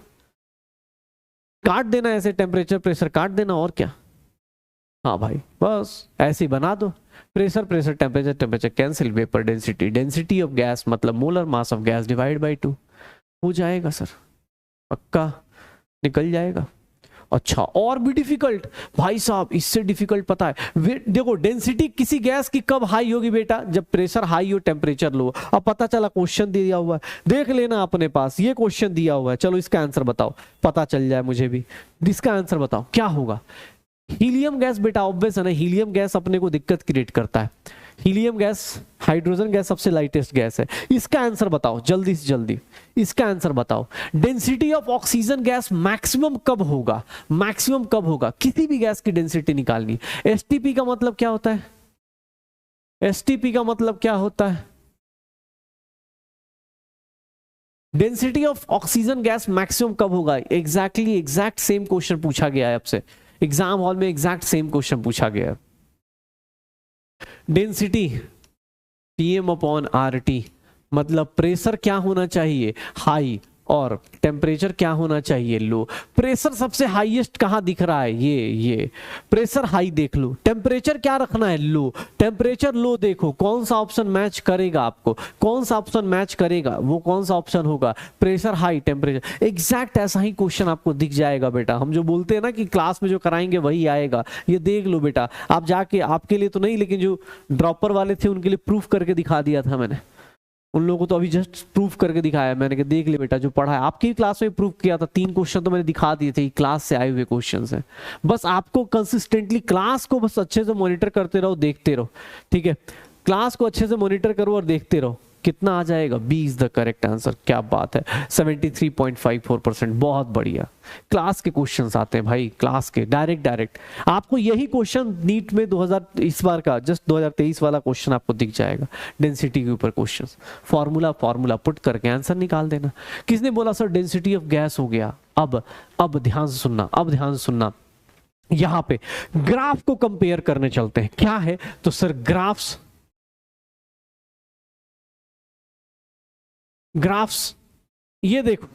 काट देना, ऐसे टेम्परेचर प्रेशर काट देना, और क्या। हाँ भाई बस ऐसे ही बना दो, pressure pressure temperature temperature cancel, vapour density density of gas मतलब molar mass of gas divide by 2 हो जाएगा सर, पक्का निकल जाएगा। अच्छा और भी डिफिकल्ट भाई साहब, इससे डिफिकल्ट पता है, देखो डेंसिटी किसी गैस की कब हाई होगी बेटा, जब प्रेशर हाई हो टेम्परेचर लो। अब पता चला क्वेश्चन दिया हुआ है, देख लेना अपने पास ये क्वेश्चन दिया हुआ है, चलो इसका आंसर बताओ, पता चल जाए मुझे भी, इसका आंसर बताओ क्या होगा। हीलियम गैस बेटा ऑब्वियस है ना, हीलियम गैस अपने को दिक्कत क्रिएट करता है, हीलियम गैस हाइड्रोजन गैस सबसे लाइटेस्ट गैस है। इसका आंसर बताओ जल्दी से जल्दी, इसका आंसर बताओ। Density of oxygen gas maximum कब होगा, मैक्सिमम कब होगा, किसी भी गैस की डेंसिटी निकालनी। एसटीपी का मतलब क्या होता है, एसटीपी का मतलब क्या होता है, density of oxygen gas maximum कब होगा। एग्जैक्टली एग्जैक्ट सेम क्वेश्चन पूछा गया है आपसे एग्जाम हॉल में, एग्जैक्ट सेम क्वेश्चन पूछा गया है। डेंसिटी Pm अपॉन RT मतलब प्रेशर क्या होना चाहिए हाई और टेम्परेचर क्या होना चाहिए लो। प्रेशर सबसे हाईएस्ट कहां दिख रहा है, ये प्रेशर हाई देख लो, टेम्परेचर क्या रखना है लो, टेम्परेचर लो देखो कौन सा ऑप्शन मैच करेगा आपको, कौन सा ऑप्शन मैच करेगा वो कौन सा ऑप्शन होगा, प्रेशर हाई टेम्परेचर। एग्जैक्ट ऐसा ही क्वेश्चन आपको दिख जाएगा बेटा, हम जो बोलते हैं ना कि क्लास में जो कराएंगे वही आएगा, ये देख लो बेटा आप जाके, आपके लिए तो नहीं लेकिन जो ड्रॉपर वाले थे उनके लिए प्रूफ करके दिखा दिया था मैंने, उन लोगों को तो अभी जस्ट प्रूफ करके दिखाया मैंने कि देख ले बेटा जो पढ़ा है, आपकी क्लास में प्रूफ किया था, 3 क्वेश्चन तो मैंने दिखा दिए थे, क्लास से आए हुए क्वेश्चंस हैं। बस आपको कंसिस्टेंटली क्लास को बस अच्छे से मॉनिटर करते रहो, देखते रहो, ठीक है, क्लास को अच्छे से मॉनिटर करो और देखते रहो, कितना आ जाएगा, B is the correct answer. क्या बात है, 73.54%, बहुत बढ़िया। क्लास के क्वेश्चंस आते हैं भाई, क्लास के डायरेक्ट आपको यही क्वेश्चन नीट में 2000 इस बार का जस्ट 2023 वाला क्वेश्चन आपको दिख जाएगा, डेंसिटी के ऊपर क्वेश्चंस, फॉर्मूला पुट करके आंसर निकाल देना। किसने बोला सर डेंसिटी ऑफ गैस हो गया, अब ध्यान से सुनना, अब ध्यान से सुनना, यहां पे ग्राफ को कंपेयर करने चलते हैं। क्या है तो सर ग्राफ्स ये देखो,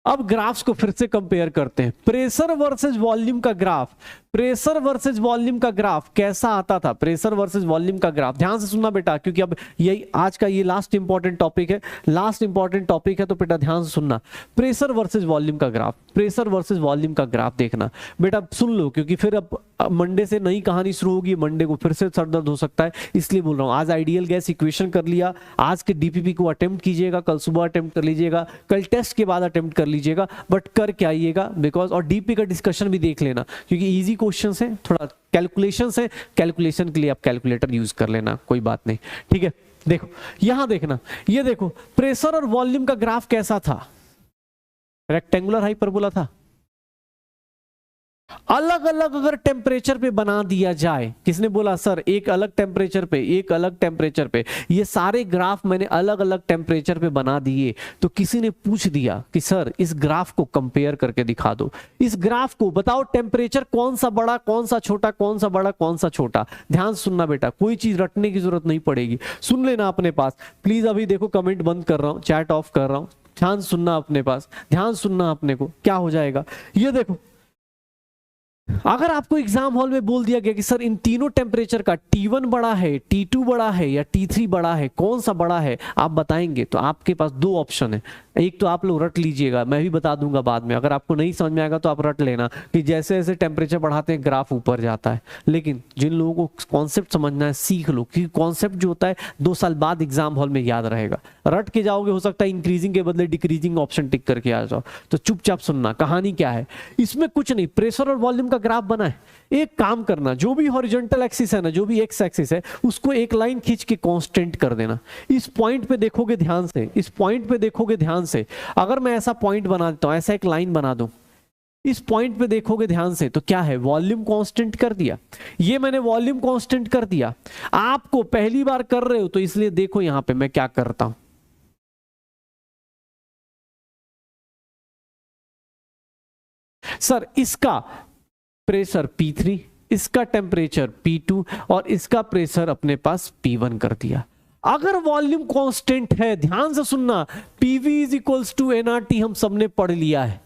अब ग्राफ्स को फिर से कंपेयर करते हैं, प्रेशर वर्सेस वॉल्यूम का ग्राफ, प्रेशर वर्सेस वॉल्यूम का ग्राफ कैसा आता था, प्रेशर वर्सेस वॉल्यूम का ग्राफ, ध्यान से सुनना बेटा क्योंकि अब यही आज का ये लास्ट इंपॉर्टेंट टॉपिक है, लास्ट इंपॉर्टेंट टॉपिक है, तो बेटा ध्यान से सुनना, प्रेशर वर्सेस वॉल्यूम का ग्राफ, प्रेशर वर्सेस वॉल्यूम का ग्राफ देखना बेटा, सुन लो क्योंकि फिर अब मंडे से नई कहानी शुरू होगी, मंडे को फिर से सर दर्द हो सकता है, इसलिए बोल रहा हूं। आज आइडियल गैस इक्वेशन कर लिया, आज के डीपीपी को अटेम्प्ट कीजिएगा, कल सुबह अटेम्प्ट कर लीजिएगा, कल टेस्ट के बाद अटेम्प्ट कर लीजिएगा, बट कर के आइएगा बिकॉज, और डीपी का डिस्कशन भी देख लेना क्योंकि इजी क्वेश्चंस है, थोड़ा कैलकुलेशंस है, कैलकुलेशन के लिए आप कैलकुलेटर यूज कर लेना, कोई बात नहीं, ठीक है। देखो यहां देखना, ये देखो प्रेशर और वॉल्यूम का ग्राफ कैसा था, रेक्टेंगुलर हाइपरबोला था, अलग अलग अगर टेम्परेचर पे बना दिया जाए, किसने बोला सर एक अलग टेम्परेचर पे एक अलग टेम्परेचर पे, ये सारे ग्राफ मैंने अलग अलग टेम्परेचर पे बना दिए, तो किसी ने पूछ दिया कि सर इस ग्राफ को कंपेयर करके दिखा दो, इस ग्राफ को बताओ टेम्परेचर कौन सा बड़ा कौन सा छोटा, कौन सा बड़ा कौन सा छोटा। ध्यान सुनना बेटा, कोई चीज रटने की जरूरत नहीं पड़ेगी, सुन लेना अपने पास प्लीज। अभी देखो कमेंट बंद कर रहा हूं, चैट ऑफ कर रहा हूं, ध्यान सुनना अपने पास, ध्यान सुनना अपने को, क्या हो जाएगा ये देखो, अगर आपको एग्जाम हॉल में बोल दिया गया कि सर इन तीनों टेम्परेचर का T1 बड़ा है, T2 बड़ा है या T3 बड़ा है, कौन सा बड़ा है आप बताएंगे, तो आपके पास 2 ऑप्शन है, एक तो आप लोग रट लीजिएगा, मैं भी बता दूंगा बाद में, अगर आपको नहीं समझ में आएगा तो आप रट लेना कि जैसे जैसे टेम्परेचर बढ़ाते हैं ग्राफ ऊपर जाता है, लेकिन जिन लोगों को कॉन्सेप्ट समझना है सीख लो, क्योंकि कॉन्सेप्ट जो होता है 2 साल बाद एग्जाम हॉल में याद रहेगा, रट के जाओगे हो सकता है इंक्रीजिंग के बदले डिक्रीजिंग ऑप्शन टिक करके आ जाओ, तो चुपचाप सुनना कहानी क्या है इसमें, कुछ नहीं, प्रेशर और वॉल्यूम का ग्राफ बना है, एक काम करना, जो भी हॉरिजॉन्टल एक्सिस है ना, जो भी एक्स एक्सिस है उसको एक लाइन खींच के कांस्टेंट कर देना, इस पॉइंट पे देखोगे ध्यान से, इस पॉइंट पे देखोगे ध्यान से, अगर मैं ऐसा पॉइंट बना देता हूं, ऐसा एक लाइन बना दूं, इस पॉइंट पे देखोगे ध्यान से, तो क्या है वॉल्यूम कांस्टेंट कर दिया, ये मैंने वॉल्यूम कांस्टेंट कर दिया, आपको पहली बार कर रहे हो तो इसलिए देखो यहां पे मैं क्या करता हूं, सर इसका प्रेशर P3, इसका टेम्परेचर P2 और इसका प्रेशर अपने पास P1 कर दिया। अगर वॉल्यूम कांस्टेंट है, ध्यान से सुनना, PV is equals to nRT हम सबने पढ़ लिया है,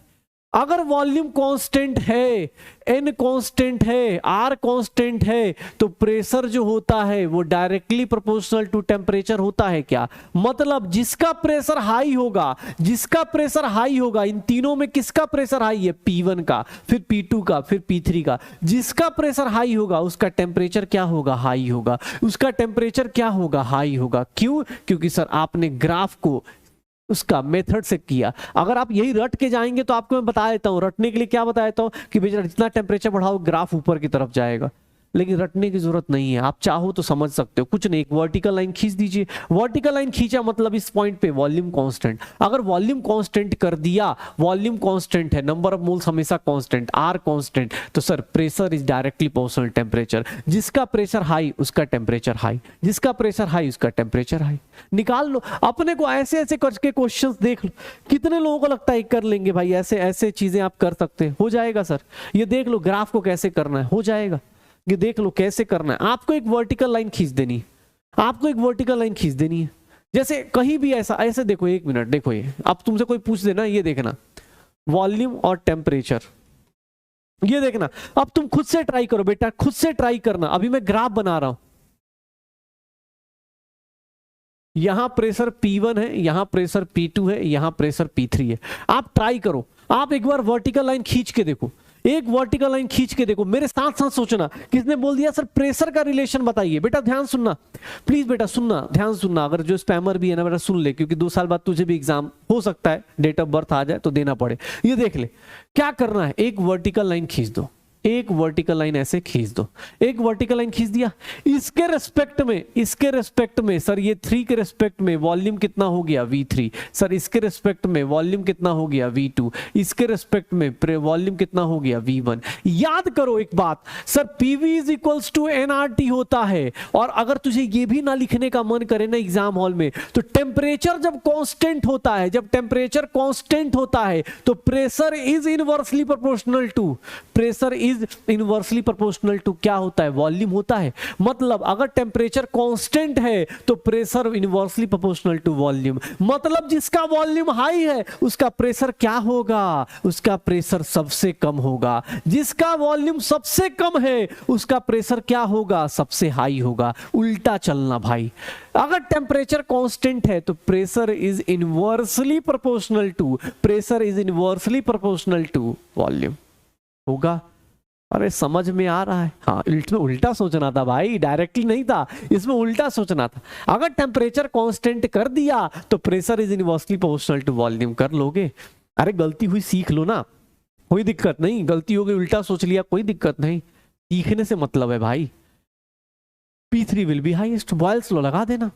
अगर वॉल्यूम कांस्टेंट है, एन कांस्टेंट है, आर कांस्टेंट है, तो प्रेशर जो होता है वो डायरेक्टली प्रोपोर्शनल टू टेम्परेचर होता है क्या? मतलब जिसका प्रेशर हाई होगा, जिसका प्रेशर हाई होगा, इन तीनों में किसका प्रेशर हाई है? P1 का, फिर P2 का, फिर P3 का। जिसका प्रेशर हाई होगा उसका टेम्परेचर क्या होगा? हाई होगा। उसका टेम्परेचर क्या होगा? हाई होगा। क्यों? क्योंकि सर आपने ग्राफ को उसका मेथड से किया। अगर आप यही रट के जाएंगे तो आपको मैं बता देता हूं, रटने के लिए क्या बता देता हूं कि बेटा जितना टेम्परेचर बढ़ाओ ग्राफ ऊपर की तरफ जाएगा। लेकिन रटने की जरूरत नहीं है, आप चाहो तो समझ सकते हो। कुछ नहीं, एक वर्टिकल लाइन खींच दीजिए। वर्टिकल लाइन खींचा मतलब इस पॉइंट पे वॉल्यूम कांस्टेंट। अगर वॉल्यूम कांस्टेंट कर दिया, वॉल्यूम कांस्टेंट है, नंबर ऑफ मोल्स हमेशा कांस्टेंट, आर कांस्टेंट, तो sir pressure is directly proportional temperature. जिसका प्रेशर हाई उसका टेम्परेचर हाई, जिसका प्रेशर हाई उसका टेम्परेचर हाई। निकाल लो अपने को, ऐसे ऐसे करके क्वेश्चंस देख लो। कितने लोगों को लगता है कर लेंगे भाई? ऐसे ऐसे चीजें आप कर सकते हो जाएगा सर। ये देख लो ग्राफ को कैसे करना है, हो जाएगा। ये देख लो कैसे करना है। आपको एक वर्टिकल लाइन खींच देनी है, आपको एक वर्टिकल लाइन खींच देनी है। जैसे कहीं भी ऐसा, ऐसे देखो, एक मिनट देखो, ये अब तुमसे कोई पूछ देना, ये देखना वॉल्यूम और टेम्परेचर, ये देखना। अब तुम खुद से ट्राई करो बेटा, खुद से ट्राई करना। अभी मैं ग्राफ बना रहा हूं, यहां प्रेशर P1 है, यहां प्रेशर P2 है, यहां प्रेशर P3 है। आप ट्राई करो, आप एक बार वर्टिकल लाइन खींच के देखो, एक वर्टिकल लाइन खींच के देखो, मेरे साथ साथ सोचना। किसने बोल दिया सर प्रेशर का रिलेशन बताइए? बेटा ध्यान सुनना, प्लीज बेटा सुनना, ध्यान सुनना। अगर जो स्पैमर भी है ना बेटा सुन ले, क्योंकि 2 साल बाद तुझे भी एग्जाम हो सकता है, डेट ऑफ बर्थ आ जाए तो देना पड़े। ये देख ले क्या करना है, एक वर्टिकल लाइन खींच दो, एक वर्टिकल लाइन ऐसे खींच दो। एक वर्टिकल लाइन खींच दिया, इसके रेस्पेक्ट में, इसके रेस्पेक्ट में सर ये 3 के रेस्पेक्ट में वॉल्यूम कितना हो गया? V3। सर इसके रेस्पेक्ट में वॉल्यूम कितना हो गया? V2। इसके रेस्पेक्ट में वॉल्यूम कितना हो गया? V1। याद करो एक बात, sir PV is equals to nRT होता है। और अगर तुझे ये भी ना लिखने का मन करे ना एग्जाम हॉल में, तो टेम्परेचर जब कांस्टेंट होता है, जब टेम्परेचर कांस्टेंट होता है तो pressure is inversely proportional to, pressure is inversely proportional to क्या होता है? वॉल्यूम होता है। मतलब अगर टेम्परेचर कांस्टेंट है तो pressure inversely proportional to volume. मतलब जिसका वॉल्यूम हाई है उसका प्रेशर क्या होगा? उसका प्रेशर सबसे कम होगा। जिसका वॉल्यूम सबसे कम है उसका प्रेशर क्या होगा? सबसे हाई होगा। उल्टा चलना भाई। अगर टेम्परेचर कांस्टेंट है तो pressure is inversely proportional to, pressure is inversely proportional to volume होगा। अरे समझ में आ रहा है? हाँ, इसमें उल्टा सोचना था भाई, डायरेक्टली नहीं था, इसमें उल्टा सोचना था। अगर टेम्परेचर कांस्टेंट कर दिया तो pressure is inversely proportional to volume कर लोगे। अरे गलती हुई सीख लो ना, कोई दिक्कत नहीं। गलती हो गई, उल्टा सोच लिया, कोई दिक्कत नहीं। सीखने से मतलब है भाई। P3 will be highest, Boyle's law लगा देना।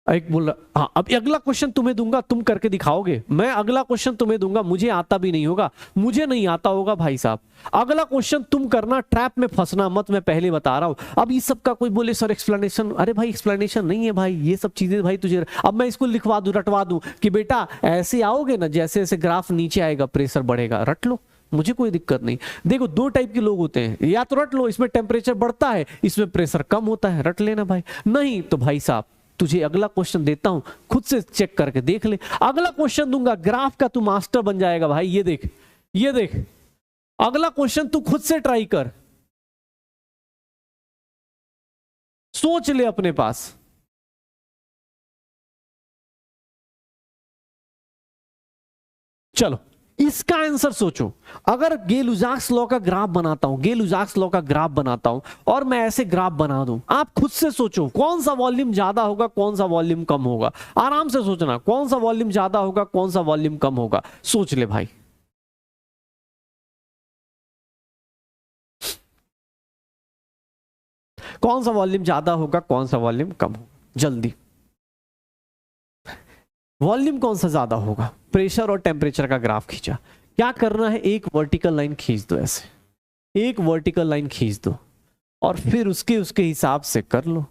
एक बोल रहा, हाँ अब अगला क्वेश्चन तुम्हें दूंगा, तुम करके दिखाओगे। मैं अगला क्वेश्चन तुम्हें दूंगा, मुझे आता भी नहीं होगा, मुझे नहीं आता होगा भाई साहब। अगला क्वेश्चन तुम करना, ट्रैप में फंसना मत, मैं पहले बता रहा हूं। अब इस सब का कोई बोले सर एक्सप्लेनेशन, अरे भाई एक्सप्लेनेशन नहीं है भाई, ये सब चीजें भाई तुझे अब मैं इसको लिखवा दूं, रटवा दूं कि बेटा ऐसे आओगे ना, जैसे जैसे ग्राफ नीचे आएगा प्रेशर बढ़ेगा, रट लो, मुझे कोई दिक्कत नहीं। देखो 2 टाइप के लोग होते हैं, या तो रट लो इसमें टेम्परेचर बढ़ता है, इसमें प्रेशर कम होता है, रट लेना भाई। नहीं तो भाई साहब तुझे अगला क्वेश्चन देता हूं, खुद से चेक करके देख ले। अगला क्वेश्चन दूंगा, ग्राफ का तू मास्टर बन जाएगा भाई। ये देख, ये देख, अगला क्वेश्चन तू खुद से ट्राई कर, सोच ले अपने पास। चलो इसका आंसर सोचो। अगर गेलुजाक्स लॉ का ग्राफ बनाता हूं, गेलुजाक्स लॉ का ग्राफ बनाता हूं और मैं ऐसे ग्राफ बना दूं, आप खुद से सोचो कौन सा वॉल्यूम ज्यादा होगा, कौन सा वॉल्यूम कम होगा। आराम से सोचना, कौन सा वॉल्यूम ज्यादा होगा, कौन सा वॉल्यूम कम होगा। सोच ले भाई। कौन सा वॉल्यूम ज्यादा होगा, कौन सा वॉल्यूम कम होगा, जल्दी। वॉल्यूम कौन सा ज्यादा होगा? प्रेशर और टेम्परेचर का ग्राफ खींचा, क्या करना है, एक वर्टिकल लाइन खींच दो, ऐसे एक वर्टिकल लाइन खींच दो और फिर उसके उसके हिसाब से कर लो।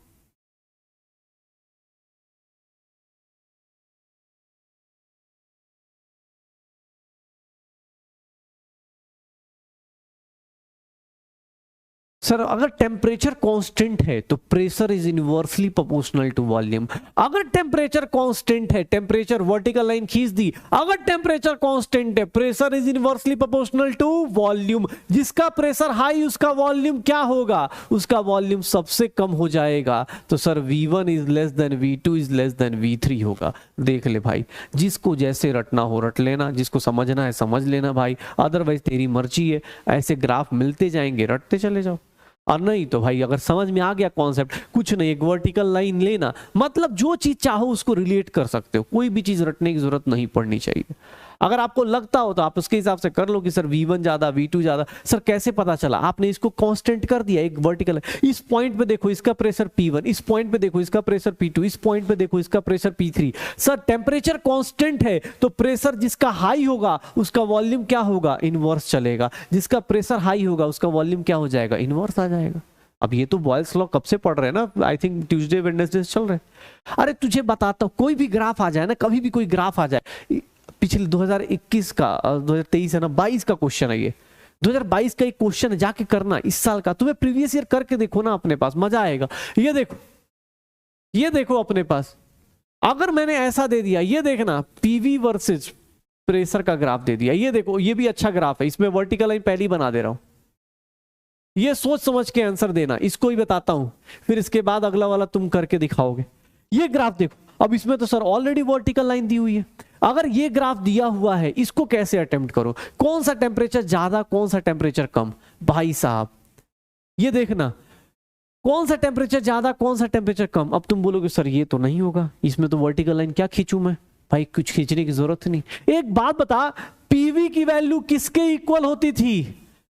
सर अगर टेम्परेचर कांस्टेंट है तो pressure is inversely proportional to volume. अगर टेम्परेचर कांस्टेंट है, टेम्परेचर वर्टिकल लाइन खींच दी, अगर टेम्परेचर कांस्टेंट है pressure is inversely proportional to volume. जिसका प्रेशर हाई उसका वॉल्यूम क्या होगा, उसका वॉल्यूम सबसे कम हो जाएगा। तो sir V1 is less than V2 is less than V3 होगा। देख ले भाई, जिसको जैसे रटना हो रट लेना, जिसको समझना है समझ लेना भाई, अदरवाइज तेरी मर्जी है। ऐसे ग्राफ मिलते जाएंगे, रटते चले जाओ। और नहीं तो भाई अगर समझ में आ गया कॉन्सेप्ट, कुछ नहीं, एक वर्टिकल लाइन लेना, मतलब जो चीज चाहो उसको रिलेट कर सकते हो, कोई भी चीज रटने की जरूरत नहीं पड़नी चाहिए। अगर आपको लगता हो तो आप उसके हिसाब से कर लो कि सर V1 ज्यादा V2 ज्यादा। सर कैसे पता चला, आपने इसको कांस्टेंट कर दिया, एक वर्टिकल, इस पॉइंट पे देखो इसका प्रेशर P1, इस पॉइंट पे देखो इसका प्रेशर P2, इस पॉइंट पे देखो इसका pressure P3। Sir temperature constant है तो प्रेशर जिसका हाई होगा उसका वॉल्यूम क्या होगा, इनवर्स चलेगा। जिसका प्रेशर हाई होगा उसका वॉल्यूम क्या हो जाएगा, इनवर्स आ जाएगा। अब ये तो बॉयल्स लॉ कब से पढ़ रहे हैं ना, आई थिंक ट्यूसडे वेडनेसडे चल रहे हैं। अरे तुझे बताता हूं, कोई भी ग्राफ आ जाए ना, कभी भी कोई ग्राफ आ जाए, पिछले 2021 का 2023 है ना, 22 का क्वेश्चन है ये, 2022 का एक क्वेश्चन है, जाके करना इस साल का, तुम्हें प्रीवियस ईयर करके देखो ना अपने पास, मजा आएगा। ये देखो अपने पास, अगर मैंने ऐसा दे दिया, ये देखना पीवी वर्सेस प्रेशर का ग्राफ दे दिया, ये देखो ये भी अच्छा ग्राफ है, इसमें वर्टिकल लाइन पहले ही बना दे रहा हूं। ये सोच समझ के आंसर देना, इसको ही बताता हूं, फिर इसके बाद अगला वाला तुम करके दिखाओगे। ये ग्राफ देखो, अब इसमें तो सर ऑलरेडी वर्टिकल लाइन दी हुई है। अगर ये ग्राफ दिया हुआ है, इसको कैसे अटेम्प्ट करो, कौन सा टेम्परेचर ज्यादा कौन सा टेम्परेचर कम। भाई साहब ये देखना, कौन सा टेम्परेचर ज्यादा कौन सा टेम्परेचर कम। अब तुम बोलोगे सर ये तो नहीं होगा, इसमें तो वर्टिकल लाइन क्या खींचूं मैं। भाई कुछ खींचने की जरूरत नहीं। एक बात बता, पीवी की वैल्यू किसके इक्वल होती थी,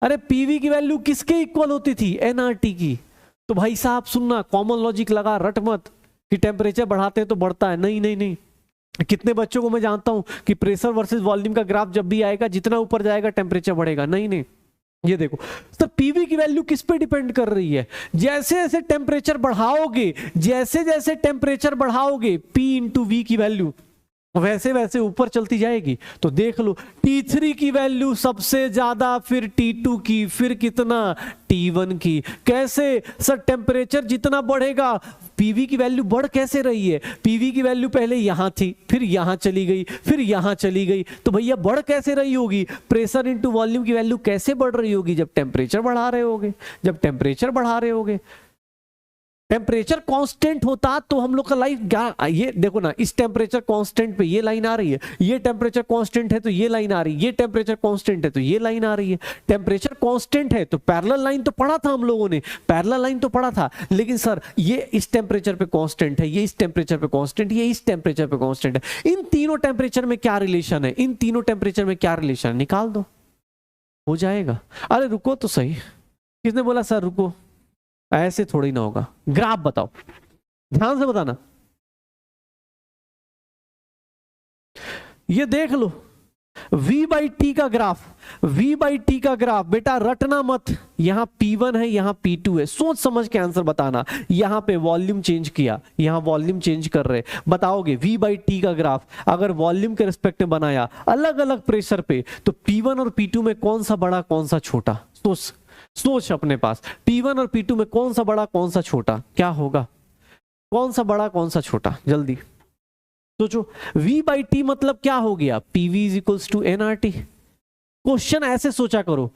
अरे पीवी की वैल्यू किसके इक्वल होती थी, एनआरटी की। तो भाई साहब सुनना, कॉमन लॉजिक लगा, रट मत कि टेम्परेचर बढ़ाते हैं तो बढ़ता है, नहीं नहीं नहीं। कितने बच्चों को मैं जानता हूं कि प्रेशर वर्सेस वॉल्यूम का ग्राफ जब भी आएगा, जितना ऊपर जाएगा टेम्परेचर बढ़ेगा, नहीं नहीं। ये देखो तो पीवी की वैल्यू किस पे डिपेंड कर रही है, जैसे जैसे टेम्परेचर बढ़ाओगे, जैसे जैसे टेम्परेचर बढ़ाओगे पी इंटू वी की वैल्यू वैसे वैसे ऊपर चलती जाएगी। तो देख लो T3 की वैल्यू सबसे ज्यादा, फिर T2 की, फिर कितना T1 की। कैसे सर, टेम्परेचर जितना बढ़ेगा पीवी की वैल्यू बढ़ कैसे रही है, पीवी की वैल्यू पहले यहां थी, फिर यहां चली गई, फिर यहां चली गई, तो भैया बढ़ कैसे रही होगी, प्रेशर इनटू वॉल्यूम की वैल्यू कैसे बढ़ रही होगी, जब टेम्परेचर बढ़ा रहे होगे, जब टेम्परेचर बढ़ा रहे होगे। टेम्परेचर कांस्टेंट होता तो हम लोग का लाइफ, ये देखो ना, इस टेम्परेचर कांस्टेंट पे ये लाइन आ रही है, ये टेम्परेचर कांस्टेंट है तो ये लाइन आ रही है, ये टेम्परेचर कांस्टेंट है तो ये लाइन आ रही है। टेम्परेचर कांस्टेंट है तो पैरेलल लाइन तो पढ़ा था हम लोगों ने, पैरेलल लाइन तो पढ़ा था। लेकिन सर ये इस टेम्परेचर पे कांस्टेंट है, ये इस टेम्परेचर पे कांस्टेंट, ये इस टेम्परेचर पे कांस्टेंट है, इन तीनों टेम्परेचर में क्या रिलेशन है, इन तीनों टेम्परेचर में क्या रिलेशन है, निकाल दो, हो जाएगा। अरे रुको तो सही, किसने बोला सर रुको, ऐसे थोड़ी ना होगा। ग्राफ बताओ, ध्यान से बताना, ये देख लो V/T का ग्राफ, V/T का ग्राफ, बेटा रटना मत, यहां P1 है यहां P2 है, सोच समझ के आंसर बताना। यहां पे वॉल्यूम चेंज किया, यहां वॉल्यूम चेंज कर रहे, बताओगे V/T का ग्राफ अगर वॉल्यूम के रिस्पेक्ट में बनाया अलग अलग प्रेशर पे, तो P1 और P2 में कौन सा बड़ा कौन सा छोटा, सोच सोच अपने पास, P1 और P2 में कौन सा बड़ा कौन सा छोटा, क्या होगा, कौन सा बड़ा कौन सा छोटा, जल्दी सोचो। V/T मतलब क्या हो गया, PV is equals to NRT। Question ऐसे सोचा करो,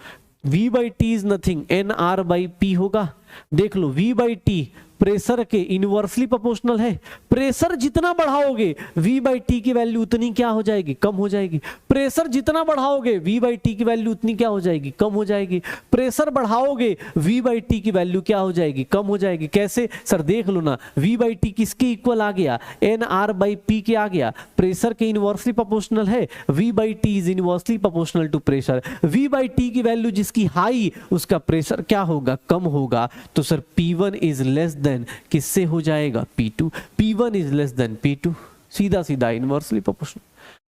V/T इज नथिंग, NR/P होगा। देख लो V/T प्रेशर के इनवर्सली प्रोपोर्शनल है, प्रेशर जितना बढ़ाओगे V/T की वैल्यू उतनी क्या हो जाएगी, कम हो जाएगी। प्रेशर जितना बढ़ाओगे V/T की वैल्यू उतनी क्या हो जाएगी, कम हो जाएगी। प्रेशर बढ़ाओगे V/T की वैल्यू क्या हो जाएगी, कम हो जाएगी। कैसे सर, देख लो ना, V/T किसके इक्वल आ गया, NR/P के आ गया, प्रेशर के इनवर्सली प्रोपोर्शनल है, V/T is inversely proportional to pressure. V/T की वैल्यू जिसकी हाई उसका प्रेशर क्या होगा, कम होगा। तो sir P1 is less then किससे हो जाएगा, P2। P1 is less then P2, सीधा सीधा इनवर्सली प्रोपोर्शनल।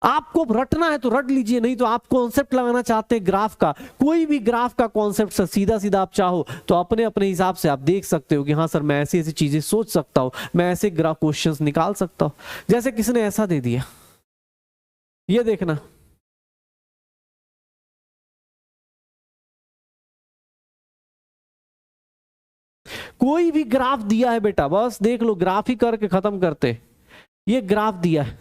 आपको रटना है तो रट लीजिए, नहीं तो आप कॉन्सेप्ट लगाना चाहते हैं ग्राफ का, कोई भी ग्राफ का कॉन्सेप्ट सर सीधा सीधा आप चाहो तो अपने अपने हिसाब से आप देख सकते हो कि हाँ सर मैं ऐसी ऐसी चीजें सोच सकता हूं, मैं ऐसे ग्राफ क्वेश्चंस निकाल सकता हूं। जैसे किसने ऐसा दे दिया, ये देखना, कोई भी ग्राफ दिया है बेटा, बस देख लो, ग्राफ ही करके खत्म करते। ये ग्राफ दिया है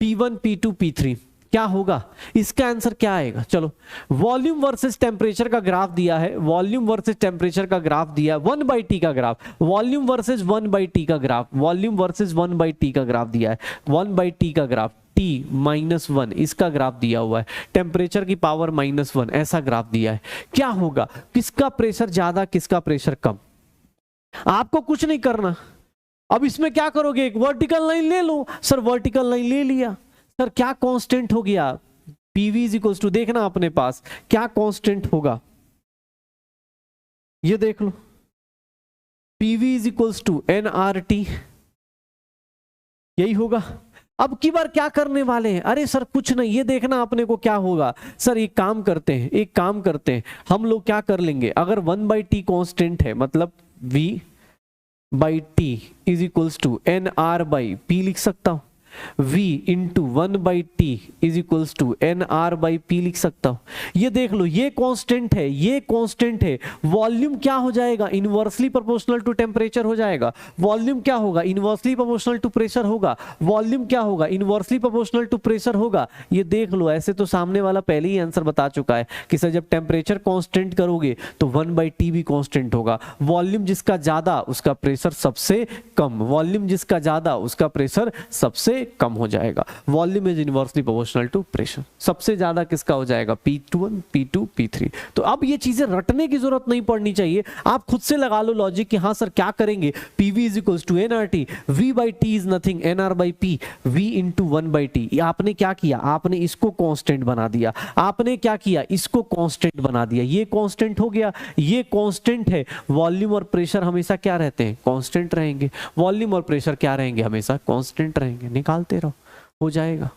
P1 P2 P3, क्या होगा इसका आंसर, क्या आएगा? चलो, वॉल्यूम वर्सेस टेम्परेचर का ग्राफ दिया है, वॉल्यूम वर्सेस टेम्परेचर का ग्राफ दिया है, 1/T का ग्राफ, वॉल्यूम वर्सेस 1/T का ग्राफ, वॉल्यूम वर्सेस 1/T का ग्राफ दिया है, 1/T का ग्राफ, T -1 इसका ग्राफ दिया हुआ है, टेम्परेचर की पावर -1 ऐसा ग्राफ दिया है। क्या होगा, किसका प्रेशर ज्यादा, किसका प्रेशर कम? आपको कुछ नहीं करना। अब इसमें क्या करोगे, एक वर्टिकल लाइन ले लो। सर वर्टिकल लाइन ले लिया, सर क्या कांस्टेंट हो गया? PV इज इक्वल्स टू, देखना अपने पास क्या कांस्टेंट होगा, ये देख लो, PV is equals to nRT, यही होगा। अब की बार क्या करने वाले हैं? अरे सर कुछ नहीं, ये देखना अपने को क्या होगा। सर एक काम करते हैं, एक काम करते हैं, हम लोग क्या कर लेंगे, अगर 1/T कांस्टेंट है मतलब V/T is equals to nR/P लिख सकता हूं, V into 1/T is equals to nR/P लिख सकता हूं। ये देख लो, ये कांस्टेंट है, ये कांस्टेंट है। वॉल्यूम क्या हो जाएगा, इनवर्सली प्रोपोर्शनल टू टेम्परेचर हो जाएगा। वॉल्यूम क्या होगा, इनवर्सली प्रोपोर्शनल टू प्रेशर होगा। वॉल्यूम क्या होगा, इनवर्सली प्रोपोर्शनल टू प्रेशर होगा। ये देख लो, ऐसे तो सामने वाला पहले ही आंसर बता चुका है कि सर जब टेम्परेचर कांस्टेंट करोगे तो 1/T भी कांस्टेंट होगा। वॉल्यूम जिसका ज्यादा उसका प्रेशर सबसे कम, वॉल्यूम जिसका ज्यादा उसका प्रेशर सबसे कम हो जाएगा। Volume is inversely proportional to pressure. सबसे ज्यादा किसका हो जाएगा, P1 P2 P3। तो अब ये चीजें रटने की जरूरत नहीं पड़नी चाहिए, आप खुद से लगा लो लॉजिक कि हाँ सर क्या करेंगे, PV is equals to nRT, V/T is nothing nR/P, V into 1/T। आपने क्या किया, आपने इसको कांस्टेंट बना दिया, आपने क्या किया, इसको कांस्टेंट बना दिया। ये कांस्टेंट हो गया, ये कांस्टेंट है। वॉल्यूम और प्रेशर हमेशा क्या रहते हैं, कांस्टेंट रहेंगे। वॉल्यूम और प्रेशर क्या रहेंगे, हमेशा कांस्टेंट रहेंगे। निकालते रहो, हो जाएगा,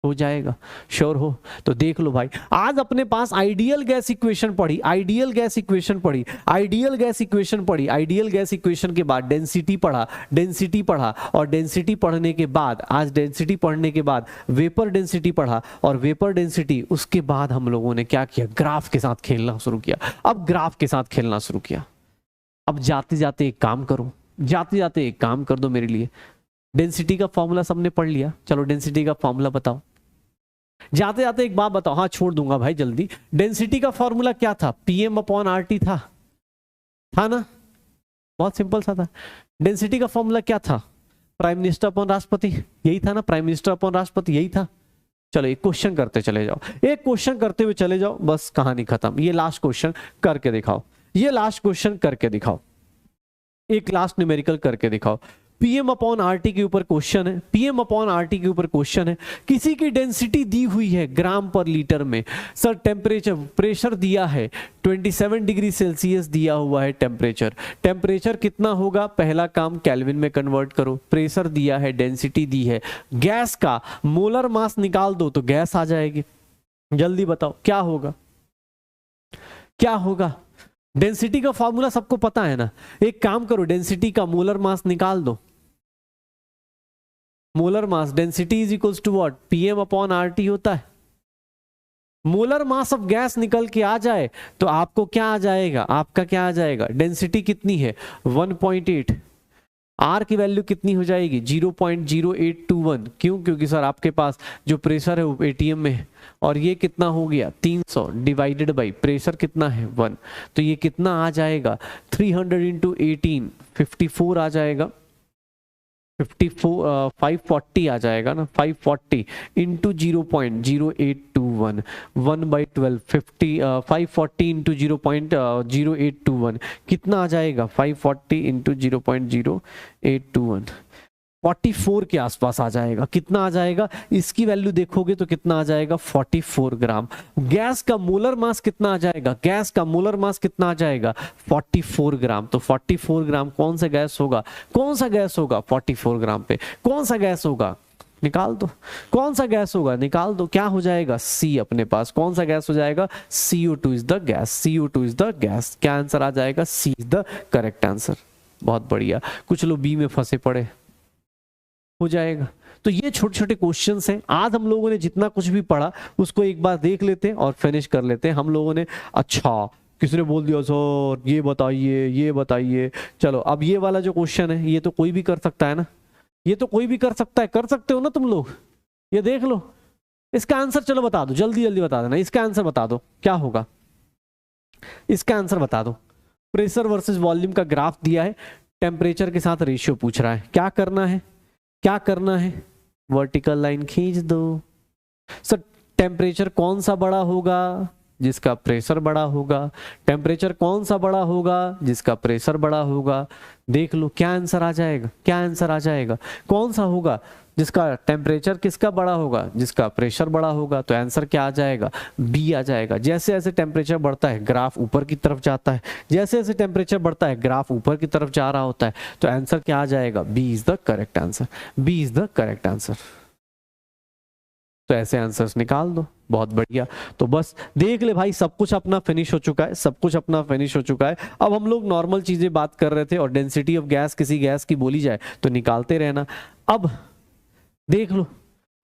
हो जाएगा, श्योर हो। तो देख लो भाई, आज अपने पास आइडियल गैस इक्वेशन पढ़ी, आइडियल गैस इक्वेशन पढ़ी, आइडियल गैस इक्वेशन पढ़ी, आइडियल गैस इक्वेशन के बाद डेंसिटी पढ़ा, डेंसिटी पढ़ा, और डेंसिटी पढ़ने के बाद, आज डेंसिटी पढ़ने के बाद वेपर डेंसिटी पढ़ा, और वेपर डेंसिटी उसके बाद हम लोगों ने क्या किया, ग्राफ के साथ खेलना शुरू किया। अब ग्राफ के साथ खेलना शुरू किया। अब जाते जाते एक काम करो, जाते जाते एक काम कर दो मेरे लिए। डेंसिटी का फॉर्मूला सबने पढ़ लिया, चलो डेंसिटी का फॉर्मूला बताओ। जाते जाते एक बात बताओ, हाँ छोड़ दूंगा भाई जल्दी। डेंसिटी का फॉर्मूला क्या था, PM/RT था ना, बहुत सिंपल सा था। डेंसिटी का फॉर्मूला क्या था, प्राइम मिनिस्टर अपॉन राष्ट्रपति, यही था ना, प्राइम मिनिस्टर अपॉन राष्ट्रपति यही था। चलो एक क्वेश्चन करते चले जाओ, एक क्वेश्चन करते हुए चले जाओ, बस कहानी खत्म। ये लास्ट क्वेश्चन करके दिखाओ, ये लास्ट क्वेश्चन करके दिखाओ, एक लास्ट न्यूमेरिकल करके दिखाओ। PM/RT के ऊपर क्वेश्चन है, PM/RT के ऊपर क्वेश्चन है। किसी की डेंसिटी दी हुई है ग्राम पर लीटर में, सर टेम्परेचर, प्रेशर दिया है 27 डिग्री सेल्सियस दिया हुआ है टेम्परेचर। टेम्परेचर कितना होगा, पहला काम केल्विन में कन्वर्ट करो। प्रेशर दिया है, डेंसिटी दी है, गैस का मोलर मास निकाल दो तो गैस आ जाएगी। जल्दी बताओ क्या होगा, क्या होगा। डेंसिटी का फॉर्मूला सबको पता है ना, एक काम करो, डेंसिटी का मोलर मास निकाल दो। Molar mass, density is equals to what, PM/RT होता है। मोलर मास ऑफ गैस निकल के आ जाए तो आपको क्या आ जाएगा, आपका क्या आ जाएगा, डेंसिटी कितनी है 1.8, आर की वैल्यू कितनी हो जाएगी 0.0821। क्यों, क्योंकि सर आपके पास जो प्रेशर है वो ATM में है, और ये कितना हो गया 300 डिवाइडेड बाई प्रेशर कितना है 1, तो ये कितना आ जाएगा 300 इंटू 18 54 आ जाएगा, 540 आ जाएगा ना, 540 इंटू 0.0821 1/12 540 इंटू 0.0821 कितना आ जाएगा 540 इंटू 0.0821 44 के आसपास आ जाएगा। कितना आ जाएगा, इसकी वैल्यू देखोगे तो कितना आ जाएगा 44 ग्राम। गैस का मोलर मास कितना आ जाएगा, गैस का मोलर मास कितना आ जाएगा 44 ग्राम। तो 44 ग्राम कौन सा गैस होगा, कौन सा गैस होगा 44 ग्राम पे, कौन सा गैस होगा, निकाल दो, कौन सा गैस होगा निकाल दो। क्या हो जाएगा C अपने पास, कौन सा गैस हो जाएगा CO2 is the gas, CO2 is the gas. क्या आंसर आ जाएगा, C is the correct answer. बहुत बढ़िया, कुछ लोग B में फंसे पड़े, हो जाएगा। तो ये छोटे छोटे क्वेश्चंस हैं। आज हम लोगों ने जितना कुछ भी पढ़ा उसको एक बार देख लेते हैं और फिनिश कर लेते हैं। हम लोगों ने अच्छा किसी ने बोल दिया सर ये बताइए ये बताइए। चलो अब ये वाला जो क्वेश्चन है ये तो कोई भी कर सकता है ना, ये तो कोई भी कर सकता है, कर सकते हो ना तुम लोग, ये देख लो। इसका आंसर चलो बता दो, जल्दी जल्दी बता देना, इसका आंसर बता दो क्या होगा, इसका आंसर बता दो। प्रेशर वर्सेस वॉल्यूम का ग्राफ दिया है, टेम्परेचर के साथ रेशियो पूछ रहा है, क्या करना है, क्या करना है, वर्टिकल लाइन खींच दो। सर टेम्परेचर कौन सा बड़ा होगा, जिसका प्रेशर बड़ा होगा। टेम्परेचर कौन सा बड़ा होगा, जिसका प्रेशर बड़ा होगा। देख लो क्या आंसर आ जाएगा, क्या आंसर आ जाएगा, कौन सा होगा, जिसका टेम्परेचर किसका बड़ा होगा, जिसका प्रेशर बड़ा होगा। तो आंसर क्या आ जाएगा, बी आ जाएगा। जैसे जैसे टेम्परेचर बढ़ता है ग्राफ ऊपर की तरफ जाता है, जैसे जैसे टेम्परेचर बढ़ता है ग्राफ ऊपर की तरफ जा रहा होता है। तो आंसर क्या आ जाएगा, B is the correct answer, B is the correct answer. तो ऐसे आंसर्स निकाल दो, बहुत बढ़िया। तो बस देख ले भाई, सब कुछ अपना फिनिश हो चुका है, सब कुछ अपना फिनिश हो चुका है। अब हम लोग नॉर्मल चीजें बात कर रहे थे और डेंसिटी ऑफ गैस किसी गैस की बोली जाए तो निकालते रहना। अब देख लो,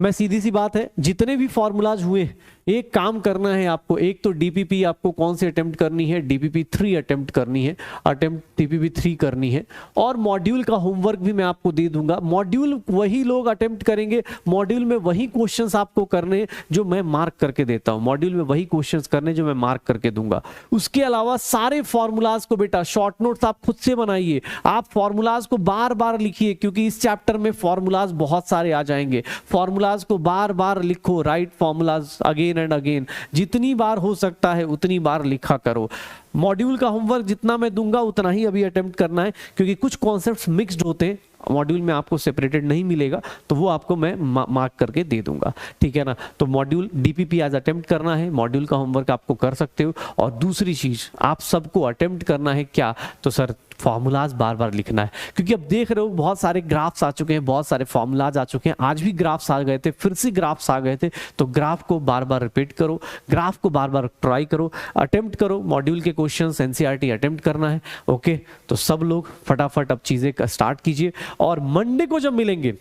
मैं सीधी सी बात है, जितने भी फॉर्मूलाज हुए एक काम करना है आपको। एक तो डीपीपी आपको कौन सी अटेम्प्ट करनी है, डीपीपी 3 अटेम्प्ट करनी है, अटेम्प्ट डीपीपी 3 करनी है। और मॉड्यूल का होमवर्क भी मैं आपको दे दूंगा, मॉड्यूल वही लोग अटेम्प्ट करेंगे, मॉड्यूल में वही क्वेश्चंस आपको करने जो मैं मार्क करके देता हूं, मॉड्यूल में वही क्वेश्चंस करने जो मैं मार्क करके दूंगा। उसके अलावा सारे फॉर्मूलाज को बेटा शॉर्ट नोट्स आप खुद से बनाइए, आप फॉर्मूलाज को बार बार लिखिए, क्योंकि इस चैप्टर में फॉर्मूलाज बहुत सारे आ जाएंगे। फॉर्मूलाज को बार बार लिखो, right formulas again and again, जितनी बार हो सकता है उतनी बार लिखा करो। मॉड्यूल का होमवर्क जितना मैं दूंगा उतना ही अभी अटेम्प्ट करना है, क्योंकि कुछ कॉन्सेप्ट्स मिक्स्ड होते हैं, मॉड्यूल में आपको सेपरेटेड नहीं मिलेगा, तो वो आपको मैं मार्क करके दे दूंगा, ठीक है ना। तो मॉड्यूल डीपीपी आज अटेम्प्ट करना है, मॉड्यूल का होमवर्क आपको कर सकते हो। और दूसरी चीज आप सबको अटेम्प्ट करना है क्या, तो सर फॉर्मूलाज बार बार लिखना है, क्योंकि अब देख रहे हो बहुत सारे ग्राफ्स आ चुके हैं, बहुत सारे फॉर्मूलाज आ चुके हैं। आज भी ग्राफ्स आ गए थे, फिर से ग्राफ्स आ गए थे, तो ग्राफ को बार बार रिपीट करो, ग्राफ को बार बार ट्राई करो, अटेम्प्ट करो। मॉड्यूल के क्वेश्चंस एनसीईआरटी अटेम्प्ट करना है, ओके। तो सब लोग फटाफट अब चीजें स्टार्ट कीजिए। और मंडे को जब मिलेंगे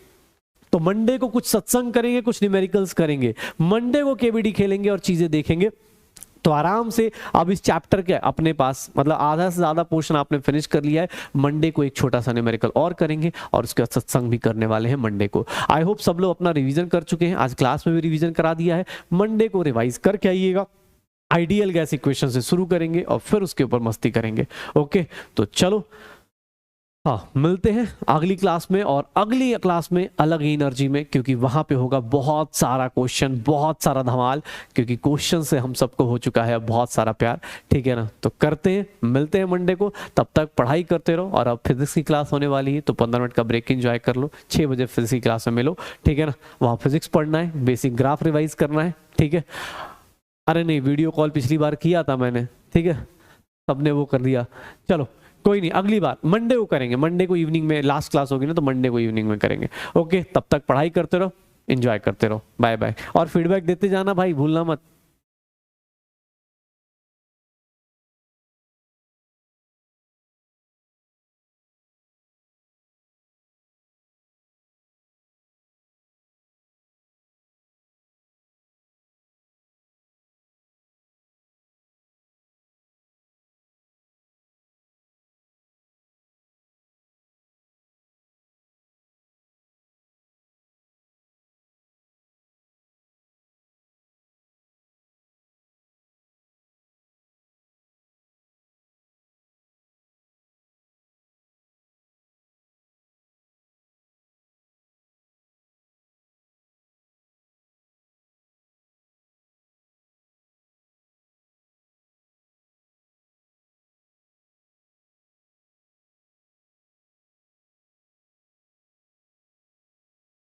तो मंडे को कुछ सत्संग करेंगे, कुछ न्यूमेरिकल्स करेंगे, मंडे को केबीडी खेलेंगे और चीजें देखेंगे। तो आराम से अब इस चैप्टर के अपने पास मतलब आधा से ज्यादा पोर्शन आपने फिनिश कर लिया है। मंडे को एक छोटा सा न्यूमेरिकल और करेंगे और उसके बाद सत्संग भी करने वाले हैं मंडे को। आई होप सब लोग अपना रिवीजन कर चुके हैं, आज क्लास में भी रिवीजन करा दिया है। मंडे को रिवाइज करके आइएगा, आइडियल गैस इक्वेशन से शुरू करेंगे और फिर उसके ऊपर मस्ती करेंगे, ओके। तो चलो हाँ, मिलते हैं अगली क्लास में, और अगली क्लास में अलग ही एनर्जी में, क्योंकि वहां पे होगा बहुत सारा क्वेश्चन, बहुत सारा धमाल, क्योंकि क्वेश्चन से हम सबको हो चुका है अब बहुत सारा प्यार, ठीक है ना। तो करते हैं, मिलते हैं मंडे को, तब तक पढ़ाई करते रहो। और अब फिजिक्स की क्लास होने वाली है तो 15 मिनट का ब्रेक एंजॉय कर लो, 6 बजे फिजिक्स की क्लास में मिलो, ठीक है ना। वहाँ फिजिक्स पढ़ना है, बेसिक ग्राफ रिवाइज करना है, ठीक है। अरे नहीं, वीडियो कॉल पिछली बार किया था मैंने, ठीक है, सबने वो कर दिया। चलो कोई नहीं, अगली बार मंडे को करेंगे, मंडे को इवनिंग में लास्ट क्लास होगी ना, तो मंडे को इवनिंग में करेंगे, ओके। तब तक पढ़ाई करते रहो, एंजॉय करते रहो, बाय बाय। और फीडबैक देते जाना भाई, भूलना मत।